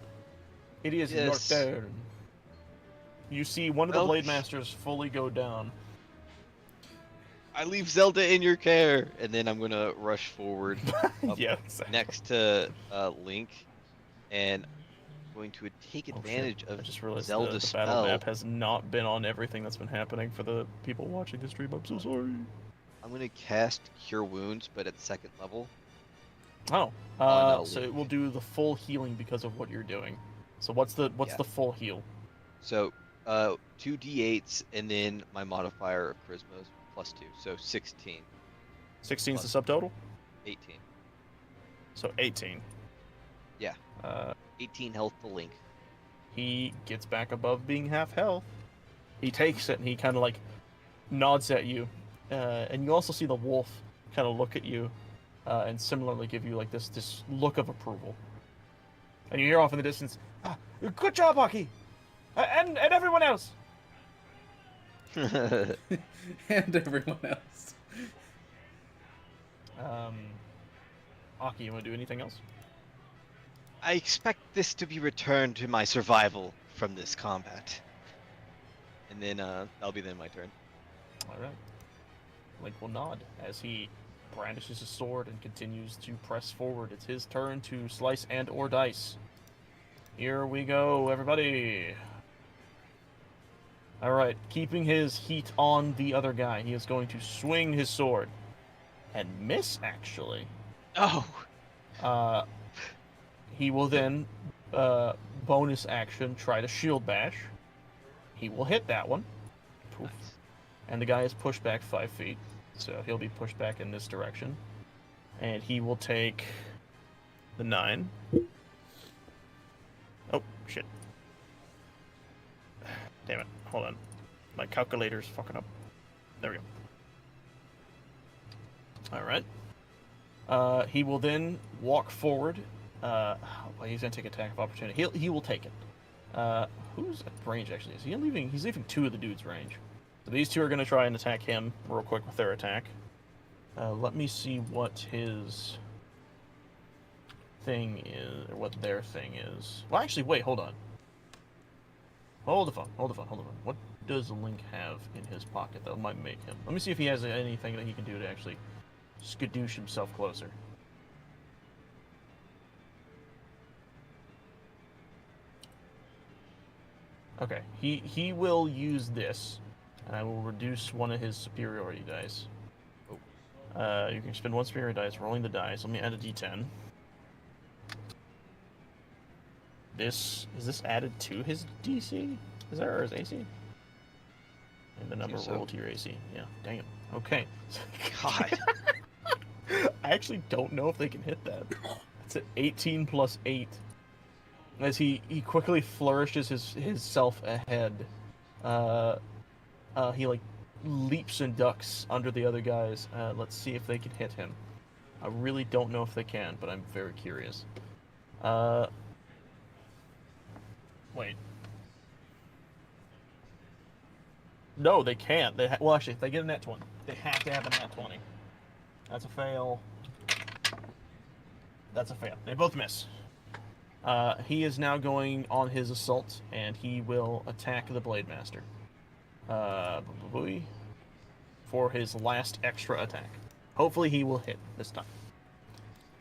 It is your turn. You see one of the Blade Masters fully go down. I leave Zelda in your care, and then I'm gonna rush forward yeah, exactly. next to Link, and I'm going to take advantage of I just realized Zelda's the battle spell. map has not been on everything that's been happening for the people watching the stream. I'm so sorry. I'm gonna cast Cure Wounds, but at second level. Oh, no, so Link. it will do the full healing because of what you're doing. So what's the full heal? So 2 d8s, and then my modifier of Charisma is +2, so 16. 16 is the subtotal? 18. So 18. Yeah. 18 health to Link. He gets back above being half health. He takes it and he kind of like nods at you. And you also see the wolf kind of look at you and similarly give you like this look of approval. And you hear off in the distance, "Good job, Aki! And everyone else!" And everyone else. Aki, you want to do anything else? I expect this to be returned to my survival from this combat. And then that'll be then my turn. Alright. Link will nod as he brandishes his sword and continues to press forward. It's his turn to slice and or dice. Here we go, everybody. Alright, keeping his heat on the other guy, he is going to swing his sword. And miss, actually. Oh! He will then, bonus action, try to shield bash. He will hit that one. Poof. Nice. And the guy is pushed back 5 feet. So he'll be pushed back in this direction. And he will take the 9. Oh, shit. Damn it. Hold on. My calculator's fucking up. There we go. Alright. He will then walk forward. Well, he's gonna take attack of opportunity. He will take it. Who's at range actually? Is he leaving? He's leaving 2 of the dude's range. So these 2 are gonna try and attack him real quick with their attack. Let me see what his thing is, or what their thing is. Well, actually, wait, hold on. Hold the phone. What does Link have in his pocket that might make him? Let me see if he has anything that he can do to actually skadoosh himself closer. Okay, he will use this, and I will reduce one of his superiority dice. You can spend one superiority dice rolling the dice. Let me add a d10. Is this added to his DC? Is that or his AC? And the number rolled to your AC. Yeah, damn. Okay. God. I actually don't know if they can hit that. It's an 18 plus 8. As he quickly flourishes his self ahead. He like leaps and ducks under the other guys. Let's see if they can hit him. I really don't know if they can, but I'm very curious. Wait. No, they can't. Well, actually, if they get a nat 20, they have to have a nat 20. That's a fail. That's a fail. They both miss. He is now going on his assault, and he will attack the Blade Master. For his last extra attack. Hopefully he will hit this time.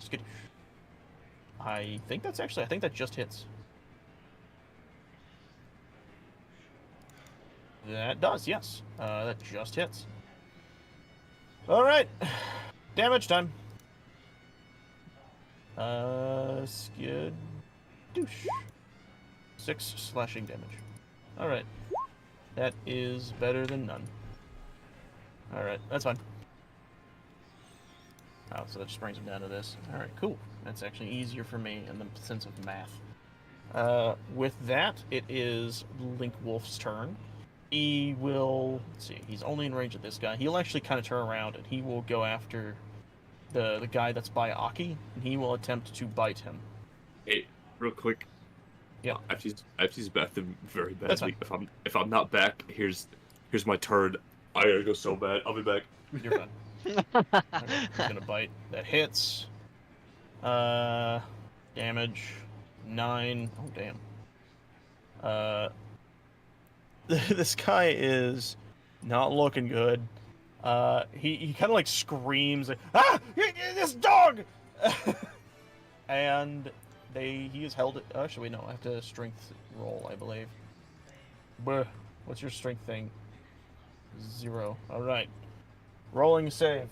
Skadoosh. I think that just hits. That does, yes. That just hits. Alright. Damage time. Skadoosh. 6 slashing damage. Alright. That is better than none. Alright, that's fine. Oh, so that just brings him down to this. Alright, cool. That's actually easier for me in the sense of math. With that, it is Link Wolf's turn. He will... Let's see, he's only in range of this guy. He'll actually kind of turn around, and he will go after the guy that's by Aki, and he will attempt to bite him. Hey, real quick. Yeah. I have to use the bathroom very badly. If I'm not back, here's my turn. I gotta go so bad. I'll be back. You're fine. Okay, he's gonna bite. That hits. Damage 9. Oh damn. This guy is not looking good. He kind of like screams like, "Ah! This dog!" And he is held. Actually, no, I have to strength roll, I believe. Buh. What's your strength thing? 0. All right. Rolling save.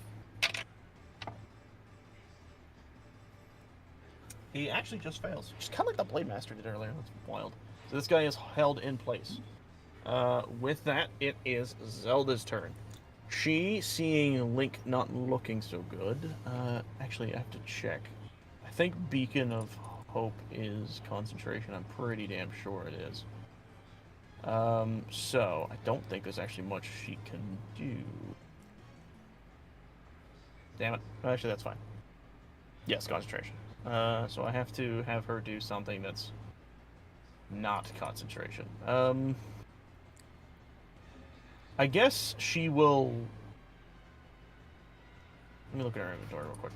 He actually just fails. Just kind of like the Blade Master did earlier. That's wild. So this guy is held in place. With that, it is Zelda's turn. She, seeing Link not looking so good, actually I have to check. I think Beacon of Hope is concentration. I'm pretty damn sure it is. So I don't think there's actually much she can do. Damn it. Actually, that's fine. Yes, concentration. So I have to have her do something that's not concentration. I guess she will... Let me look at her inventory real quick.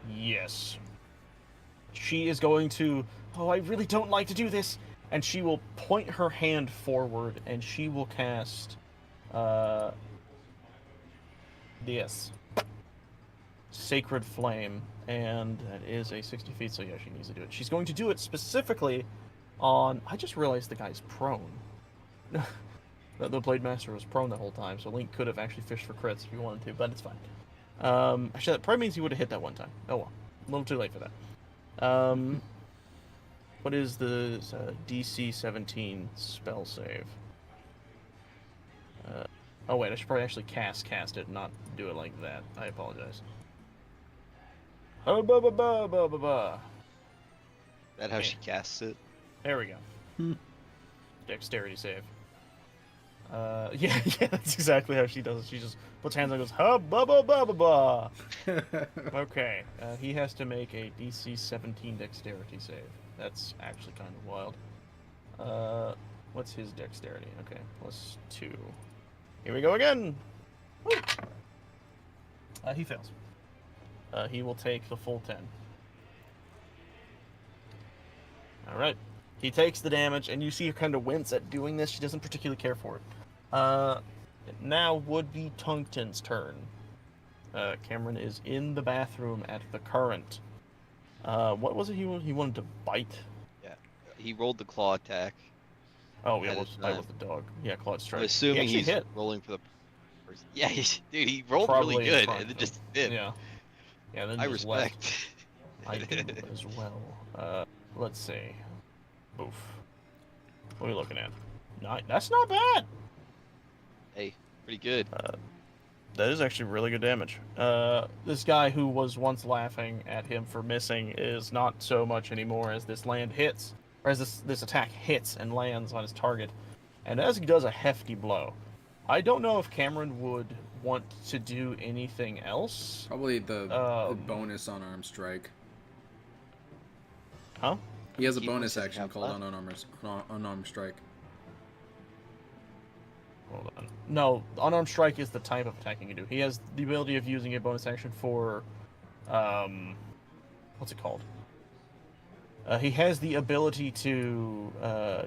Yes. She is going to... Oh, I really don't like to do this! And she will point her hand forward, and she will cast... This. Sacred Flame. And that is a 60 feet, so yeah, she needs to do it. She's going to do it specifically on... I just realized the guy's prone. The Blade Master was prone the whole time, so Link could have actually fished for crits if he wanted to, but it's fine. Actually, that probably means he would have hit that one time. Oh well. A little too late for that. What is the DC 17 spell save? Oh wait, I should probably actually cast it, not do it like that. I apologize. Oh, ba ba ba ba ba ba. That how she casts it? There we go. Dexterity save. Yeah, that's exactly how she does it. She just puts hands on and goes, ha ba ba ba ba ba. Okay, he has to make a DC 17 dexterity save. That's actually kind of wild. What's his dexterity? Okay, +2. Here we go again. Woo! He fails. He will take the full 10. All right. He takes the damage, and you see her kind of wince at doing this. She doesn't particularly care for it. Now would be Tungten's turn. Cameron is in the bathroom at the current. What was it he wanted to bite? Yeah. He rolled the claw attack. Oh, yeah, At that was the dog. Yeah, clawed strike. I'm assuming he he's hit. rolling for the person. Yeah, dude, he rolled Probably really in good, front and then of just him. did. Yeah. Yeah, then I just respect. left. I do as well. Let's see. Oof. What are we looking at? That's not bad. Hey, pretty good. That is actually really good damage. This guy who was once laughing at him for missing is not so much anymore as this this attack hits and lands on his target. And as he does a hefty blow, I don't know if Cameron would want to do anything else. Probably the bonus unarmed strike. Huh? He has a He bonus doesn't action have called left. unarmed strike. Hold on. No, unarmed strike is the type of attack you can do. He has the ability of using a bonus action for, what's it called? He has the ability to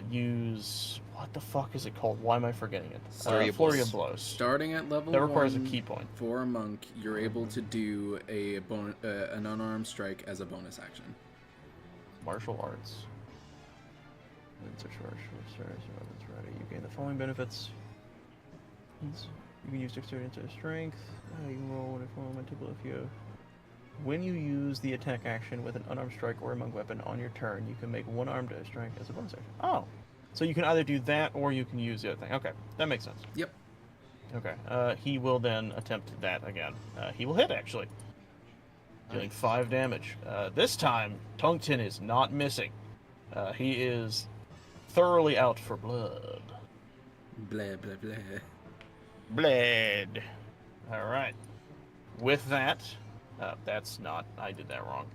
use, what the fuck is it called? Why am I forgetting it? Flurry of blows. Starting at level That requires 1, a key point. For a monk, you're able to do an unarmed strike as a bonus action. Martial arts. You gain the following benefits. You can use dexterity instead of strength. You can roll when when you use the attack action with an unarmed strike or a monk weapon on your turn, you can make one armed strike as a bonus action. Oh, so you can either do that or you can use the other thing. Okay, that makes sense. Yep. Okay, he will then attempt that again. He will hit actually, dealing 5 damage. This time, Tungten is not missing. He is thoroughly out for blood. Blah blah blah. Blood. All right. With that, that's not. I did that wrong.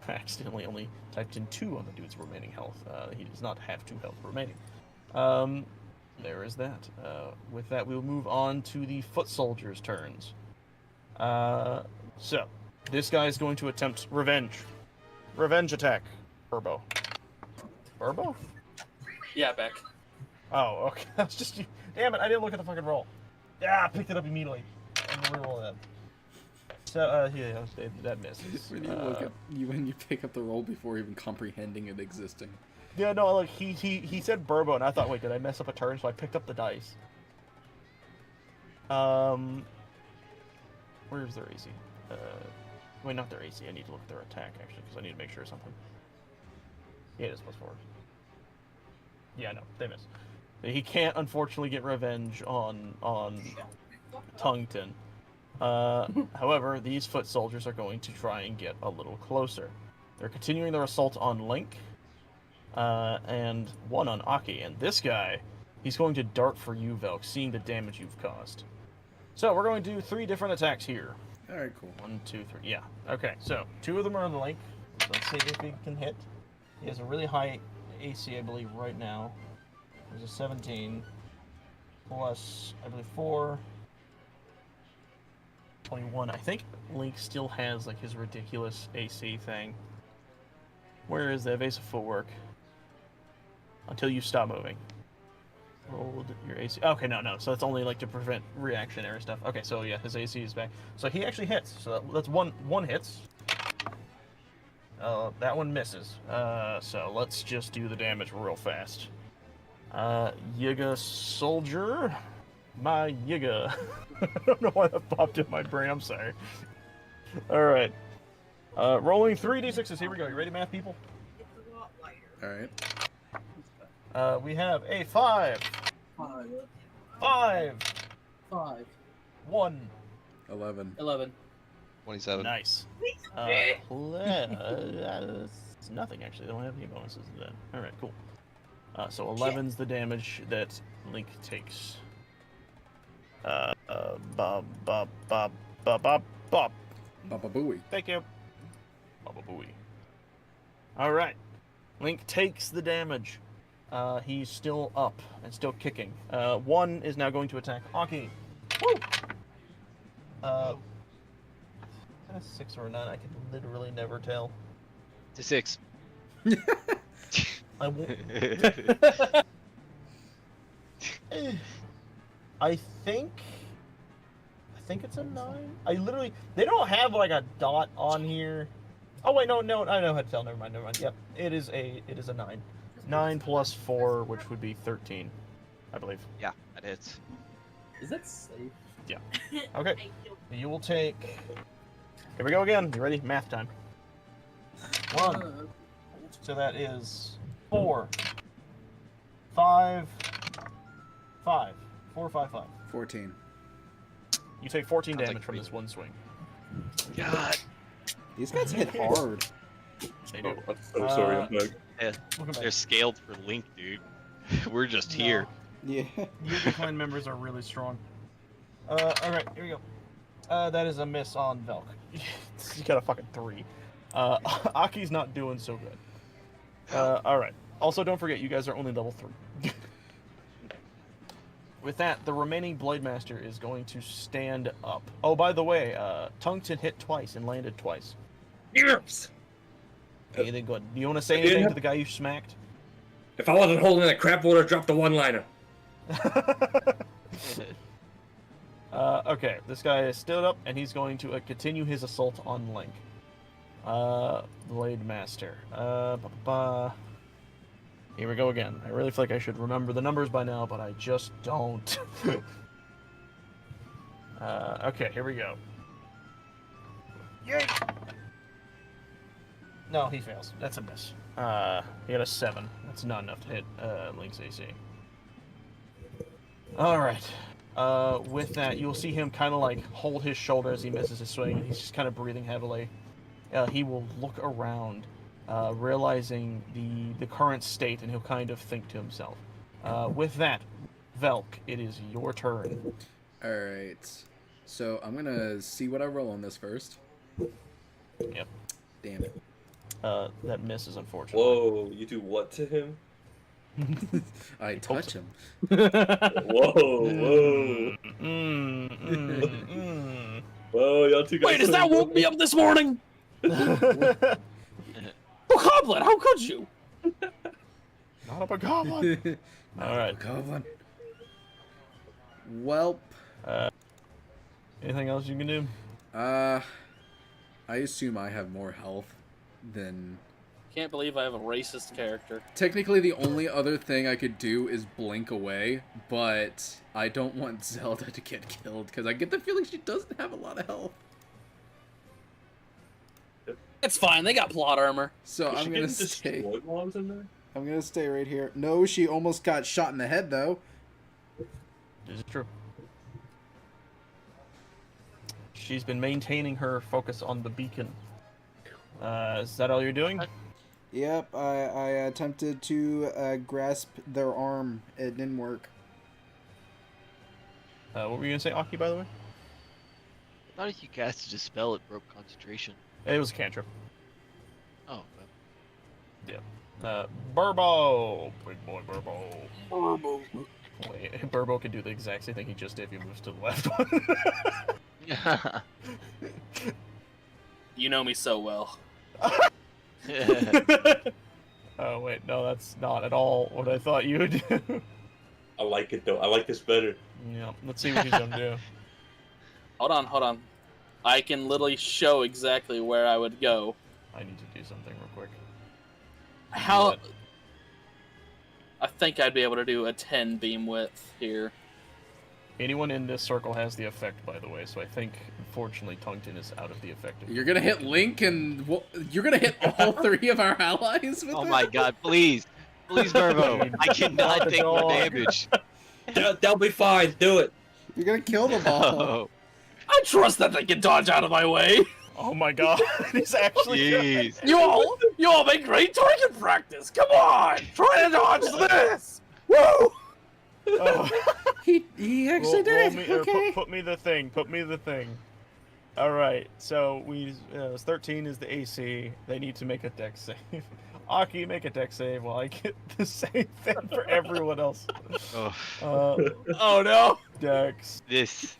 I accidentally only typed in 2 on the dude's remaining health. He does not have 2 health remaining. There is that. With that, we'll move on to the foot soldiers' turns. So, this guy is going to attempt revenge. Revenge attack. Burbo. Burbo? Yeah, Beck. Oh, okay. That's just. Damn it! I didn't look at the fucking roll. Yeah, I picked it up immediately. I'm gonna reroll that. So, yeah, that misses. When you pick up the roll before even comprehending it existing. Yeah, no, like he said Burbo, and I thought, wait, did I mess up a turn? So I picked up the dice. Where's their AC? Wait, not their AC. I need to look at their attack actually, because I need to make sure of something. Yeah, it is +4. Yeah, no, they miss. He can't, unfortunately, get revenge on Tungten. However, these foot soldiers are going to try and get a little closer. They're continuing their assault on Link, and one on Aki. And this guy, he's going to dart for you, Velk, seeing the damage you've caused. So we're going to do 3 different attacks here. All right, cool. 1, 2, 3. Yeah. Okay. So 2 of them are on the Link. Let's see if he can hit. He has a really high AC, I believe, right now. There's a 17 plus, I believe, 4. 21. I think Link still has like his ridiculous AC thing. Where is the evasive footwork? Until you stop moving. Rolled your AC. Okay, no. So it's only like to prevent reactionary stuff. Okay, so yeah, his AC is back. So he actually hits. So that's one hits. That one misses. So let's just do the damage real fast. Yiga soldier. My Yiga. I don't know why that popped in my brain. I'm sorry. Alright. Rolling 3d6s. Here we go. You ready, math people? Alright. We have a 5. 5. 1. 11. 27. Nice. Nothing, actually. They don't have any bonuses to that. Alright, cool. So 11's the damage that Link takes. Baba booey. Thank you. Baba booey. Alright. Link takes the damage. He's still up and still kicking. 1 is now going to attack Aki. Woo! A 6 or a 9, I can literally never tell. It's a 6. I won't. I think it's a 9. They don't have like a dot on here. Oh wait, no, I know how to tell. Never mind. Yep, it is a 9. 9 plus 4, which would be 13, I believe. Yeah, that hits. Is that safe? Yeah. Okay. You will take. Here we go again. You ready? Math time. 1. So that is 4. 5. 5. 4, 5, 5. 14. You take 14 Sounds damage like from me. this one swing. God. These guys hit hard. They do. I'm so sorry, I'm back. Yeah, they're scaled for Link, dude. We're just here. Yeah. Your clan members are really strong. Alright, here we go. That is a miss on Velk. You got a fucking 3. Aki's not doing so good. Alright. Also, don't forget, you guys are only level 3. With that, the remaining Blade Master is going to stand up. Oh, by the way, Tungsten hit twice and landed twice. Yes! Anything good? Do you want to say anything to the guy you smacked? If I wasn't holding that crap, I would have dropped the one-liner. Okay, this guy is stood up, and he's going to continue his assault on Link. Blade Master. Here we go again. I really feel like I should remember the numbers by now, but I just don't. Okay, here we go. Yay! No, he fails. That's a miss. He got a 7. That's not enough to hit Link's AC. Alright. With that, you'll see him kind of like hold his shoulder as he misses his swing, and he's just kind of breathing heavily. He will look around, realizing the current state, and he'll kind of think to himself. With that, Velk, it is your turn. Alright. So I'm gonna see what I roll on this first. Yep. Damn it. That misses, unfortunately. Whoa, you do what to him? I touch him. Whoa. Whoa, y'all two guys. Wait, is that woke me up this morning? Oh, Goblin, how could you? Not up a goblin. Alright. Goblin. Welp. Anything else you can do? I assume I have more health than... Can't believe I have a racist character. Technically, the only other thing I could do is blink away, but I don't want Zelda to get killed, because I get the feeling she doesn't have a lot of health. It's fine, they got plot armor. So I'm gonna stay. While I was in there? I'm gonna stay right here. No, she almost got shot in the head, though. This is true. She's been maintaining her focus on the beacon. Is that all you're doing? Yep, I attempted to grasp their arm. It didn't work. What were you gonna say, Aki, by the way? Not if you casted a spell, it broke concentration. It was a cantrip. Oh, Yeah. Burbo! Big boy Burbo. Burbo. Wait, Burbo can do the exact same thing he just did if he moves to the left. well. You know me so well. Oh wait, no, that's not at all what I thought you would do. I like it though. I like this better. Yeah, let's see what he's gonna do. Hold on. I can literally show exactly where I would go. I need to do something real quick. How... I think I'd be able to do a 10 beam width here. Anyone in this circle has the effect, by the way, so I think, unfortunately, Tungsten is out of the effect. You're gonna hit Link and... You're gonna hit all 3 of our allies with Oh it? my god, please. Please, Verbo. I cannot take more damage. They'll be fine. Do it. You're gonna kill them all. Oh, I trust that they can dodge out of my way. Oh my god, he's actually... jeez. You all make great target practice. Come on, try to dodge this. Woo! Oh. He actually did it. Okay. Put me the thing. All right. So 13 is the AC. They need to make a dex save. Aki, make a dex save while I get the same thing for everyone else. Oh, Oh no! Dex. this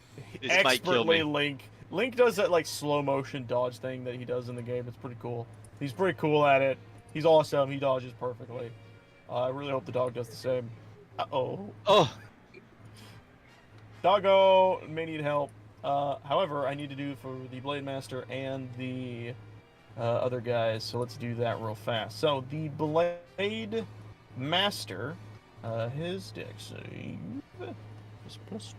might kill Expertly me. Link does that like slow motion dodge thing that he does in the game. It's pretty cool. He's pretty cool at it. He's awesome. He dodges perfectly. I really hope the dog does the same. Uh-oh. Oh, Doggo may need help. However, I need to do for the Blade Master and the other guys, so let's do that real fast. So, the Blade Master, his dex save is +2.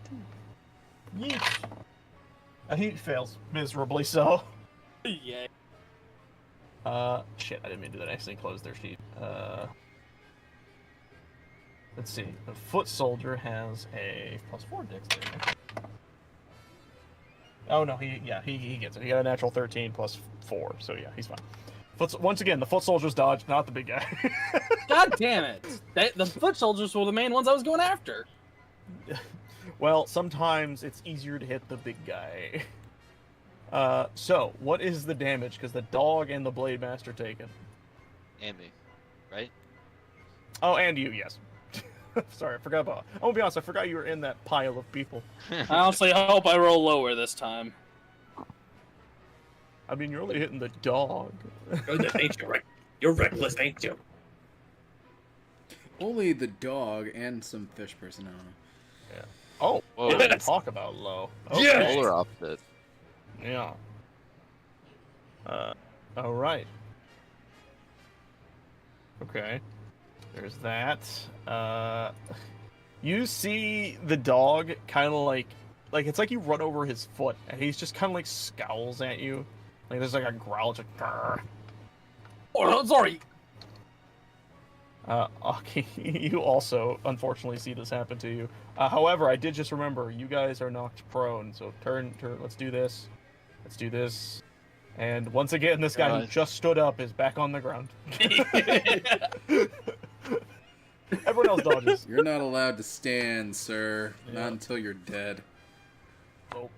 Yeet! He fails miserably, so... Yay. Shit, I didn't mean to do that. I accidentally closed their sheet. Let's see. The Foot Soldier has a +4 dex save. Oh no, he gets it. He got a natural 13 +4, so yeah, he's fine. Once again, the Foot Soldiers dodge, not the big guy. God damn it! The foot soldiers were the main ones I was going after. Well, sometimes it's easier to hit the big guy. So, what is the damage? Because the dog and the Blade Master taken. and me, right? Oh, and you, yes. Sorry, I forgot about... I'm gonna be honest, I forgot you were in that pile of people. I honestly hope I roll lower this time. I mean, you're only hitting the dog. Goodness, ain't you, right? You're reckless, ain't you? Only the dog and some fish personnel. Yeah. Oh, Whoa. yes. Talk about low. Okay. Yes! Polar opposite. Yeah. All right. Okay. There's that. You see the dog kind of like it's like you run over his foot, and he's just kind of like scowls at you. Like there's like a growl, it's like grrr. Oh, sorry. Okay, you also unfortunately see this happen to you. However, I did just remember you guys are knocked prone, so turn. Let's do this. Let's do this. And once again, this guy who just stood up is back on the ground. Everyone else dodges. You're not allowed to stand, sir. Yeah. Not until you're dead. Oh.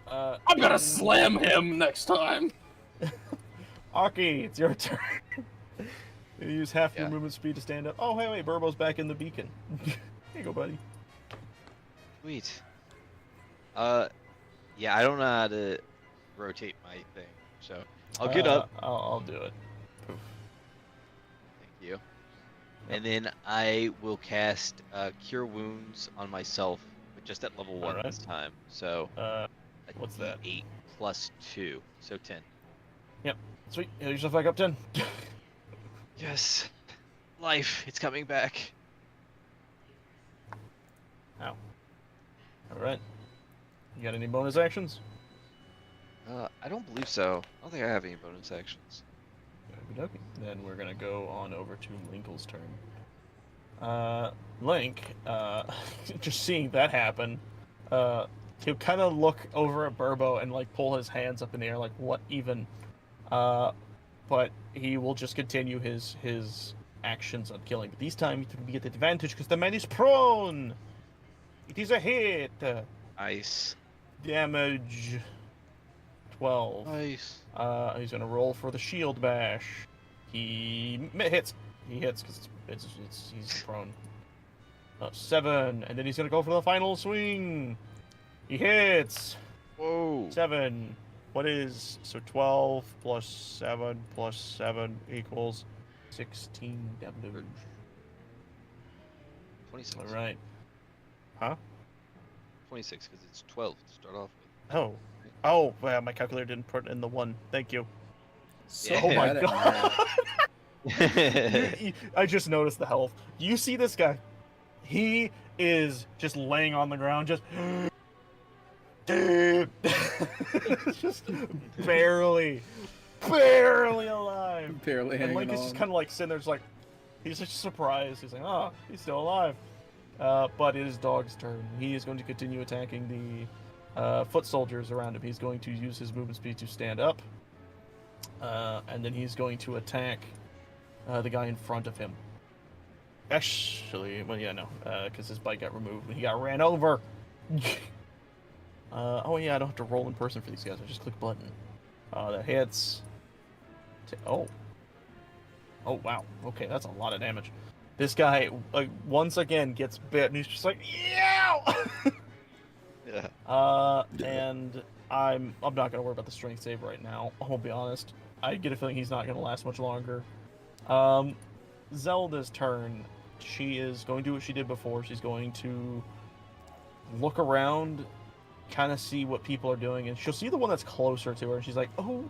I'm gonna slam him next time. Aki, it's your turn. You use half your movement speed to stand up. Oh, hey, wait, Burbo's back in the beacon. Here you go, buddy. Sweet. Yeah, I don't know how to rotate my thing, so I'll get up. I'll do it. Poof. Thank you. And then I will cast Cure Wounds on myself, but just at level 1 this time. So, what's that? 8 plus 2, so 10. Yep. Sweet. Heal yourself back up 10. Yes. Life, it's coming back. Ow. Alright. You got any bonus actions? I don't believe so. I don't think I have any bonus actions. Okey-dokey. Then we're gonna go on over to Linkle's turn. Link, just seeing that happen, he'll kind of look over at Burbo and like pull his hands up in the air, like what even? But he will just continue his actions on killing. But this time he will get advantage because the man is prone. It is a hit. Nice. Damage 12. Nice. He's gonna roll for the shield bash. He hits. He hits because he's prone. 7, and then he's gonna go for the final swing. He hits. Whoa. 7. What is so 12 plus 7 plus 7 equals 16 damage. 26. All right. Huh? 26 because it's 12 to start off with. Oh, well, my calculator didn't put in the 1. Thank you. So Oh my bad at god. I just noticed the health. You see this guy? He is just laying on the ground, just just barely alive. Barely And hanging Link is on. just kind of like sitting there, just like he's just surprised. He's like, "Oh, he's still alive." But it is Dog's turn. He is going to continue attacking the foot soldiers around him. He's going to use his movement speed to stand up, and then he's going to attack the guy in front of him. Actually, well, yeah, no, because his bike got removed when he got ran over. Oh yeah, I don't have to roll in person for these guys. I just click button. That hits. Oh wow. Okay, that's a lot of damage. This guy, like, once again gets bit, and he's just like, yeah. Yeah. And I'm not gonna worry about the strength save right now. I'll be honest. I get a feeling he's not gonna last much longer. Zelda's turn. She is going to do what she did before. She's going to look around, kind of see what people are doing, and she'll see the one that's closer to her, and she's like, oh,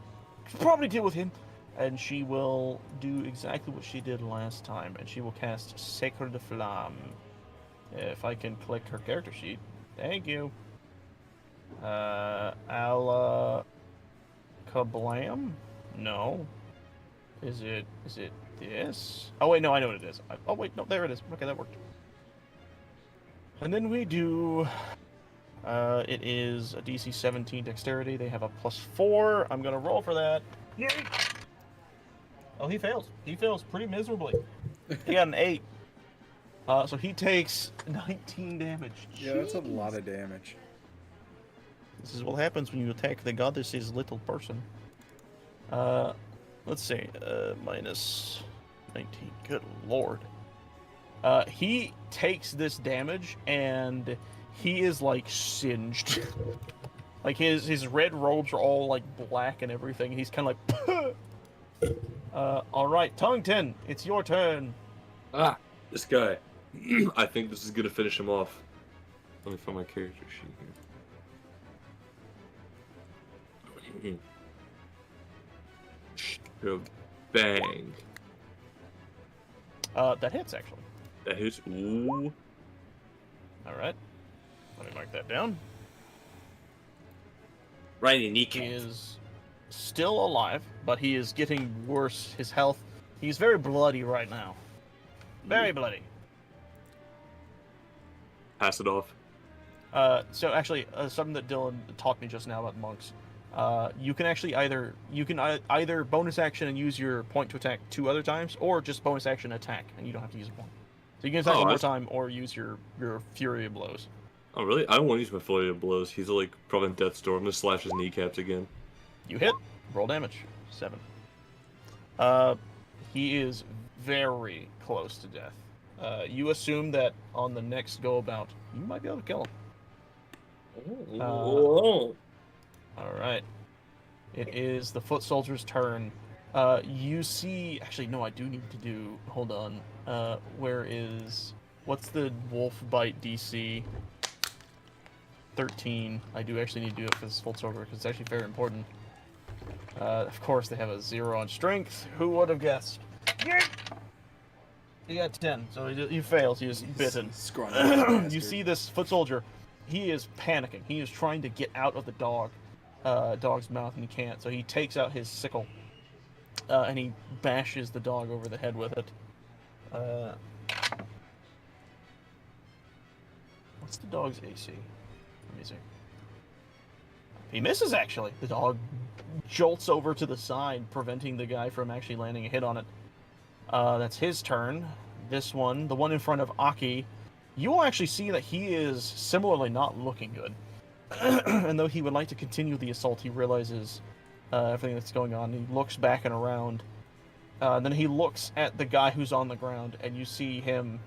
should probably deal with him. And she will do exactly what she did last time, and she will cast Sacred Flamme. If I can click her character sheet. Thank you. Kablam? No. Is it this? Oh wait, no, I know what it is. Oh wait, no, there it is. Okay, that worked. And then we do... it is a DC 17 dexterity. They have a +4. I'm gonna roll for that. Yay! Oh, he fails. He fails pretty miserably. He got an 8. So he takes 19 damage. Yeah, that's a lot of damage. This is what happens when you attack the goddess's little person. Let's see. Minus 19. Good lord. He takes this damage, and he is, like, singed. Like, his red robes are all, like, black and everything. He's kind of like... Alright, Tongueton, it's your turn. Ah, this guy. I think this is gonna finish him off. Let me find my character sheet here. Go bang. That hits, actually. That hits. Ooh. Alright. Let me mark that down. Right in the He kneecap. is still alive, but he is getting worse. His health... He's very bloody right now. Very bloody. Pass it off. So actually, something that Dylan taught me just now about monks. You can actually either bonus action and use your point to attack 2 other times, or just bonus action attack, and you don't have to use a point. So you can attack one more time, or use your Fury of Blows. Oh really? I don't want to use my Flurry of Blows. He's like probably in death's door. I'm gonna slash his kneecaps again. You hit. Roll damage. 7. He is very close to death. You assume that on the next go about, you might be able to kill him. Alright. It is the foot soldier's turn. You see... Actually, no, I do need to do... Hold on. What's the wolf bite DC? 13. I do actually need to do it for this foot soldier, because it's actually very important. Of course, they have a 0 on strength. Who would have guessed? He got 10, so he fails. He is bitten. You see this foot soldier. He is panicking. He is trying to get out of the dog's mouth, and he can't. So he takes out his sickle, and he bashes the dog over the head with it. What's the dog's AC? Let me see. He misses, actually. The dog jolts over to the side, preventing the guy from actually landing a hit on it. That's his turn. This one, the one in front of Aki, you will actually see that he is similarly not looking good. And though he would like to continue the assault, he realizes everything that's going on. He looks back and around. Then he looks at the guy who's on the ground, and you see him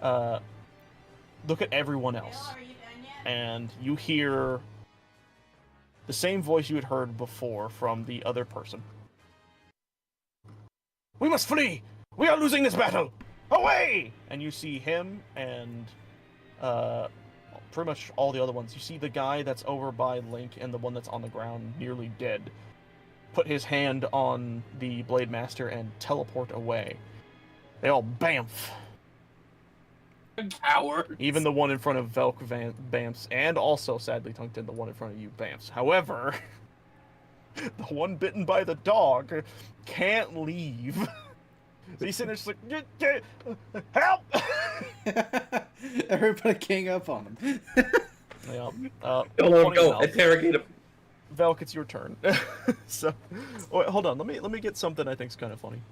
look at everyone else. And you hear the same voice you had heard before from the other person. We must flee! We are losing this battle! Away! And you see him and pretty much all the other ones. You see the guy that's over by Link and the one that's on the ground nearly dead put his hand on the Blade Master and teleport away. They all bamf. Coward. Even the one in front of Velk bamfs, and also, sadly, Tongueton, the one in front of you bamfs. However, the one bitten by the dog can't leave. So he's sitting there just like, help! Everybody gang up on him. Yeah. Don't let him go. Interrogate him. Velk, it's your turn. So, wait, hold on. Let me get something I think's kind of funny.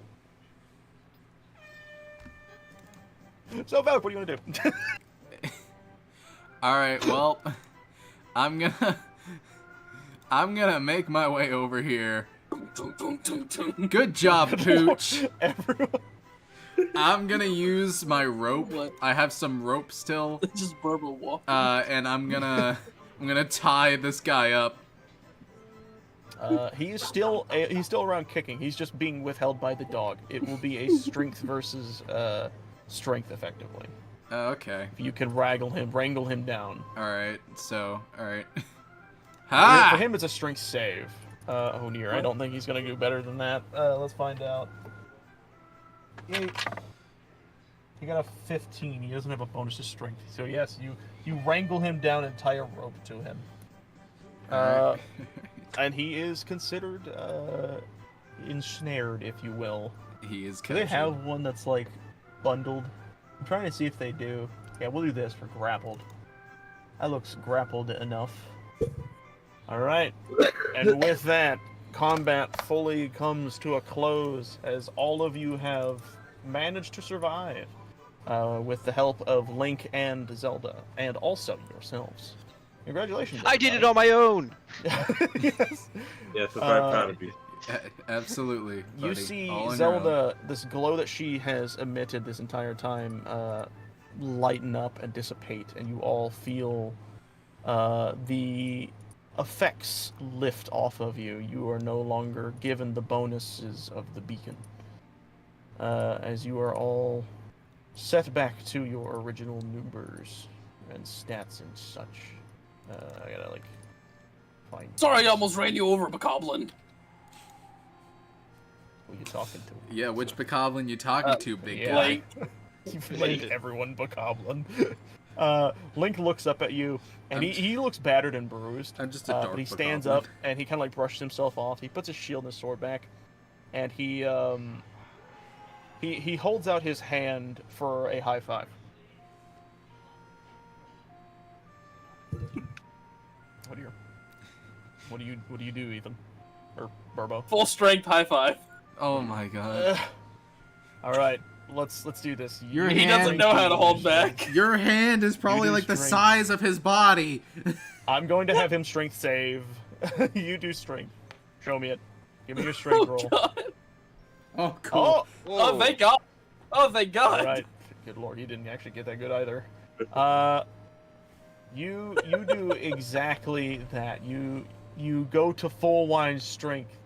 So, Velk, what are you gonna do? All right. Well, I'm gonna make my way over here. Good job, Pooch. Everyone. I'm gonna use my rope. I have some rope still. Just verbal walk. And I'm gonna tie this guy up. He's still around kicking. He's just being withheld by the dog. It will be a strength versus strength, effectively. Okay. If you can wrangle him down. Alright, so, alright. For him, it's a strength save. Onir. I don't think he's gonna do better than that. Let's find out. He got a 15. He doesn't have a bonus to strength. So yes, you wrangle him down and tie a rope to him. And he is considered ensnared, if you will. He is. Do they have one that's like bundled? I'm trying to see if they do. Yeah, we'll do this for grappled. That looks grappled enough. Alright. And with that, combat fully comes to a close as all of you have managed to survive with the help of Link and Zelda, and also yourselves. Congratulations. I did it on my own! Yes. Yes, I'm very proud of you. Absolutely. Buddy. You see All on your Zelda, this glow that she has emitted this entire time, lighten up and dissipate, and you all feel the effects lift off of you. You are no longer given the bonuses of the beacon, as you are all set back to your original numbers and stats and such. I gotta like find. Sorry, I almost ran you over, Bokoblin. Who you talking to? Yeah, which Bokoblin you talking to, big guy? Link. You've made everyone Bokoblin. Link looks up at you, and he looks battered and bruised. I'm just a dark but he stands Bokoblin. up, and he kind of like brushes himself off. He puts his shield and his sword back, and he holds out his hand for a high five. What do you do, Ethan? Or Burbo? Full strength high five. Oh my god. All right, let's do this. He doesn't know how to hold back. Your hand is probably like the size of his body. I'm going to have him strength save. You do strength. Show me it. Give me your strength roll. God. Oh, cool. Oh, thank God. Oh, thank God. All right. Good lord, you didn't actually get that good either. You do exactly that. You go to full wine strength,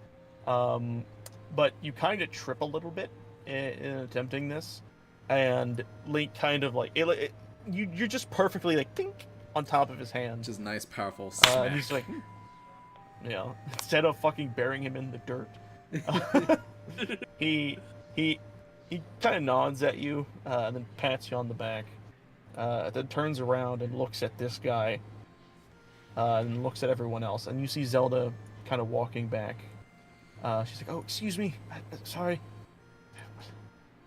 but you kind of trip a little bit in attempting this, and Link kind of like you're just perfectly like think on top of his hand. Just nice, powerful And smack. he's like, instead of fucking burying him in the dirt, he kind of nods at you, and then pats you on the back. Then turns around and looks at this guy, and looks at everyone else. And you see Zelda kind of walking back. She's like, "Oh, excuse me, sorry.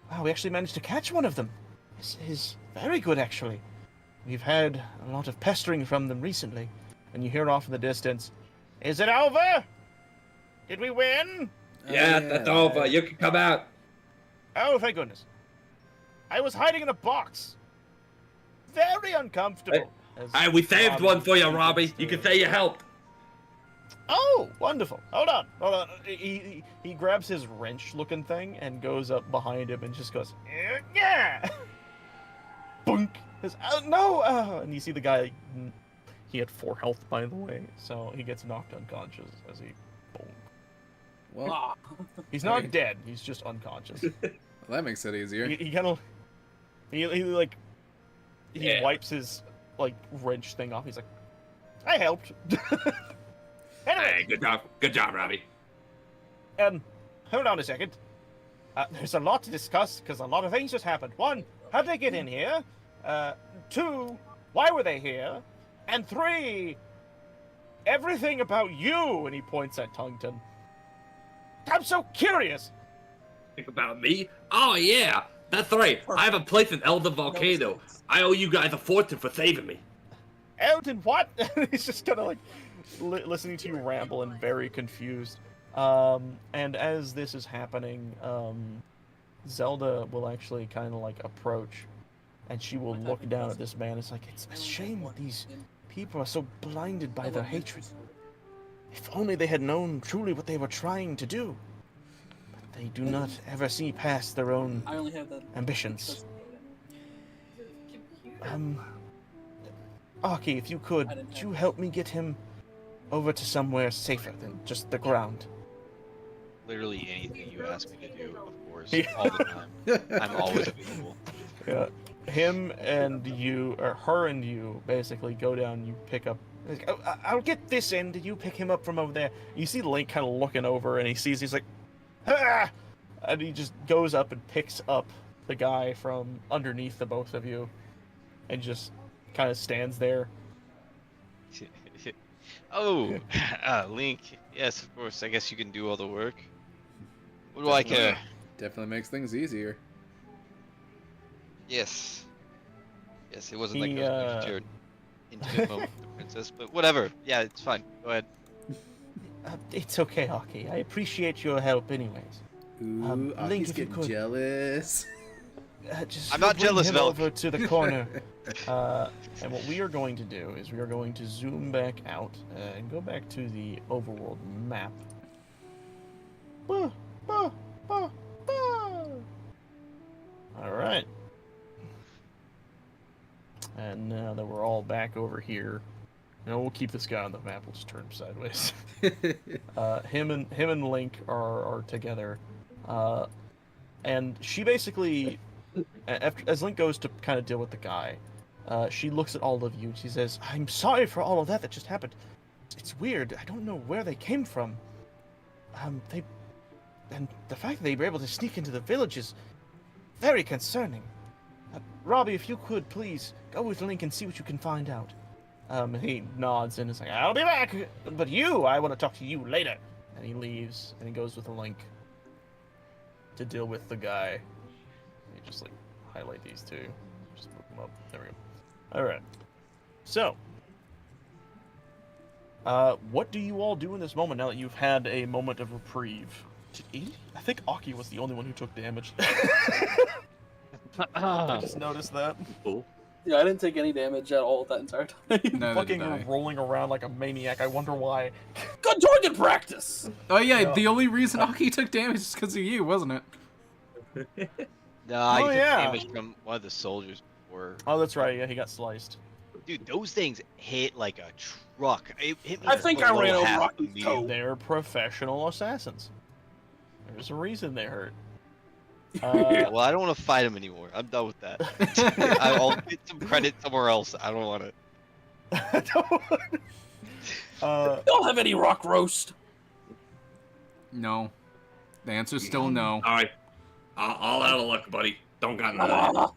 Wow, we actually managed to catch one of them. This is very good, actually. We've had a lot of pestering from them recently." And you hear off in the distance, "Is it over? Did we win?" Yeah, that's over. You can come out. Oh, thank goodness. I was hiding in a box. Very uncomfortable. Hey, we saved one for you, Robbie. You can say you helped. Oh, wonderful. Hold on. He grabs his wrench-looking thing and goes up behind him and just goes, yeah! Boink! Says, oh, no! And you see the guy, he had 4 health, by the way, so he gets knocked unconscious as he boom. Well, he's not dead, he's just unconscious. Well, that makes it easier. He kind of, he wipes his, wrench thing off. He's like, I helped. Hey, good job, Robbie. Hold on a second. There's a lot to discuss, because a lot of things just happened. 1, how'd they get in here? 2, why were they here? And 3, everything about you, and he points at Tungton. I'm so curious! Think about me? Oh, yeah. That's right. I have a place in Elder Volcano. I owe you guys a fortune for saving me. Elton, what? He's just kind of listening to you ramble and very confused. And as this is happening, Zelda will actually kind of approach, and she will look down at this man. It's like, it's a shame these people are so blinded by their hatred. If only they had known truly what they were trying to do. But they do not ever see past their own ambitions. Aki, if you could you help me get him over to somewhere safer than just the ground. Literally anything you ask me to do, of course, Yeah. all the time. I'm always available. Yeah. Him and you, or her and you, basically go down. You pick up. Oh, I'll get this end. You pick him up from over there. You see Link kind of looking over, and he sees. He's like, ah! And he just goes up and picks up the guy from underneath the both of you, and just kind of stands there. Oh, Link. Yes, of course. I guess you can do all the work. What do I care? Definitely makes things easier. Yes. Yes, it wasn't like He, I was going to share an intimate moment with the princess, but whatever. Yeah, it's fine. Go ahead. It's okay, Aki. I appreciate your help, anyways. Ooh, Link, Aki's if you getting could. jealous. Just I'm not bring jealous, him Velk. over to the corner. And what we are going to do is we are going to zoom back out and go back to the overworld map. All right. And now that we're all back over here, we'll keep this guy on the map. We'll just turn him sideways. Him and Link are together, and she basically, as Link goes to kind of deal with the guy, she looks at all of you. She says, "I'm sorry for all of that just happened. It's weird. I don't know where they came from. And the fact that they were able to sneak into the village is very concerning. Robbie, if you could please go with Link and see what you can find out." He nods and is like, "I'll be back. But I want to talk to you later." And he leaves and he goes with Link to deal with the guy. You just like highlight these two. Just move them up. There we go. Alright. So, what do you all do in this moment now that you've had a moment of reprieve? I think Aki was the only one who took damage. I just noticed that. Cool. Yeah, I didn't take any damage at all that entire time. Fucking rolling around like a maniac. I wonder why. Good target practice! Oh yeah, the only reason Aki took damage is because of you, wasn't it? No, I took yeah. damage from one of the soldiers before. Oh, that's right. Yeah, he got sliced. Dude, those things hit like a truck. It hit me I think I below ran over half Rocky's immediately. toe. They're professional assassins. There's a reason they hurt. Well, I don't want to fight him anymore. I'm done with that. I'll get some credit somewhere else. I don't want it. Don't have any rock roast. No. The answer's still no. Alright. All out of luck, buddy. Don't got none.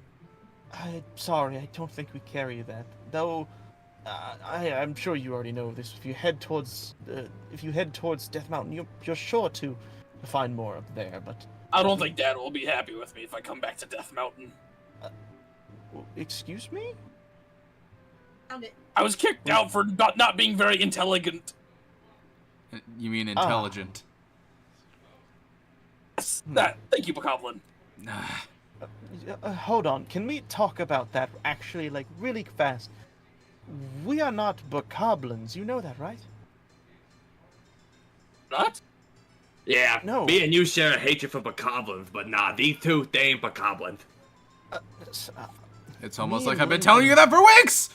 I'm sorry, I don't think we carry that. Though, I'm sure you already know this. If you head towards Death Mountain, you're sure to find more up there. But I don't think Dad will be happy with me if I come back to Death Mountain. Excuse me? I was kicked out for not being very intelligent. You mean intelligent? Yes, that. Thank you, Bokoblin. Hold on. Can we talk about that actually, like, really fast? We are not bokoblins. You know that, right? Not? Yeah, No. me and you share a hatred for bokoblins, but nah, these two, they ain't bokoblins. It's almost Me like and I've been Link- telling you that for weeks!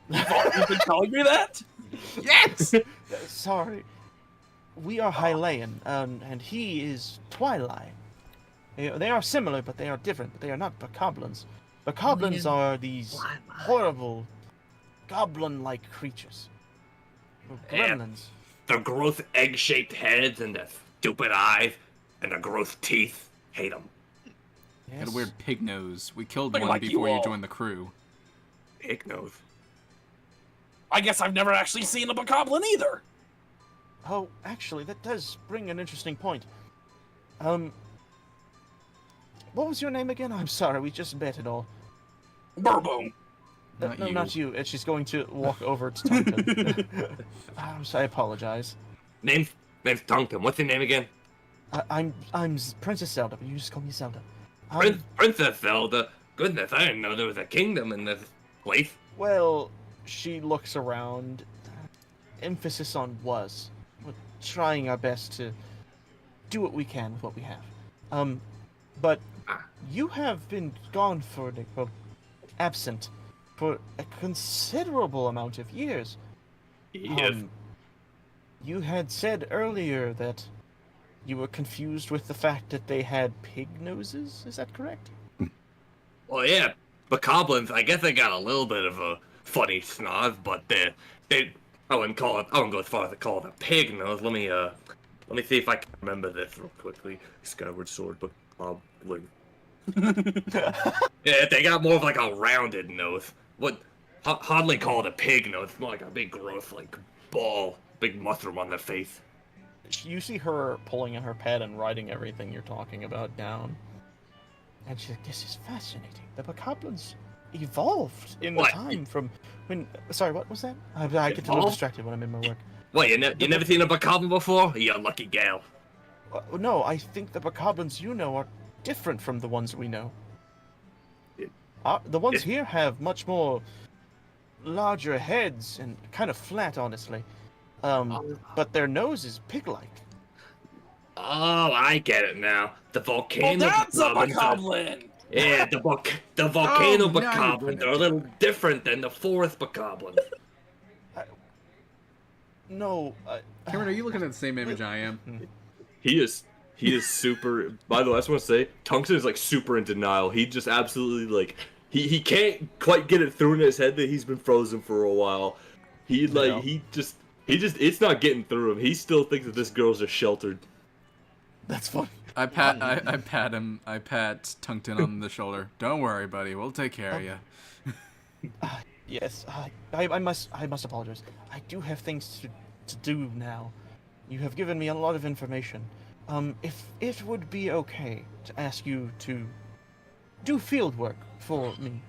You've been telling me that? Yes! Sorry. We are Hylian, and he is Twilight. They are similar, but they are different. But they are not bokoblins. Bokoblins are these horrible, goblin-like creatures. Gremlins. The gross egg-shaped heads and the stupid eyes and the gross teeth. Hate them. Yes. Got a weird pig nose. We killed Looking one like you before you all. joined the crew. Pig nose. I guess I've never actually seen a bokoblin either. Oh, actually, that does bring an interesting point. What was your name again? I'm sorry, we just met it all. Burboom. Not no, you. not you. And she's going to walk over to Tonkin. I apologize. Name's Tonkin. What's your name again? I'm Princess Zelda, but you just call me Zelda. Princess Zelda. Goodness, I didn't know there was a kingdom in this place. Well, she looks around. Emphasis on was. We're trying our best to do what we can with what we have. But you have been gone absent for a considerable amount of years. Yes. You had said earlier that you were confused with the fact that they had pig noses. Is that correct? Well, yeah, bokoblins, I guess they got a little bit of a funny snoz, but I wouldn't go as far as to call it a pig nose. Let me see if I can remember this real quickly. Skyward Sword bokoblin. Yeah, they got more of like a rounded nose. Hardly call it a pig nose. It's more like a big gross like ball, big mushroom on their face. You see her pulling in her pad and writing everything you're talking about down. And she's like, this is fascinating. The bokoblins evolved in the time from when... Sorry, what was that? I get a little distracted when I'm in my work. What, you never seen a bokoblin before? You lucky gal. No, I think the bokoblins you know are different from the ones we know. The ones here have much more larger heads and kind of flat, honestly. But their nose is pig-like. Oh, I get it now. The volcano. Oh, that's a bokoblins bokoblin! Yeah, the volcano bokoblins are a little different than the forest bokoblins. No. Cameron, are you looking at the same image I am? He is super. By the way, I just want to say, Tungsten is like super in denial. He just absolutely like he can't quite get it through in his head that he's been frozen for a while. He just it's not getting through him. He still thinks that this girl's just sheltered. That's funny. I pat him. I pat Tungsten on the shoulder. Don't worry, buddy. We'll take care of you. Yes, I must apologize. I do have things to do now. You have given me a lot of information. If it would be okay to ask you to do field work for me.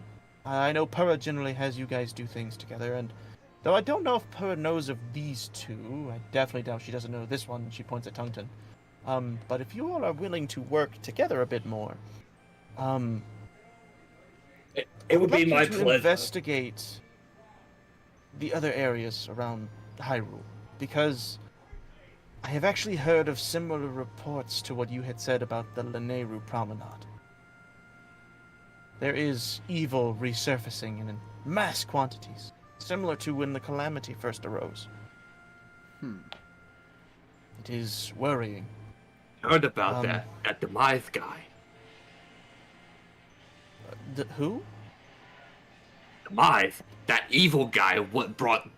I know Purra generally has you guys do things together, and though I don't know if Purra knows of these two, I definitely doubt she doesn't know this one. She points at Tungsten. But if you all are willing to work together a bit more, it would be my pleasure. Investigate the other areas around Hyrule, because I have actually heard of similar reports to what you had said about the Lanayru Promenade. There is evil resurfacing in mass quantities, similar to when the Calamity first arose. It is worrying. Heard about that demise guy. Who? Demise, that evil guy. What brought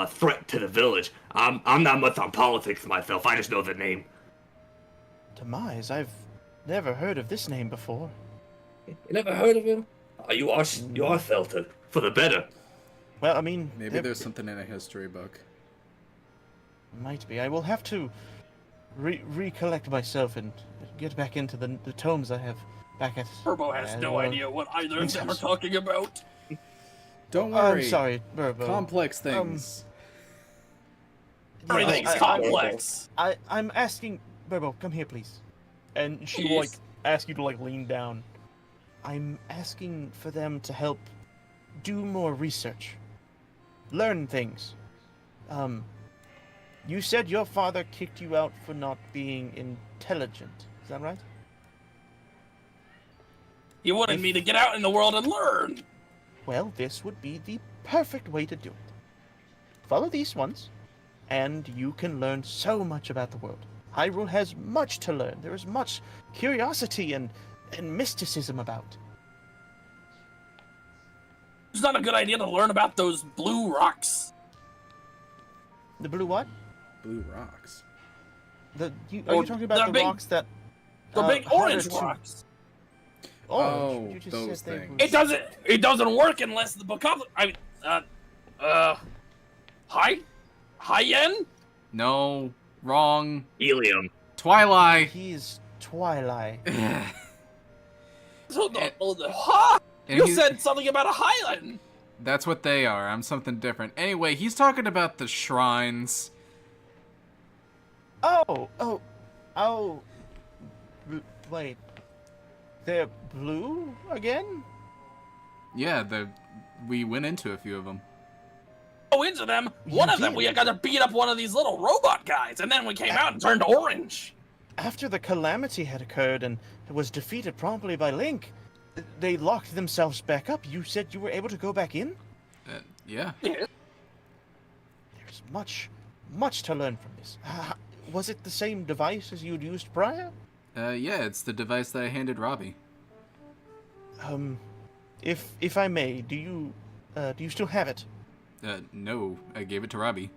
threat to the village? I'm not much on politics myself. I just know the name. Demise? I've never heard of this name before. You never heard of him? You are filtered for the better. Well, I mean, maybe there's something in a history book. Might be. I will have to recollect myself and get back into the tomes I have back at... Burbo has no idea what either of them are talking about. Don't worry. I'm sorry, Burbo. Complex things. Everything's complex. I'm asking... Burbo, come here, please. And she will, ask you to, lean down. I'm asking for them to help do more research. Learn things. You said your father kicked you out for not being intelligent. Is that right? He wanted me to get out in the world and learn. Well, this would be the perfect way to do it. Follow these ones, and you can learn so much about the world. Hyrule has much to learn. There is much curiosity and mysticism about. It's not a good idea to learn about those blue rocks. The blue what? Blue rocks. Are you talking about the rocks that... The big orange rocks. Oh, those things. It doesn't work unless the bokoblin... Hyen? No, wrong. Helium. Twilight. He's Twilight. You said something about a Highland. That's what they are. I'm something different. Anyway, he's talking about the shrines. Oh. Wait. They're blue again? Yeah, we went into a few of them. Into them. One of them, we got to beat up one of these little robot guys, and then we came out and turned orange. After the Calamity had occurred and was defeated promptly by Link, they locked themselves back up. You said you were able to go back in? Yeah. There's much to learn from this. Was it the same device as you'd used prior? Yeah, it's the device that I handed Robbie. If I may, do you still have it? No, I gave it to Robbie.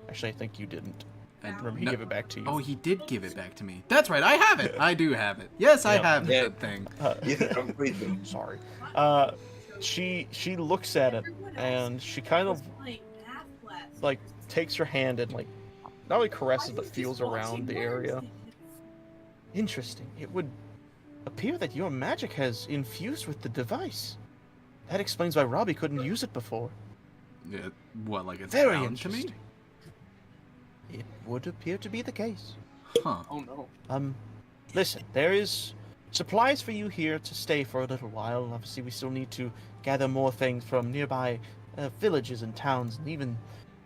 Actually, I think you didn't. And Remember, he gave it back to you. Oh, he did give it back to me. That's right, I have it. I do have it. Yes, I have that thing. Sorry. She looks at it and she kind of like takes her hand and like not only caresses but feels around the area. Interesting. It would appear that your magic has infused with the device. That explains why Robbie couldn't use it before. Yeah, what, like it's Very bound to me? interesting. It would appear to be the case. Huh. Oh no. Listen, there is supplies for you here to stay for a little while. Obviously, we still need to gather more things from nearby villages and towns, and even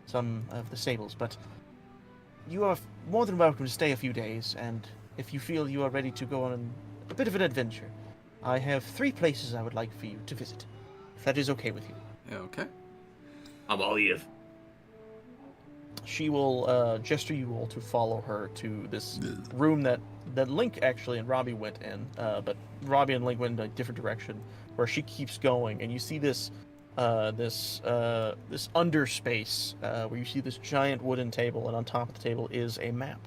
some of the stables. But you are more than welcome to stay a few days, and if you feel you are ready to go on a bit of an adventure, I have 3 places I would like for you to visit, if that is okay with you. Okay. I'm all ears. She will gesture you all to follow her to this room that Link actually and Robbie went in, but Robbie and Link went in a different direction, where she keeps going, and you see this underspace where you see this giant wooden table, and on top of the table is a map,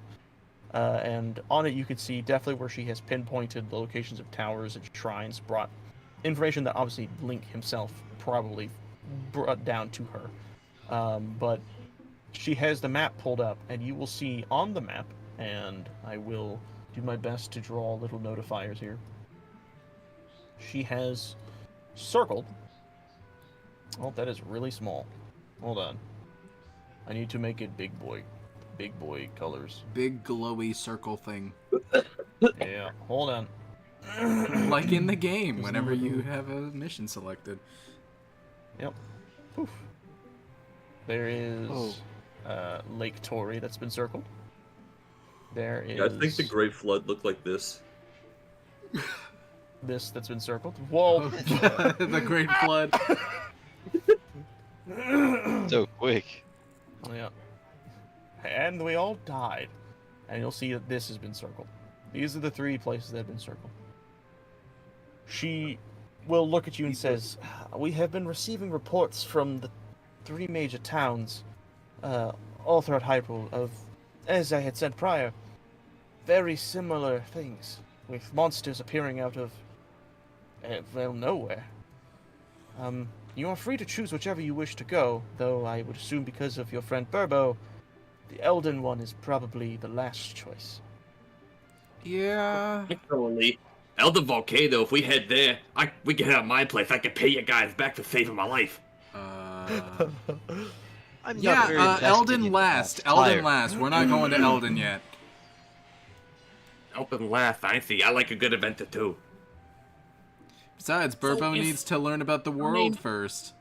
and on it you can see definitely where she has pinpointed the locations of towers and shrines, brought information that obviously Link himself probably brought down to her, but she has the map pulled up, and you will see on the map, and I will do my best to draw little notifiers here. She has circled. Oh, that is really small. Hold on. I need to make it big boy colors. Big glowy circle thing. Yeah, hold on. Like in the game, whenever you have a mission selected. Yep. Poof. There is Lake Tory that's been circled. There is... Yeah, I think the Great Flood looked like this. This that's been circled. Whoa! The Great Flood. So quick. Yeah. And we all died. And you'll see that this has been circled. These are the 3 places that have been circled. She will look at you and says, we have been receiving reports from the 3 major towns all throughout Hyrule of, as I had said prior, very similar things, with monsters appearing out of, well, nowhere. You are free to choose whichever you wish to go, though I would assume because of your friend Burbo, the Elden one is probably the last choice. Yeah. Literally. Elden Volcano, if we head there, we can head out my place. I can pay you guys back for saving my life. I'm not very invested Elden in last. that. Elden last. We're not going to Elden yet. Elden last, I see. I like a good adventure too. Besides, Burbo needs to learn about the world first.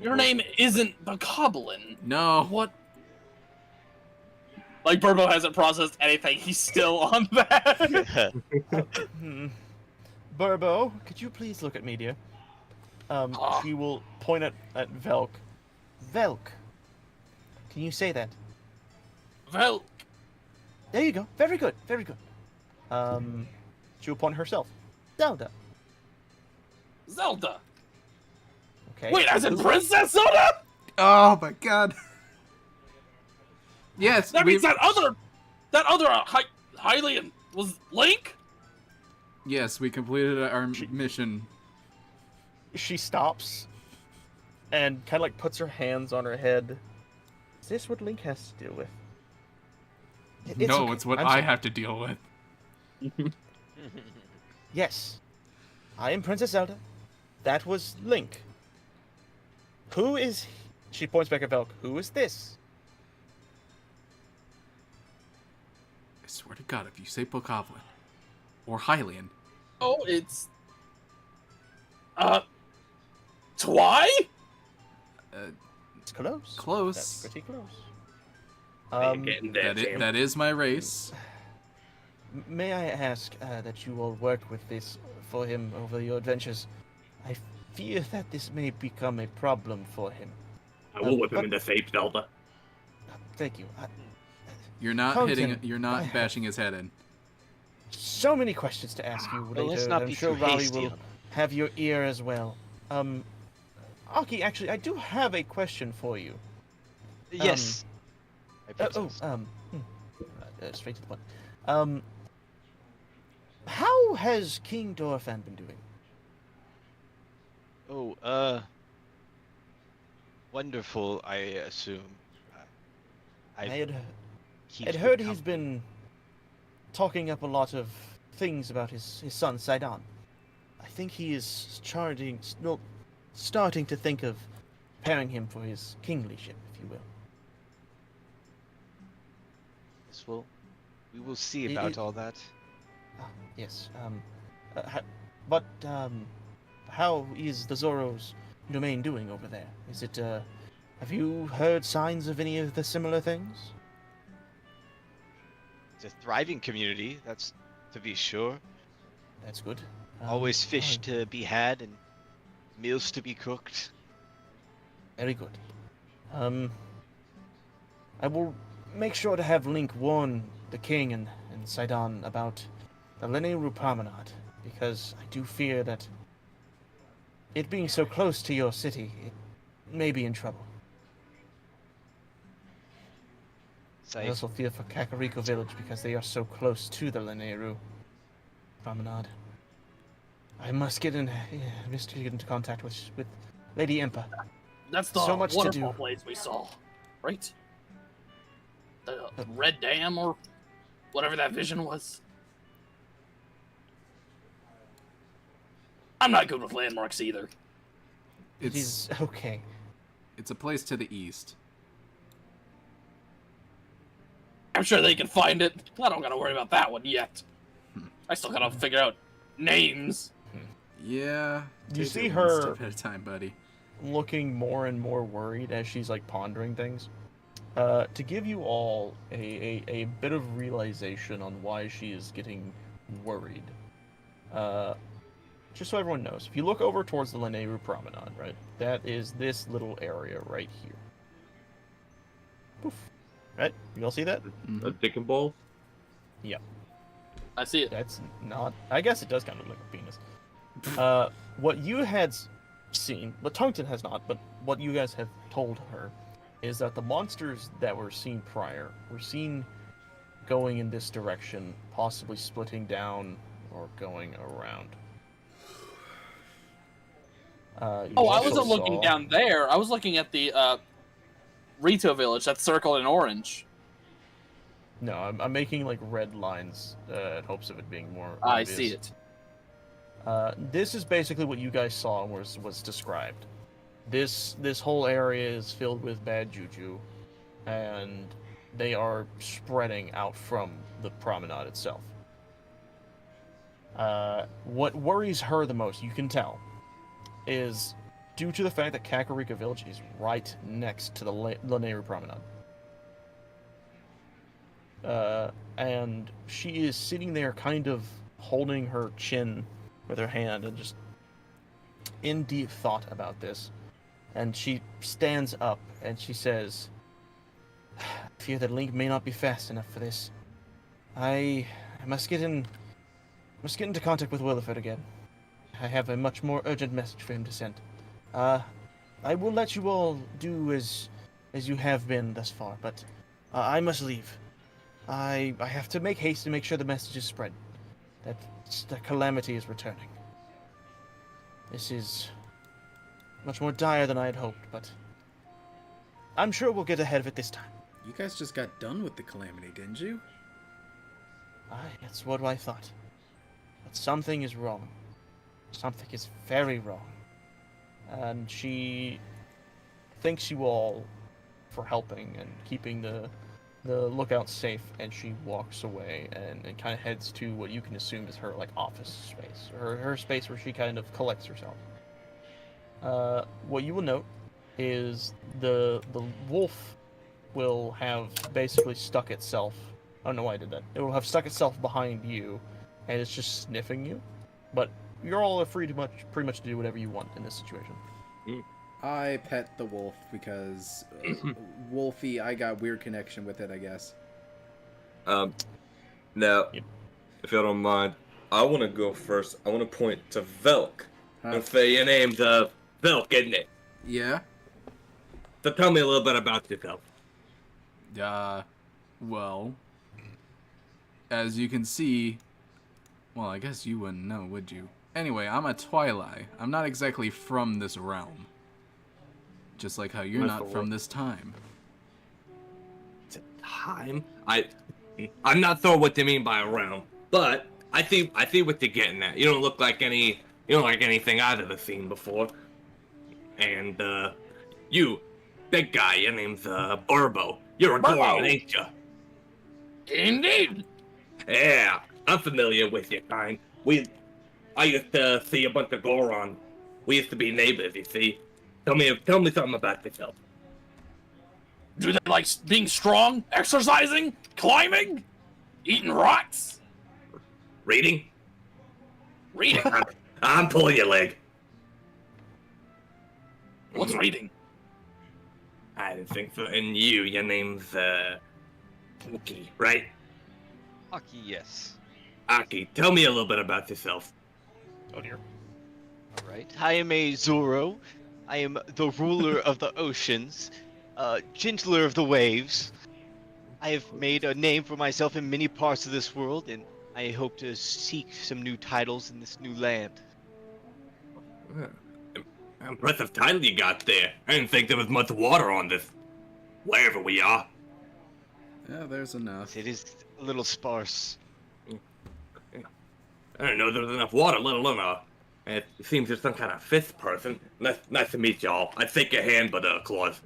Your name isn't Bokoblin. No. What? Like, Burbo hasn't processed anything. He's still on that. Burbo, could you please look at me, dear? She will point at Velk. Velk. Can you say that? Velk. There you go. Very good. Very good. She will point herself. Zelda. Zelda. Okay. Wait, as in Princess Zelda? Oh my god. Yes. That means that other Hylian was Link? Yes, we completed our mission. She stops and kind of like puts her hands on her head. Is this what Link has to deal with? No, okay. it's what I'm I sorry. have to deal with. Yes. I am Princess Zelda. That was Link. Who is... She points back at Velk. Who is this? I swear to God, if you say Bokoblin or Hylian. Oh, it's... Twy? It's close. Close. That's pretty close. Getting there, Sam. That is my race. May I ask that you all work with this for him over your adventures? I fear that this may become a problem for him. I will whip him into shape, Zelda. Thank you. You're not Tungsten, hitting. You're not bashing his head in. So many questions to ask you Well, let's later. not I'm be sure too Robbie hasty will on have your ear as well. Aki, actually, I do have a question for you. Yes. Straight to the point. How has King Dorfan been doing? Wonderful, I assume. I I've had heard he's been talking up a lot of things about his son, Sidon. I think he is starting to think of preparing him for his kinglyship, if you will. Well, we will see about all that. Yes. But how is the Zoro's domain doing over there? Is it, have you heard signs of any of the similar things? It's a thriving community, that's to be sure. That's good. Always fish to be had and meals to be cooked. Very good. I will make sure to have Link warn the king and Sidon about the Lineru Promenade, because I do fear that it being so close to your city, it may be in trouble. I also fear for Kakariko Village because they are so close to the Lineru Promenade. I must get into contact with Lady Impa. That's the so much to waterfall do. place we saw, right? The Red Dam or whatever that vision was. I'm not good with landmarks either. It is okay. It's a place to the east. I'm sure they can find it. I don't gotta worry about that one yet. I still gotta figure out names. Yeah. You take see it one her step at a time, buddy. looking more and more worried as she's like pondering things. To give you all a bit of realization on why she is getting worried. Just so everyone knows, if you look over towards the Lineru Promenade, right, that is this little area right here. Poof. Right? You all see that? A dick and ball? Yeah. I see it. That's not... I guess it does kind of look like a penis. What you had seen, but Tungsten has not, but what you guys have told her is that the monsters that were seen prior were seen going in this direction, possibly splitting down or going around. I wasn't looking down there. I was looking at the Rito village that's circled in orange. No, I'm making like red lines in hopes of it being more I obvious. see it. This is basically what you guys saw and was described. This whole area is filled with bad juju, and they are spreading out from the promenade itself. What worries her the most, you can tell, is due to the fact that Kakariko Village is right next to the Lineru Promenade. And she is sitting there kind of holding her chin with her hand and just in deep thought about this. And she stands up and she says, I fear that Link may not be fast enough for this. I must get into contact with Williford again. I have a much more urgent message for him to send. I will let you all do as you have been thus far, but I must leave. I have to make haste to make sure the message is spread. That the Calamity is returning. This is much more dire than I had hoped, but I'm sure we'll get ahead of it this time. You guys just got done with the Calamity, didn't you? Aye, that's what I thought. But something is wrong. Something is very wrong. And she thanks you all for helping and keeping the lookout safe, and she walks away and kind of heads to what you can assume is her like office space, or her space where she kind of collects herself. What you will note is the wolf will have basically stuck itself. I don't know why I did that. It will have stuck itself behind you, and it's just sniffing you. But you're all free to pretty much do whatever you want in this situation. I pet the wolf because Wolfie, I got weird connection with it, I guess. Now, if you don't mind, I want to go first. I want to point to Velk and say your name's Velk, isn't it? Yeah. So tell me a little bit about yourself. Well, as you can see, well, I guess you wouldn't know, would you? Anyway, I'm a Twilight. I'm not exactly from this realm. Just like how you're not from this time. Time? I'm not sure what they mean by a realm, but I see what you're getting at. You don't look like anything I've ever seen before. And you, big guy, your name's Burbo. You're a Goron, ain't you? Indeed. Yeah, I'm familiar with your kind. I used to see a bunch of Goron. We used to be neighbors, you see. Tell me something about yourself. Do they like being strong, exercising, climbing, eating rocks? Reading? Reading. I'm pulling your leg. What's reading? I didn't think so. And your name's Aki, right? Aki, yes. Aki, tell me a little bit about yourself. Oh dear. All right. I am a Zoro. I am the ruler of the oceans, gentler of the waves. I have made a name for myself in many parts of this world, and I hope to seek some new titles in this new land. Impressive title you got there. I didn't think there was much water on this. Wherever we are. Yeah, there's enough. It is a little sparse. I didn't know there was enough water, let alone it seems you're some kind of fifth person. Nice to meet y'all. I'd shake your hand, but claws.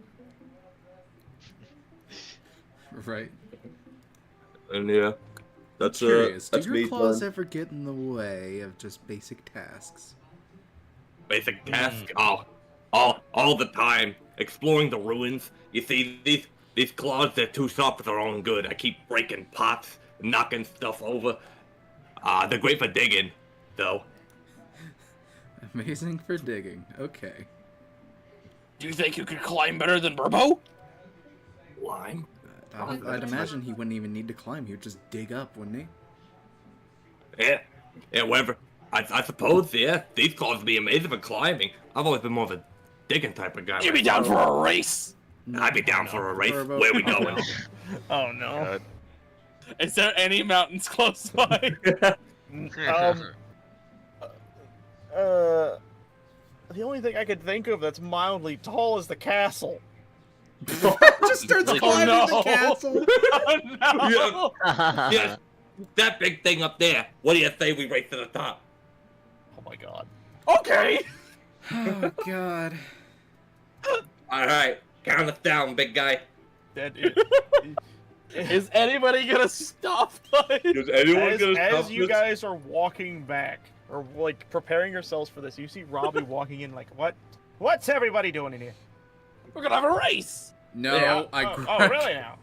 Right. And yeah, that's Curious, that's do me your claws done. ever get in the way of just basic tasks? Basic task? All the time. Exploring the ruins. You see, these claws, they're too soft for their own good. I keep breaking pots, knocking stuff over. They're great for digging, though. Amazing for digging. Okay. Do you think you could climb better than Burbo? Climb? I'd imagine he wouldn't even need to climb. He would just dig up, wouldn't he? Yeah, whatever. I suppose, yeah. These claws would be amazing for climbing. I've always been more of a digging type of guy. You'd be down for a race. I'd be down for a race. Burbo. Where we going? Oh no. Is there any mountains close by? The only thing I could think of that's mildly tall is the castle. Just starts climbing the castle. Oh no! Yes, that big thing up there. What do you say we race to the top? Oh my god. Okay. Oh god. All right, count us down, big guy. Is anybody gonna stop? Is anyone gonna As stop you this? guys are walking back, or like preparing yourselves for this, you see Robbie walking in like, what? What's everybody doing in here? We're gonna have a race. No, Yeah. I Oh, grabbed, really now?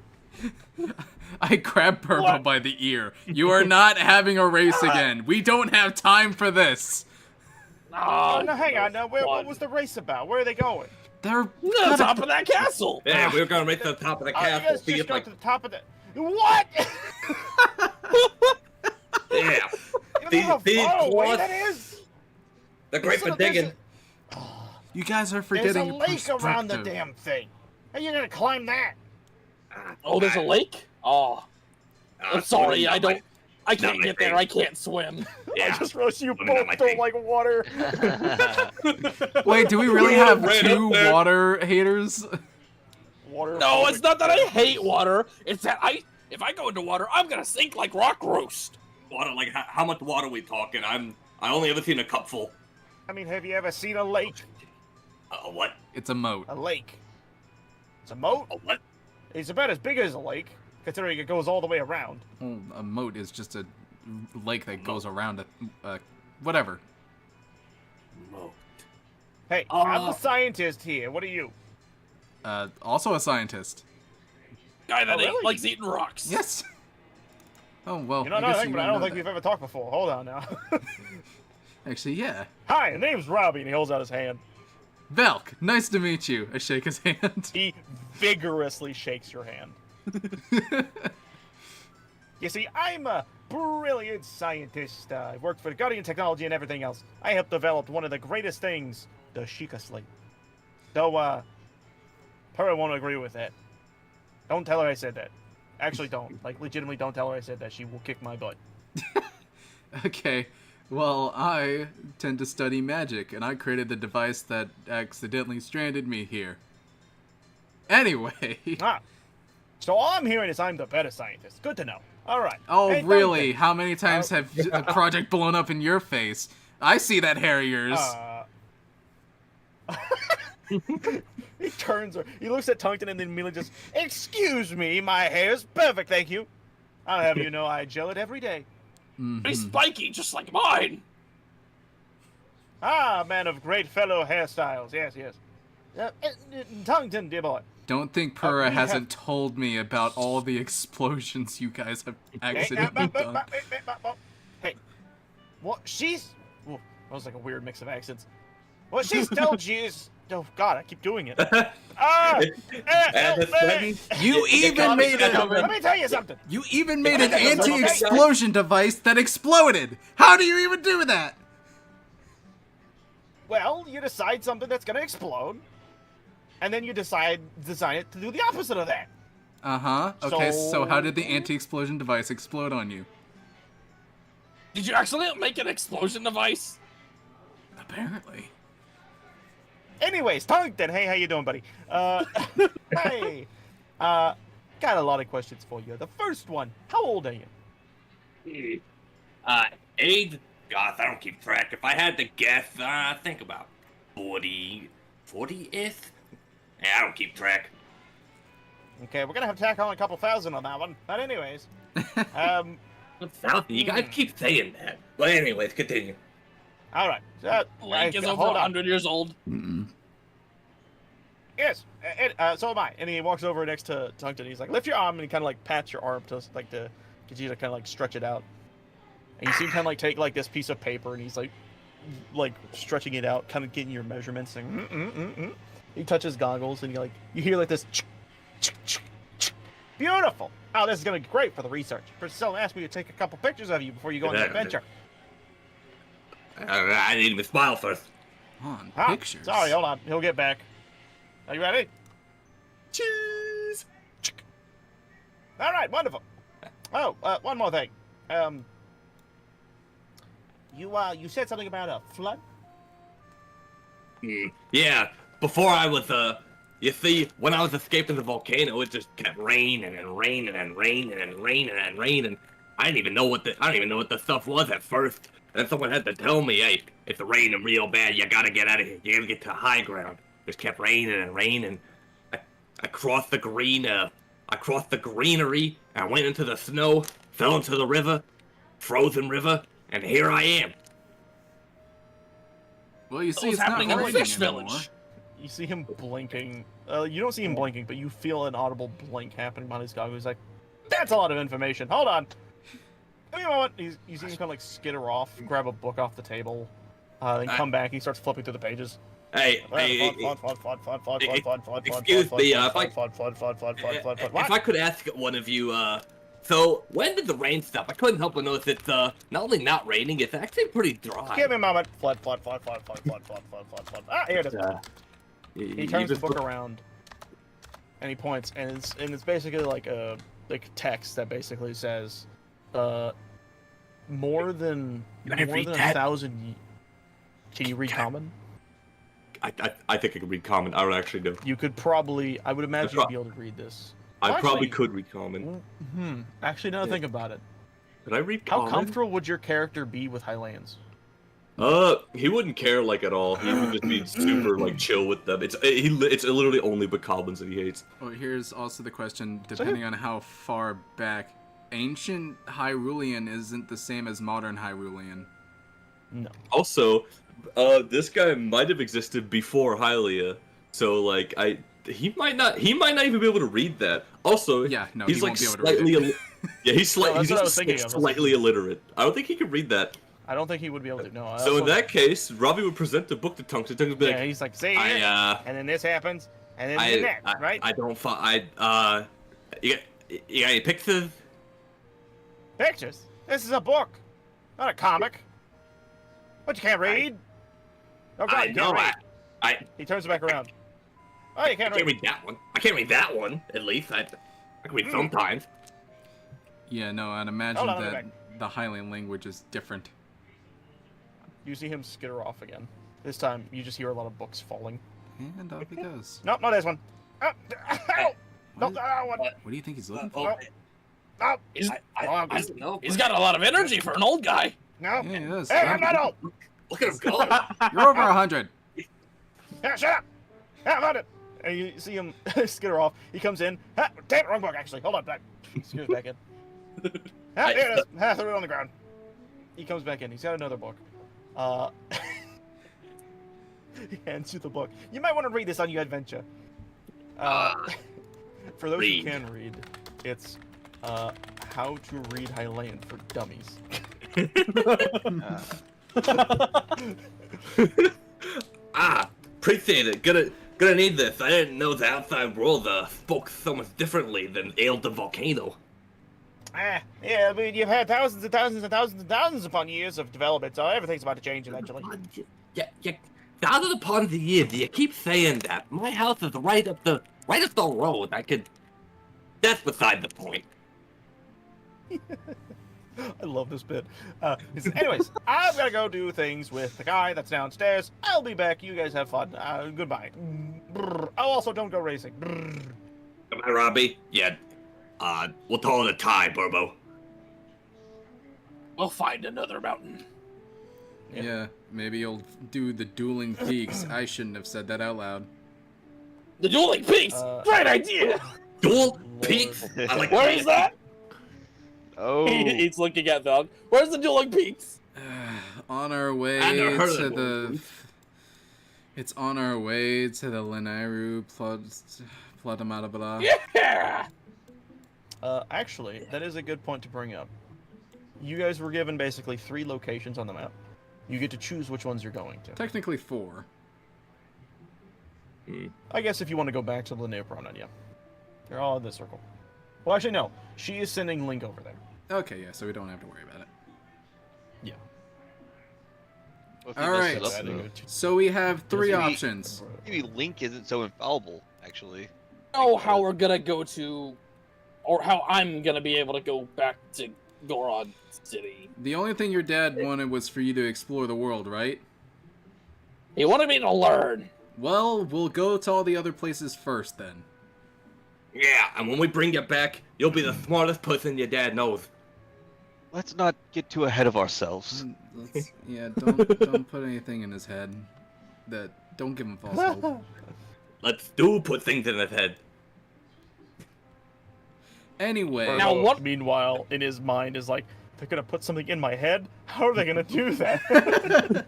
I grabbed Purple What? by the ear. You are not having a race again. We don't have time for this. Oh, no, hang on. No, what was the race about? Where are they going? They're To the top of that castle. Yeah, we were gonna race to the top of the You castle. guys See just if go like to the top of the... What? yeah. You know how These far away claws, that is? they're great for There's digging. You guys are There's a forgetting lake around the perspective. damn thing. How you gonna climb that? Oh, there's a lake. Oh, I'm sorry. I can't my get there. thing. I can't swim. Yeah. I just realized you Swimming not my both don't thing. like water. Wait, do we really have Right up two there. water haters? Water. No, it's not that I hate water. It's that if I go into water, I'm gonna sink like rock roast. Water, like how much water are we talking? I only ever seen a cupful. I mean, have you ever seen a lake? What? It's a moat. A lake. It's a moat. A what? It's about as big as a lake, considering it goes all the way around. Well, a moat is just a lake that goes around a whatever. Moat. Hey, I'm the scientist here. What are you? Also a scientist. Guy that really? likes eating rocks. Yes. Oh well. You don't I know guess anything, you but I wouldn't don't know think we've ever talked before. Hold on now. that. Actually, yeah. Hi, the name's Robbie, and he holds out his hand. Velk, nice to meet you. I shake his hand. He vigorously shakes your hand. You see, I'm a brilliant scientist. I've worked for Guardian Technology and everything else. I helped develop one of the greatest things, the Sheikah Slate. Though, Pura won't agree with that. Don't tell her I said that. Actually, don't. Like, legitimately don't tell her I said that. She will kick my butt. Okay, well, I tend to study magic, and I created the device that accidentally stranded me here. Anyway. So all I'm hearing is I'm the better scientist. Good to know. All right. Oh, hey, really? How many times have a project blown up in your face? I see that hair of yours. He turns, he looks at Tungsten and then immediately just, excuse me, my hair's perfect, thank you. I'll have you know I gel it every day. He's spiky, just like mine. Ah, man of great fellow hairstyles. Yes, yes. Tungsten, dear boy. Don't think Pura hasn't told me about all the explosions you guys have accidentally done. Hey, what she's... Ooh, that was like a weird mix of accents. What she's told you is... Oh, God, I keep doing it. You even made it. Let me tell you something. You even made an anti-explosion device that exploded. How do you even do that? Well, you decide something that's gonna explode, and then you design it to do the opposite of that. Uh-huh. Okay, so how did the anti-explosion device explode on you? Did you accidentally make an explosion device? Apparently. Anyways, Tungsten, hey, how you doing, buddy? Hey, got a lot of questions for you. The first one, how old are you? Age? God, I don't keep track. If I had to guess, think about 40-ish? Yeah, I don't keep track. Okay, we're gonna have to tack on a couple thousand on that one. But anyways, You guys keep saying that. But anyways, continue. All right. Link is over 100 years old. Yes, so am I. And he walks over next to Tungsten. He's like, lift your arm, and he kind of like pats your arm to get you to kind of like stretch it out. And you see him kind of like take like this piece of paper, and he's like stretching it out, kind of getting your measurements. And he touches goggles, and you hear like this. Beautiful. Oh, this is gonna be great for the research. Priscilla asked me to take a couple pictures of you before you go on the adventure. I need to smile first. Pictures. Sorry, hold on. He'll get back. Are you ready? Cheese. All right, wonderful. Oh, one more thing. You said something about a flood? Yeah, before I was, you see, when I was escaping the volcano, it just kept raining and raining and raining and raining and raining. I didn't even know what the stuff was at first. And then someone had to tell me, hey, it's raining real bad. You gotta get out of here. You gotta get to high ground. It just kept raining and raining. I crossed the greenery. I went into the snow, fell into the river, frozen river, and here I am. Well, you see, What's happening in the fish village? You see him blinking. You don't see him blinking, but you feel an audible blink happening behind his goggles. He's like, that's a lot of information. Hold on. Give me a moment. You see him kind of like skitter off, grab a book off the table, then come back. He starts flipping through the pages. Hey, excuse me, if I could ask one of you, so when did the rain stop? I couldn't help but notice it's not only not raining, it's actually pretty dry. Give me a moment. Flood. Ah, here it is. He turns the book around, and he points, and it's basically like a text that basically says, more than 1,000. Can you read common? I think I can read common. I don't actually know. You could probably. I would imagine you'd be able to read this. I probably could read common. Actually, now think about it. Could I read common? How comfortable would your character be with Highlands? He wouldn't care like at all. He would just be super like chill with them. It's literally only but goblins that he hates. Well, here's also the question: depending on how far back, ancient Hyrulean isn't the same as modern Hyrulean. No. Also, this guy might have existed before Hylia, so like he might not even be able to read that. Also, yeah, no, he's he like won't be able to read it. he's slightly illiterate. I don't think he could read that. I don't think he would be able to. No. So in that case, Robbie would present the book to Tungsten. Tungsten would be yeah, like, he's like, see, I, and then this happens, and then the next, right? I don't you got any pictures? Pictures. This is a book, not a comic. What, you can't read? Oh God, you can't read. He turns it back around. Oh, you can't I can't read. read that one. I can't read that one, at least. I can read sometimes. Yeah, no, I'd imagine Hold on, that the Highland language is different. You see him skitter off again. This time, you just hear a lot of books falling. And off he goes. Nope, not this one. Oh, ow! Not that one. What do you think he's looking for? No. I don't know. He's got a lot of energy for an old guy. No. Yeah, he does. Hey, I'm not old. Look at him go. You're over 100. Yeah, shut up. Yeah, I'm not it. And you see him skitter off. He comes in. Ah, damn, wrong book, actually. Hold on, back. Skitters back in. Ah, there it is. Ah, threw it on the ground. He comes back in. He's got another book. He hands you the book. You might want to read this on your adventure. For those who can read, it's How to Read Highlander for Dummies. Appreciate it. Gonna need this. I didn't know the outside world spoke so much differently than the volcano. Yeah, I mean, you've had thousands and thousands and thousands and thousands upon years of development, so everything's about to change eventually. Yeah. Thousands upon the years, you keep saying that. My house is right up the road. That's beside the point. I love this bit. Anyways, I'm gonna go do things with the guy that's downstairs. I'll be back. You guys have fun. Goodbye. Oh, also, don't go racing. Am I, Robbie? Yeah. We'll call it a tie, Burbo. We'll find another mountain. Yeah, maybe you'll do the dueling peaks. I shouldn't have said that out loud. The dueling peaks! Great idea! Dual peaks? Where is that? Oh. He's looking at Valk. Where's the dueling peaks? On our way to the... It's on our way to the Lenairu Platamadabala. Yeah! Actually, that is a good point to bring up. You guys were given basically 3 locations on the map. You get to choose which ones you're going to. Technically 4. I guess if you want to go back to Linnea Promenade, yeah. They're all in this circle. Well, actually, no. She is sending Link over there. Okay, yeah, so we don't have to worry about it. Yeah. Well, if you All mess right. it up, though. So we have 3 Maybe- options. Maybe Link isn't so infallible, actually. Oh, how we're gonna go to... Or how I'm gonna be able to go back to Goron City. The only thing your dad wanted was for you to explore the world, right? He wanted me to learn. Well, we'll go to all the other places first, then. Yeah, and when we bring you back, you'll be the smartest person your dad knows. Let's not get too ahead of ourselves. Yeah, don't put anything in his head. Don't give him false hope. Let's put things in his head. Anyway. Now, what? Meanwhile, in his mind is like, they're gonna put something in my head? How are they gonna do that?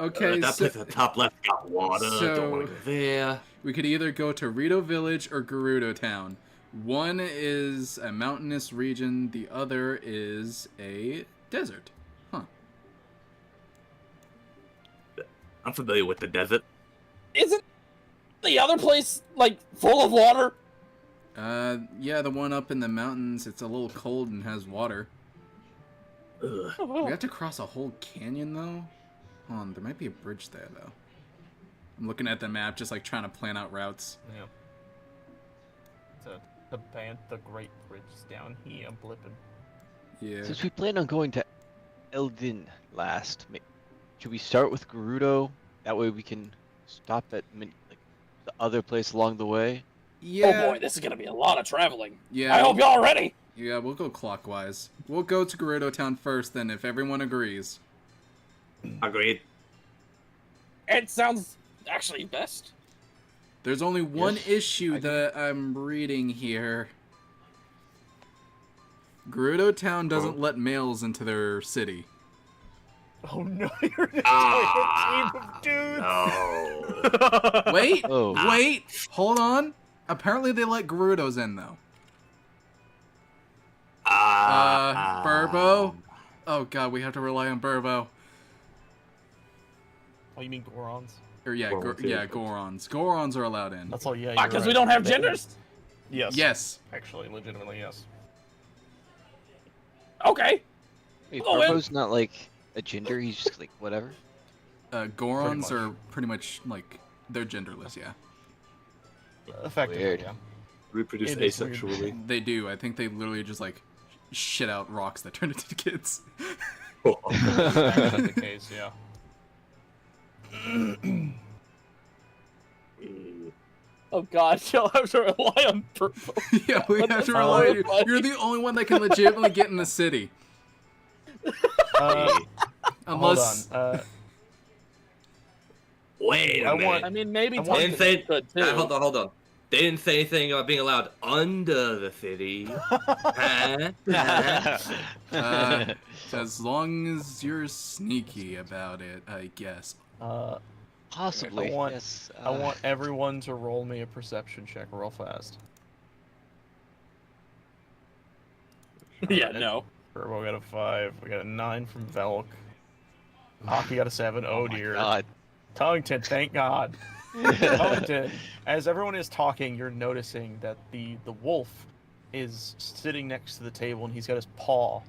Okay, that place at the top left got water. Don't want to go there. We could either go to Rito Village or Gerudo Town. One is a mountainous region, the other is a desert. Huh. I'm familiar with the desert. Isn't the other place, like, full of water? Yeah, the one up in the mountains, it's a little cold and has water. Ugh. We have to cross a whole canyon, though? Hold on, there might be a bridge there, though. I'm looking at the map, just like trying to plan out routes. Yeah. The Great Bridge is down here, blipping. Yeah. Since we plan on going to Eldin last, should we start with Gerudo? That way we can stop at the other place along the way. Yeah. Oh boy, this is gonna be a lot of traveling. Yeah. I hope y'all ready. Yeah, we'll go clockwise. We'll go to Gerudo Town first, then, if everyone agrees. Agreed. It sounds actually best. There's only one issue that I'm reading here. Gerudo Town doesn't let males into their city. Oh no, you're an entire team of dudes! No. Wait, Oh. wait, hold on. Apparently they let Gerudos in, though. Burbo? Oh god, we have to rely on Burbo. Oh, you mean Gorons? Or yeah, Gorons, yeah, yeah. Gorons. Gorons are allowed in. That's all. Yeah. Because we don't have genders. Yes. Yes. Actually, legitimately, yes. Okay. Wait, Oh, and- Burbo's not like a gender. He's just like whatever. Gorons are pretty much like they're genderless. Yeah. Effectively, Weird. yeah. Reproduce It is weird. asexually. They do. I think they literally just like shit out rocks that turn into kids. Actually the case, yeah. Oh god, you'll have to rely on purple. Yeah, we have to rely on you. You're the only one that can legitimately get in the city. Unless. Hold on. Wait a minute. I mean, maybe want- Didn't say, good too. hold on. They didn't say anything about being allowed under the city. Huh? As long as you're sneaky about it, I guess. Possibly. I want, Yes. I want everyone to roll me a perception check real fast. Yeah, no. Burbo got a 5. We got a 9 from Velk. Aki got a 7. Oh, my dear. God. Tongueton, thank God. Tongueton, as everyone is talking, you're noticing that the wolf is sitting next to the table and he's got his paw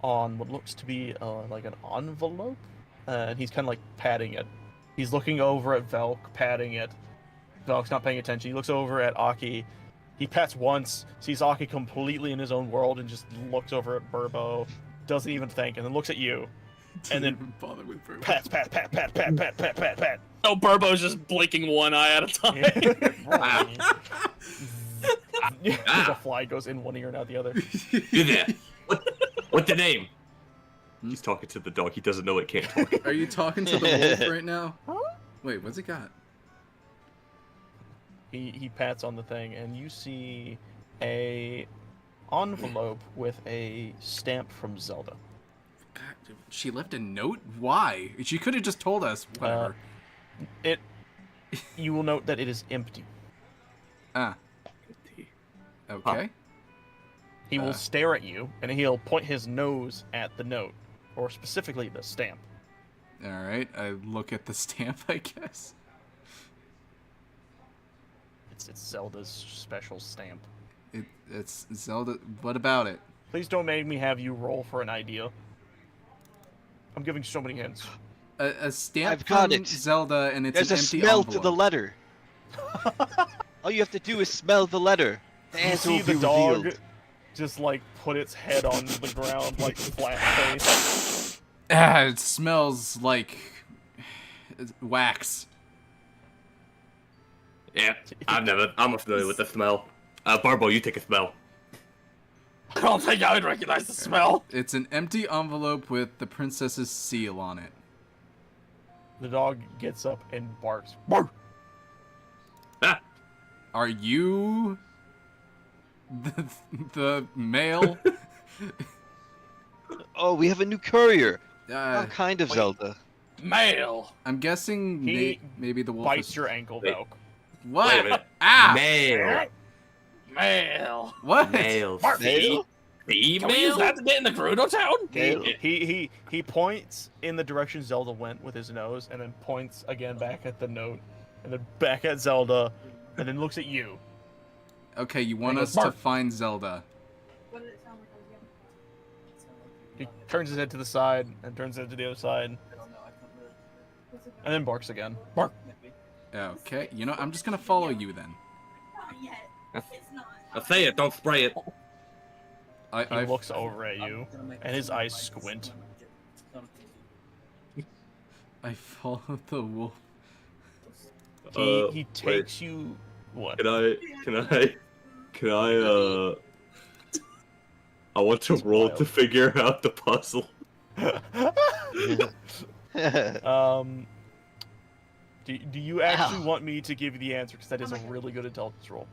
on what looks to be like an envelope, and he's kind of like patting it. He's looking over at Velk, patting it. Velk's not paying attention. He looks over at Aki. He pats once, sees Aki completely in his own world, and just looks over at Burbo. Doesn't even think, and then looks at you. And then even bother with Burbo. pat. No, Burbo's just blinking one eye at a time. The fly goes in one ear and out the other. You there? What's the name? He's talking to the dog. He doesn't know it can't talk. Are you talking to the wolf right now? Wait, what's it got? He pats on the thing, and you see a envelope with a stamp from Zelda. God, she left a note? Why? She could have just told us. Whatever. You will note that it is empty. Ah. Okay. He will stare at you, and he'll point his nose at the note, or specifically the stamp. All right. I look at the stamp, I guess. It's Zelda's special stamp. It's Zelda. What about it? Please don't make me have you roll for an idea. I'm giving so many hints. A stamp I've got from it. Zelda, and it's There's an a empty smell envelope. to the letter. All you have to do is smell the letter. The You answer see will be the dog revealed. just like put its head on the ground, like flat face. Ah, it smells like wax. Yeah, I'm familiar with the smell. Barbo, you take a smell. I don't think I would recognize the smell. It's an empty envelope with the princess's seal on it. The dog gets up and barks. Ah, Are you the male? Oh, we have a new courier. Uh, What kind of Zelda? Male. I'm guessing He maybe the wolf Bites is... your ankle, Wait. Velk. What? wait a minute. Ah! Male. Male. What? Male. Male? Can we use Female? that to get in the Gerudo town? He points in the direction Zelda went with his nose, and then points again back at the note, and then back at Zelda, and then looks at you. Okay, you want He us goes, to "Bark." find Zelda. He turns his head to the side, and turns his head to the other side, and then barks again. Bark. Okay, you know, I'm just gonna follow you then. I say it, don't spray it. He I looks over at you, and his eyes squint. I follow the wolf. He takes you. What? Can I I want to roll wild. to figure out the puzzle. Do you actually want me to give you the answer? Because that is a really good intelligence roll.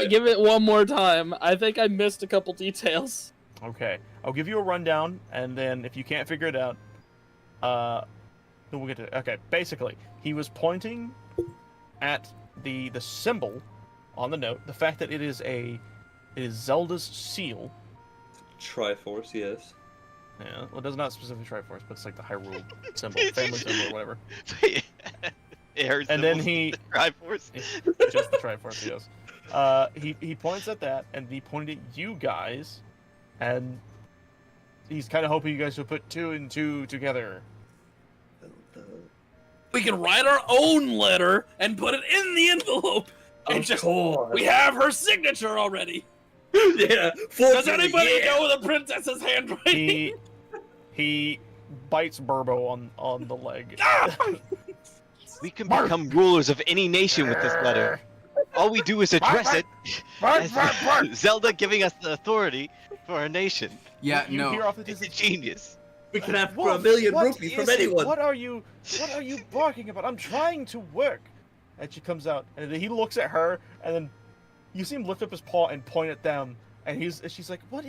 Give it one more time. I think I missed a couple details. Okay, I'll give you a rundown, and then if you can't figure it out, then we'll get to it. Okay, basically, he was pointing at the symbol on the note, the fact that it is Zelda's seal, Triforce, yes. Yeah, well, it does not specifically Triforce, but it's like the Hyrule symbol, family symbol, or whatever. Air And then symbols, he the Triforce. just the Triforce, yes. He points at that, and he pointed at you guys, and he's kind of hoping you guys will put 2 and 2 together. We can write our own letter and put it in the envelope. And Of just course. we have her signature already. Yeah. Does anybody know the princess's handwriting? He bites Burbo on the leg. We can become rulers of any nation with this letter. All we do is address it as Zelda giving us the authority for our nation. Yeah, You no. hear off the It's distance, We genius. can have for Wolf, a million what rupees from is it? anyone. What are you barking about? I'm trying to work. And she comes out, and then he looks at her, and then you see him lift up his paw and point at them, and she's like, what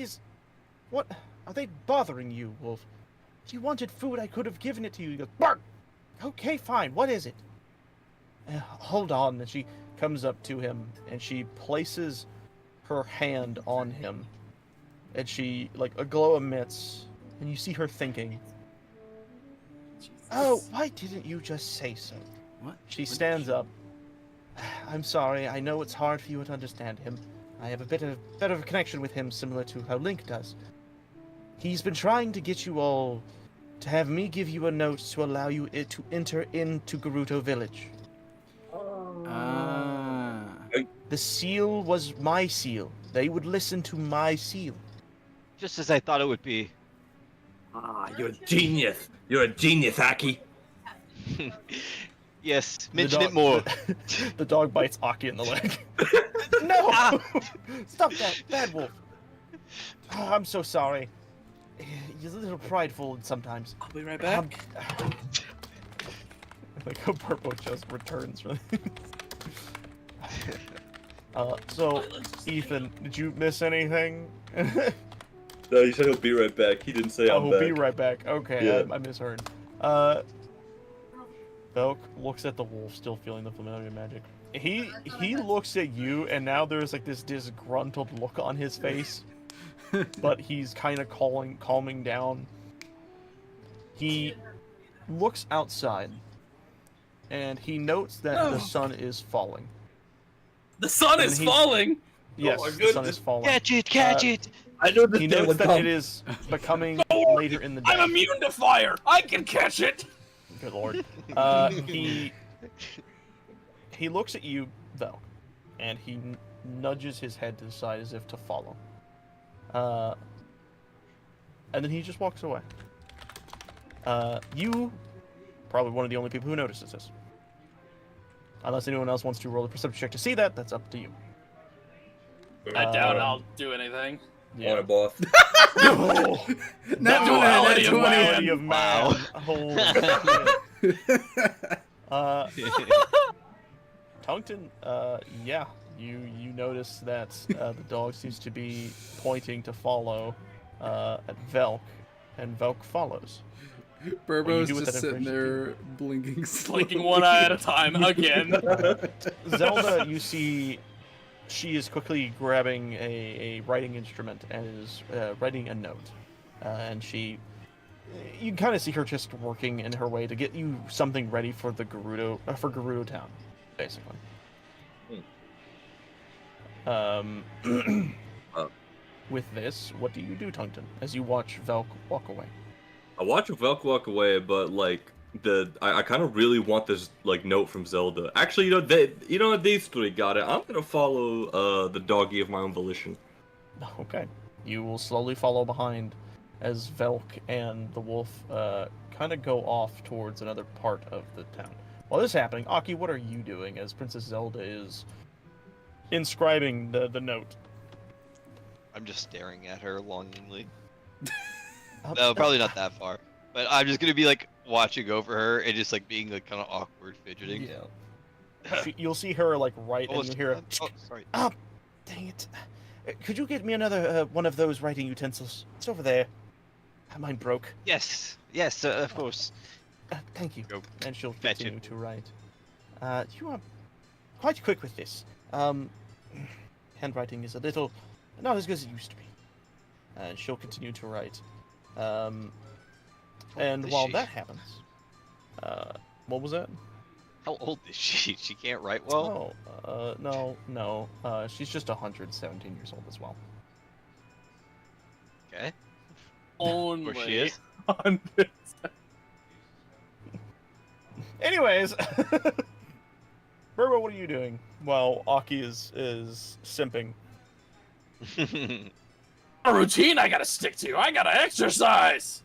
are they bothering you, Wolf? If you wanted food, I could have given it to you. He goes, bark! Okay, fine, what is it? Hold on, and she comes up to him, and she places her hand on him, and she, like, a glow emits, and you see her thinking, oh, why didn't you just say so? What? She stands up. I'm sorry, I know it's hard for you to understand him. I have a better of a connection with him, similar to how Link does. He's been trying to get you all to have me give you a note to allow you to enter into Gerudo Village. The seal was my seal. They would listen to my seal. Just as I thought it would be. Ah, you're a genius. You're a genius, Aki. Yes, mention it more. The dog bites Aki in the leg. No! Stop that, bad wolf. Oh, I'm so sorry. He's a little prideful sometimes. I'll be right back. Like how Purple just returns from. So, Ethan, did you miss anything? No, he said he'll be right back. He didn't say I'm he'll back. be right back. Okay, Yeah. I misheard. Velk looks at the wolf, still feeling the familiar magic. He looks at you, and now there's like this disgruntled look on his face, but he's kind of calming down. He looks outside, and he notes that the sun is falling. The sun is falling. Yes, my the sun is falling. Catch it! I know this He day notes would that come. it is becoming later in the day. I'm immune to fire. I can catch it. Good lord. He looks at you, though, and he nudges his head to the side as if to follow. And then he just walks away. You, probably one of the only people who notices this. Unless anyone else wants to roll a perception check to see that, that's up to you. I doubt I'll do anything. On it, boss. Oh, Not duality of duality of Wow. man. Holy shit. Tungton, yeah, you notice that the dog seems to be pointing to follow at Velk, and Velk follows. Burbo's do with just that sitting there blinking slowly. Blinking one eye at a time again. Zelda, you see, she is quickly grabbing a writing instrument and is writing a note, and you can kind of see her just working in her way to get you something ready for the Gerudo Town, basically. With this, what do you do, Tungton, as you watch Velk walk away? I watch Velk walk away, but like I kind of really want this like note from Zelda. Actually, these three got it. I'm gonna follow the doggy of my own volition. Okay, you will slowly follow behind as Velk and the wolf kind of go off towards another part of the town. While this is happening, Aki, what are you doing as Princess Zelda is inscribing the note? I'm just staring at her longingly. No, probably not that far. But I'm just gonna be like watching over her and just like being like kind of awkward fidgeting. Yeah. You'll see her like right, and you hear a, oh, sorry. oh, dang it! Could you get me another one of those writing utensils? It's over there. Mine broke. Yes, of course. Thank you. Go And she'll fetch continue it. to write. You are quite quick with this. Handwriting is a little not as good as it used to be. And she'll continue to write. And is while she? that happens, what was that? How old is she? She can't write well. No. She's just 117 years old as well. Okay. Only. Of course she is. 100. Anyways, Burbo, what are you doing while Aki is simping? A routine I gotta stick to. I gotta exercise.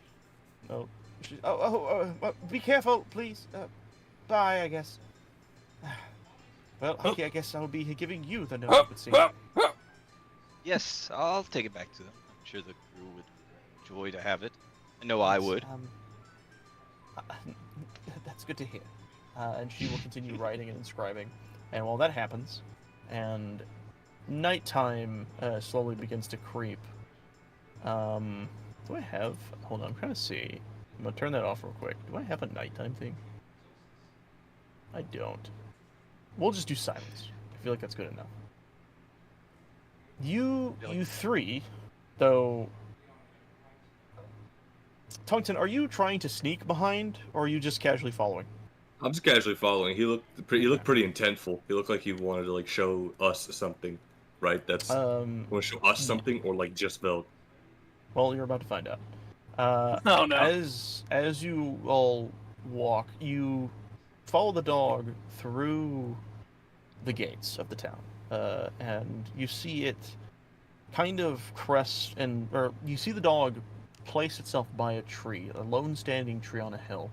Oh, be careful, please. Bye, I guess. Well, Aki, I guess I'll be giving you the note, it would seem. Yes, I'll take it back to them. I'm sure the crew would enjoy to have it. I know I would. That's good to hear. And she will continue writing and inscribing. And while that happens, and nighttime slowly begins to creep, do I have... Hold on, I'm trying to see. I'm going to turn that off real quick. Do I have a nighttime thing? I don't. We'll just do silence. I feel like that's good enough. You three, though... Tungsten, are you trying to sneak behind, or are you just casually following? I'm just casually following. He looked pretty intentful. He looked like he wanted to like show us something, right? That's want to show us something or like just Veld. Well, you're about to find out. Oh no! As you all walk, you follow the dog through the gates of the town, and you see it kind of crest or you see the dog place itself by a tree, a lone standing tree on a hill,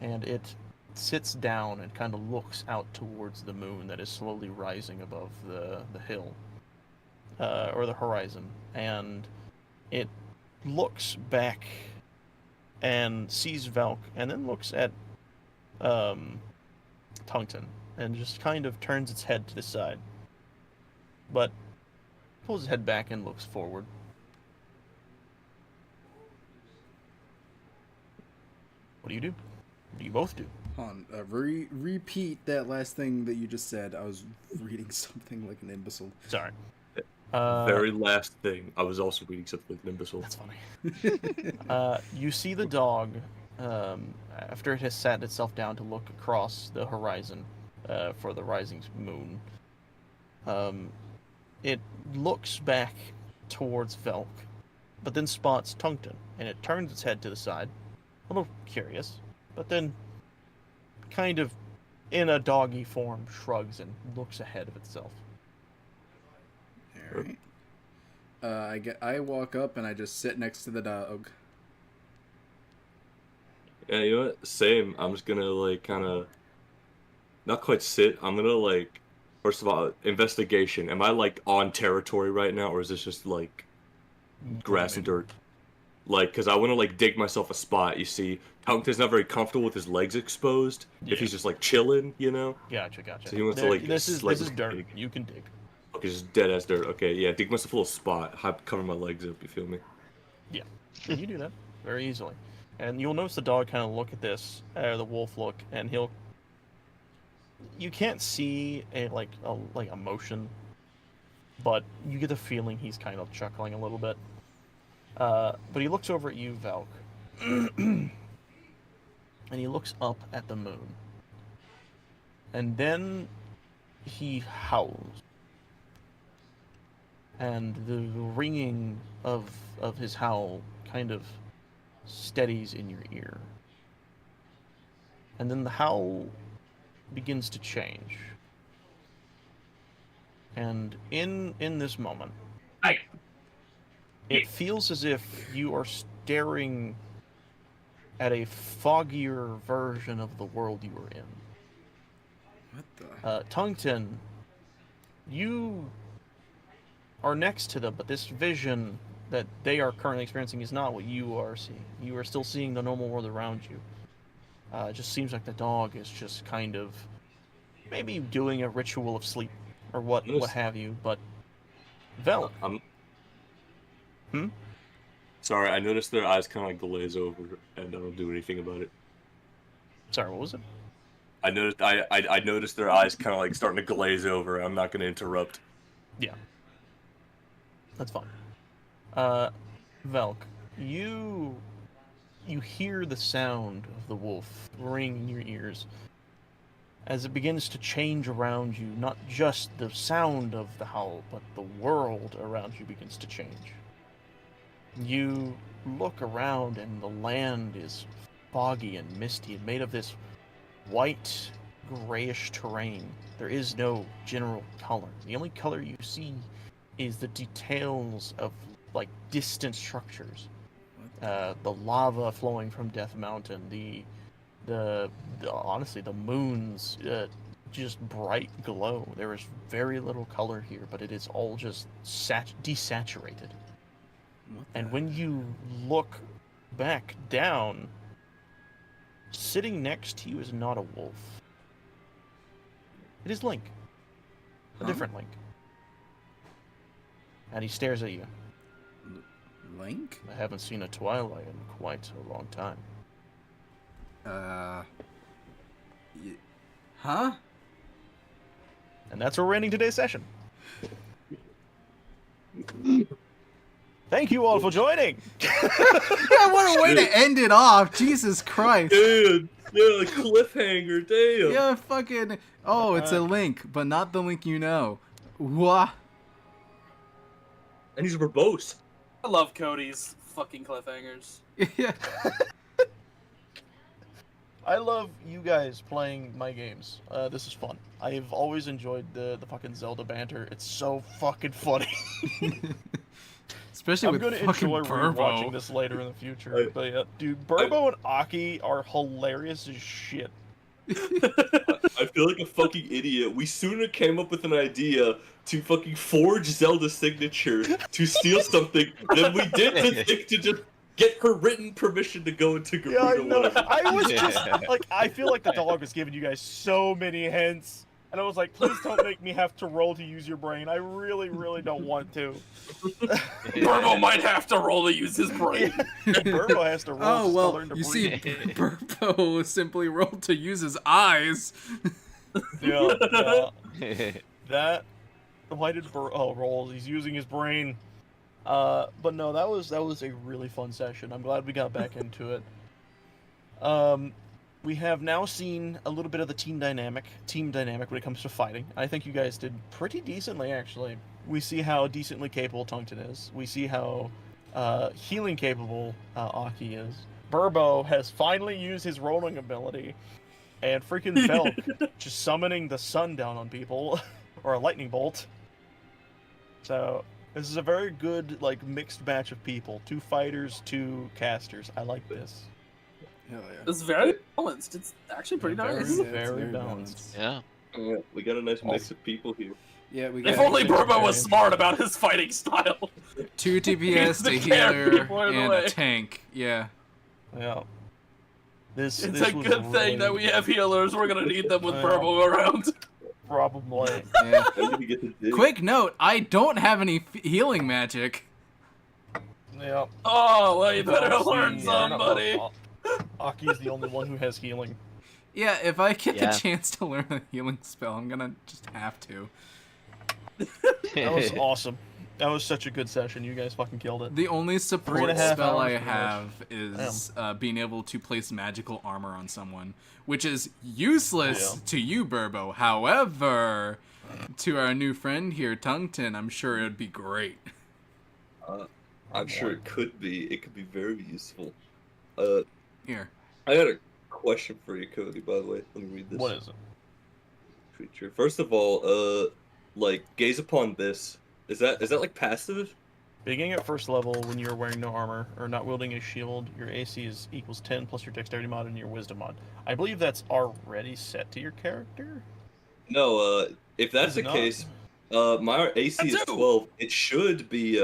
and it sits down and kind of looks out towards the moon that is slowly rising above the hill, or the horizon, and it looks back and sees Valk, and then looks at Tungsten, and just kind of turns its head to the side, but pulls its head back and looks forward. What do you do? What do you both do? Hold on, repeat that last thing that you just said. I was reading something like an imbecile. Sorry. Very last thing. I was also reading something like an imbecile. That's funny. You see the dog, after it has sat itself down to look across the horizon for the rising moon. It looks back towards Velk, but then spots Tungsten, and it turns its head to the side, a little curious, but then kind of in a doggy form shrugs and looks ahead of itself. Alright. I walk up and I just sit next to the dog. Yeah, you know what? Same. I'm just gonna like kind of not quite sit. I'm gonna like first of all investigation. Am I like on territory right now, or is this just like grass and dirt? Like, cause I want to like dig myself a spot. You see, Tungsten's not very comfortable with his legs exposed. Yeah. If he's just like chilling, you know. Gotcha. So he wants to like this is dirt. You can dig. Okay, just dead ass dirt. Okay, yeah, dig myself a little spot. Cover my legs up. You feel me? Yeah, you do that very easily, and you'll notice the dog kind of look at this, the wolf look, and he'll. You can't see a emotion, but you get the feeling he's kind of chuckling a little bit. But he looks over at you, Valk, and he looks up at the moon, and then he howls. And the ringing of his howl kind of steadies in your ear. And then the howl begins to change. And in this moment, it feels as if you are staring at a foggier version of the world you were in. What the? Tungsten, you are next to them, but this vision that they are currently experiencing is not what you are seeing. You are still seeing the normal world around you. It just seems like the dog is just kind of maybe doing a ritual of sleep or what have you, but Vel. Sorry, I noticed their eyes kind of like glaze over, and I don't do anything about it. Sorry, what was it? I noticed their eyes kind of like starting to glaze over. I'm not going to interrupt. Yeah. That's fine. Velk, you hear the sound of the wolf ring in your ears as it begins to change around you. Not just the sound of the howl, but the world around you begins to change. You look around and the land is foggy and misty and made of this white, grayish terrain. There is no general color. The only color you see is the details of like distant structures. The lava flowing from Death Mountain, the honestly the moon's just bright glow. There is very little color here, but it is all just desaturated. And when you look back down, sitting next to you is not a wolf. It is Link. A different Link. And he stares at you. Link? I haven't seen a Twilight in quite a long time. Huh? And that's where we're ending today's session. Thank you all for joining! Yeah, what a way to end it off! Jesus Christ! Dude, yeah, cliffhanger, damn. Yeah, fucking... Oh, it's a Link, but not the Link you know. Wah. And he's verbose. I love Cody's fucking cliffhangers. Yeah. I love you guys playing my games. This is fun. I've always enjoyed the fucking Zelda banter. It's so fucking funny. Especially I'm with gonna fucking enjoy Burbo. rewatching this later in the future. But yeah, dude, Burbo and Aki are hilarious as shit. I feel like a fucking idiot. We sooner came up with an idea to fucking forge Zelda's signature to steal something than we did to think to just get her written permission to go into Garuda. Yeah, I know. Whatever. I was just like, I feel like the dog was giving you guys so many hints, and I was like, please don't make me have to roll to use your brain. I really, really don't want to. Burbo might have to roll to use his brain. Burbo has to roll. Oh, to well, learn to you see, breathe. Burbo simply rolled to use his eyes. Yeah. That. Why did Burbo roll? He's using his brain. But no, that was a really fun session. I'm glad we got back into it. We have now seen a little bit of the team dynamic when it comes to fighting. I think you guys did pretty decently, actually. We see how decently capable Tungten is. We see how healing capable Aki is. Burbo has finally used his rolling ability, and freaking Velk just summoning the sun down on people, or a lightning bolt. So this is a very good, like, mixed batch of people. 2 fighters, 2 casters. I like this. Hell yeah. It's very balanced. It's actually pretty nice. Very balanced. Yeah. Yeah, we got a nice mix of people here. Yeah, we got If only Burbo was smart about his fighting style. 2 DPS, He's a the carry healer, for the and way. a tank. Yeah. Yeah. This It's this a was good really thing that we have healers. We're gonna need them with Yeah. Burbo around. Probably. Yeah. I need to get the dig. Quick note, I don't have any healing magic. Yeah. Oh, well, you better Aki, learn somebody. Aki's the only one who has healing. Yeah, if I get Yeah. the chance to learn a healing spell, I'm gonna just have to. That was awesome. That was such a good session. You guys fucking killed it. The only 3.5 support spell I hours for have is being able to place magical armor on someone, which is useless Yeah. to you, Burbo. However, to our new friend here, Tungten, I'm sure it would be great. I'm sure it could be. It could be very useful. Here. I got a question for you, Cody, by the way. Let me read this. What is it? Creature. First of all, like, gaze upon this. Is that like passive? Beginning at first level, when you're wearing no armor or not wielding a shield, your AC is equals 10 plus your dexterity mod and your wisdom mod. I believe that's already set to your character. No, if that's Is the it not? case, my AC is 12. It should be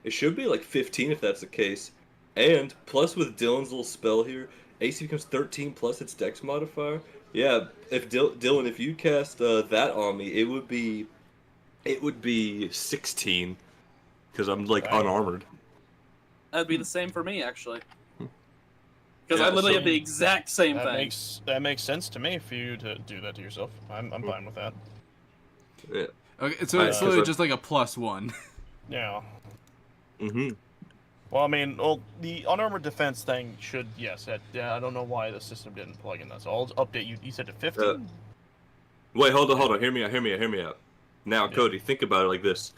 like 15 if that's the case. And plus with Dylan's little spell here, AC becomes 13 plus its dex modifier. Yeah, if Dylan, if you cast that on me, it would be 16 because I'm like Right. unarmored. That'd be the same for me, actually. Because Yeah, I literally so- have the exact same thing. That makes sense to me for you to do that to yourself. I'm fine with that. Yeah. Okay, so it's Yeah. literally just like a +1. Yeah. Mhm. Well, I mean, the unarmored defense thing should, yes. I don't know why the system didn't plug in that. So I'll update you. You said to 15? Wait, hold on. Hear me out. Now, Yeah. Cody, think about it like this.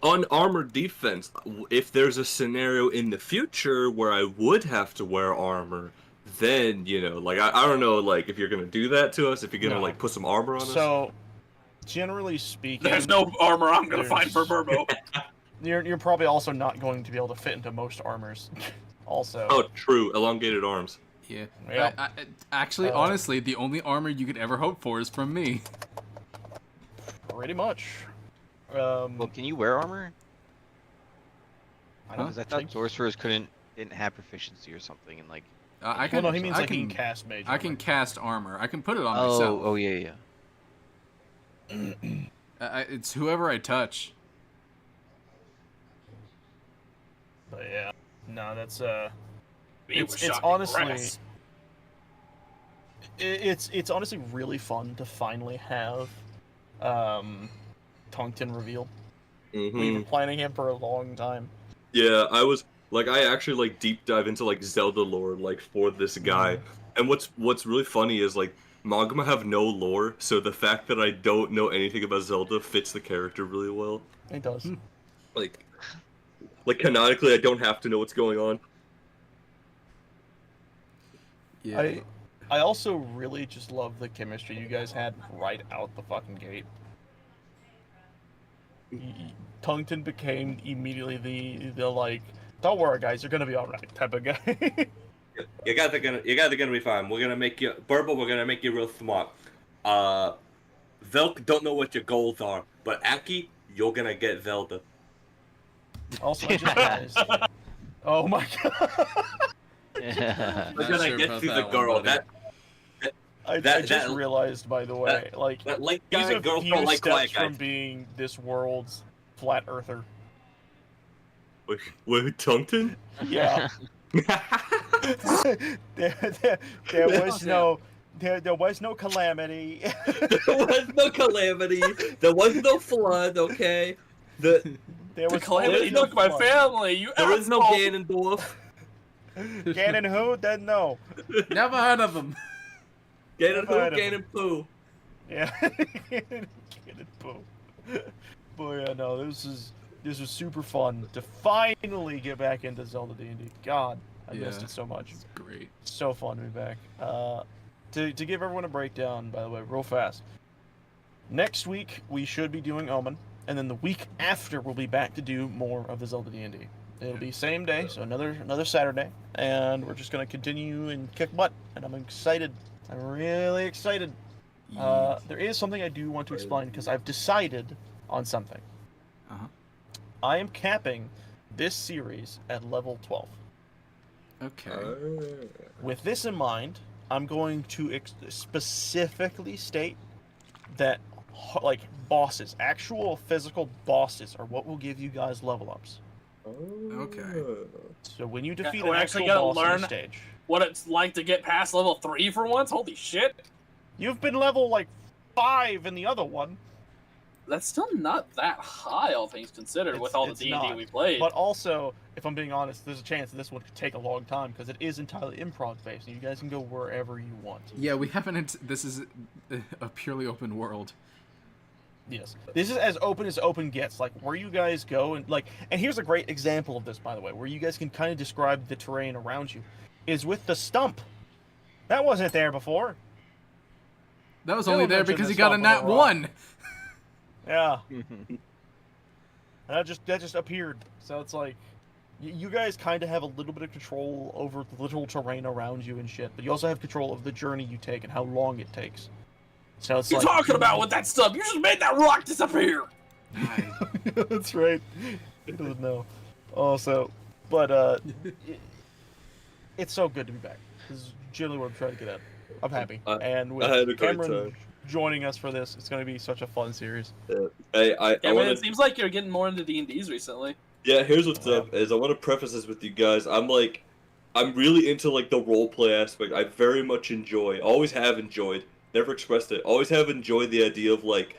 Unarmored defense, if there's a scenario in the future where I would have to wear armor, then, like, I don't know, like, if you're gonna do that to us, if you're gonna, like, put some armor on us. So, generally speaking... There's no armor I'm gonna find for Burbo. You're probably also not going to be able to fit into most armors. Also. Oh, true. Elongated arms. Yeah. Yeah. Actually, honestly, the only armor you could ever hope for is from me. Pretty much. Well, can you wear armor? Huh? Because I thought sorcerers didn't have proficiency or something, and like. I can. Well, no, he means I like can, he can cast mage. I can cast armor. I can put it on Oh, myself. oh yeah. It's whoever I touch. But yeah, no, that's It's honestly, it's honestly really fun to finally have, Tungten reveal. Mm-hmm. We've been planning him for a long time. Yeah, I actually like deep dive into like Zelda lore like for this guy, and what's really funny is like Magma have no lore, so the fact that I don't know anything about Zelda fits the character really well. It does. Like canonically, I don't have to know what's going on. Yeah. I also really just love the chemistry you guys had right out the fucking gate. Tungten became immediately the like, don't worry guys, you're gonna be alright type of guy. You guys are gonna be fine. We're gonna make you Burble. We're gonna make you real smart. Velk don't know what your goals are, but Aki, you're gonna get Zelda. Also, I just realized. Oh my god. We're gonna get to the girl. I just realized, by the way, like that link he's guy, a girl few don't like steps quiet guys. from being this world's flat earther. Wait, Tungten? Yeah. there was no calamity. There was no calamity. There was no flood. Okay. There The was calamity no took my flood. family. You There is no asshole. Ganondorf. Ganon who? Then no. Never heard of them. Ganon who? Never heard of Ganon poo. Yeah. Ganon poo. But yeah, no, this was super fun to finally get back into Zelda D&D. God, I missed it so much. It's great. So fun to be back. To give everyone a breakdown, by the way, real fast. Next week we should be doing Omen, and then the week after we'll be back to do more of the Zelda D&D. It'll be same day, so another Saturday, and we're just gonna continue and kick butt. And I'm excited. I'm really excited. There is something I do want to explain because I've decided on something. I am capping this series at level 12. Okay. With this in mind, I'm going to specifically state that like bosses, actual physical bosses, are what will give you guys level ups. Okay. So when you defeat we're an actually actual gonna boss on learn the stage, what it's like to get past level 3 for once. Holy shit! you've been level like 5 in the other one. That's still not that high, all things considered, with all the It's D&D not. we played. But also, if I'm being honest, there's a chance that this one could take a long time because it is entirely improv based, and you guys can go wherever you want. Yeah, we haven't. This is a purely open world. Yes, this is as open gets. Like where you guys go and like, and here's a great example of this, by the way, where you guys can kind of describe the terrain around you, is with the stump. That wasn't there before. That was Dylan only there mentioned because the he got a stump on nat the rock. 1. Yeah. And that just appeared. So it's like, you guys kind of have a little bit of control over the literal terrain around you and shit, but you also have control of the journey you take and how long it takes. So it's What are you like, talking about with that stuff? You just made that rock disappear! That's right. He doesn't know. Also, but it's so good to be back. This is generally what I'm trying to get at. I'm happy, and with I had a great Cameron time. joining us for this, it's going to be such a fun series. Hey, I Yeah, man, want it to. seems like you're getting more into D&Ds recently. Yeah, here's what's up. Is I want to preface this with you guys. I'm really into like the roleplay aspect. I very much enjoy. Always have enjoyed. Never expressed it. Always have enjoyed the idea of like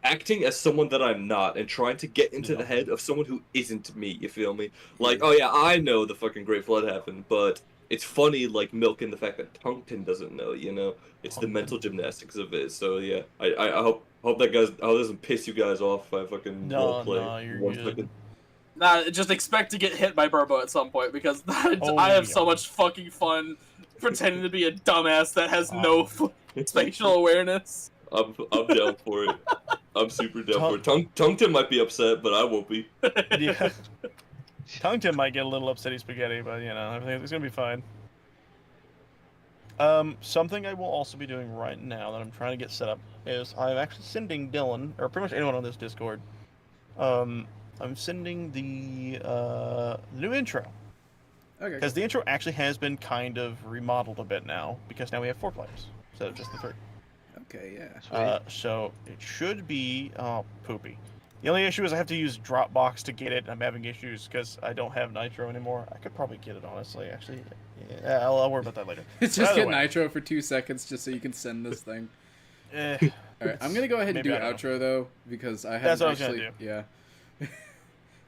acting as someone that I'm not and trying to get into the head of someone who isn't me. You feel me? Like, oh yeah, I know the fucking Great Flood happened, but it's funny, like milking the fact that Tungten doesn't know. You know, it's the mental gymnastics of it. So yeah, I hope that guys, I hope it doesn't piss you guys off if I fucking roleplay you're 1 good. second. Nah, just expect to get hit by Burbo at some point because Oh, I have yeah. so much fucking fun pretending to be a dumbass that has no spatial awareness. I'm down for it. I'm super down for it. Tungten might be upset, but I won't be. Yeah. Tungten might get a little upsetty spaghetti, but you know, everything it's gonna be fine. Something I will also be doing right now that I'm trying to get set up is I'm actually sending Dylan, or pretty much anyone on this Discord, I'm sending the new intro. Okay. Because the intro actually has been kind of remodeled a bit now, because now we have 4 players instead of just the 3. Okay, yeah. So it should be poopy. The only issue is I have to use Dropbox to get it. I'm having issues because I don't have Nitro anymore. I could probably get it, honestly. Actually, yeah, I'll worry about that later. Just get Nitro for 2 seconds just so you can send this thing. Alright, I'm gonna go ahead and do outro though because I haven't actually. Yeah.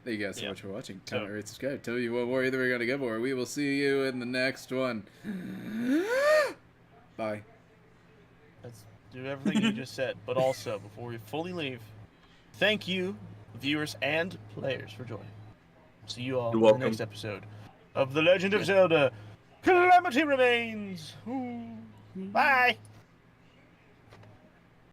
Thank you guys so much for watching. Comment, rate, subscribe. Tell you what warrior that we're gonna get for. We will see you in the next one. Bye. Let's do everything you just said, but also before we fully leave, thank you, viewers and players, for joining. See you all in the next episode of The Legend of Zelda: Calamity Remains. Ooh. Bye.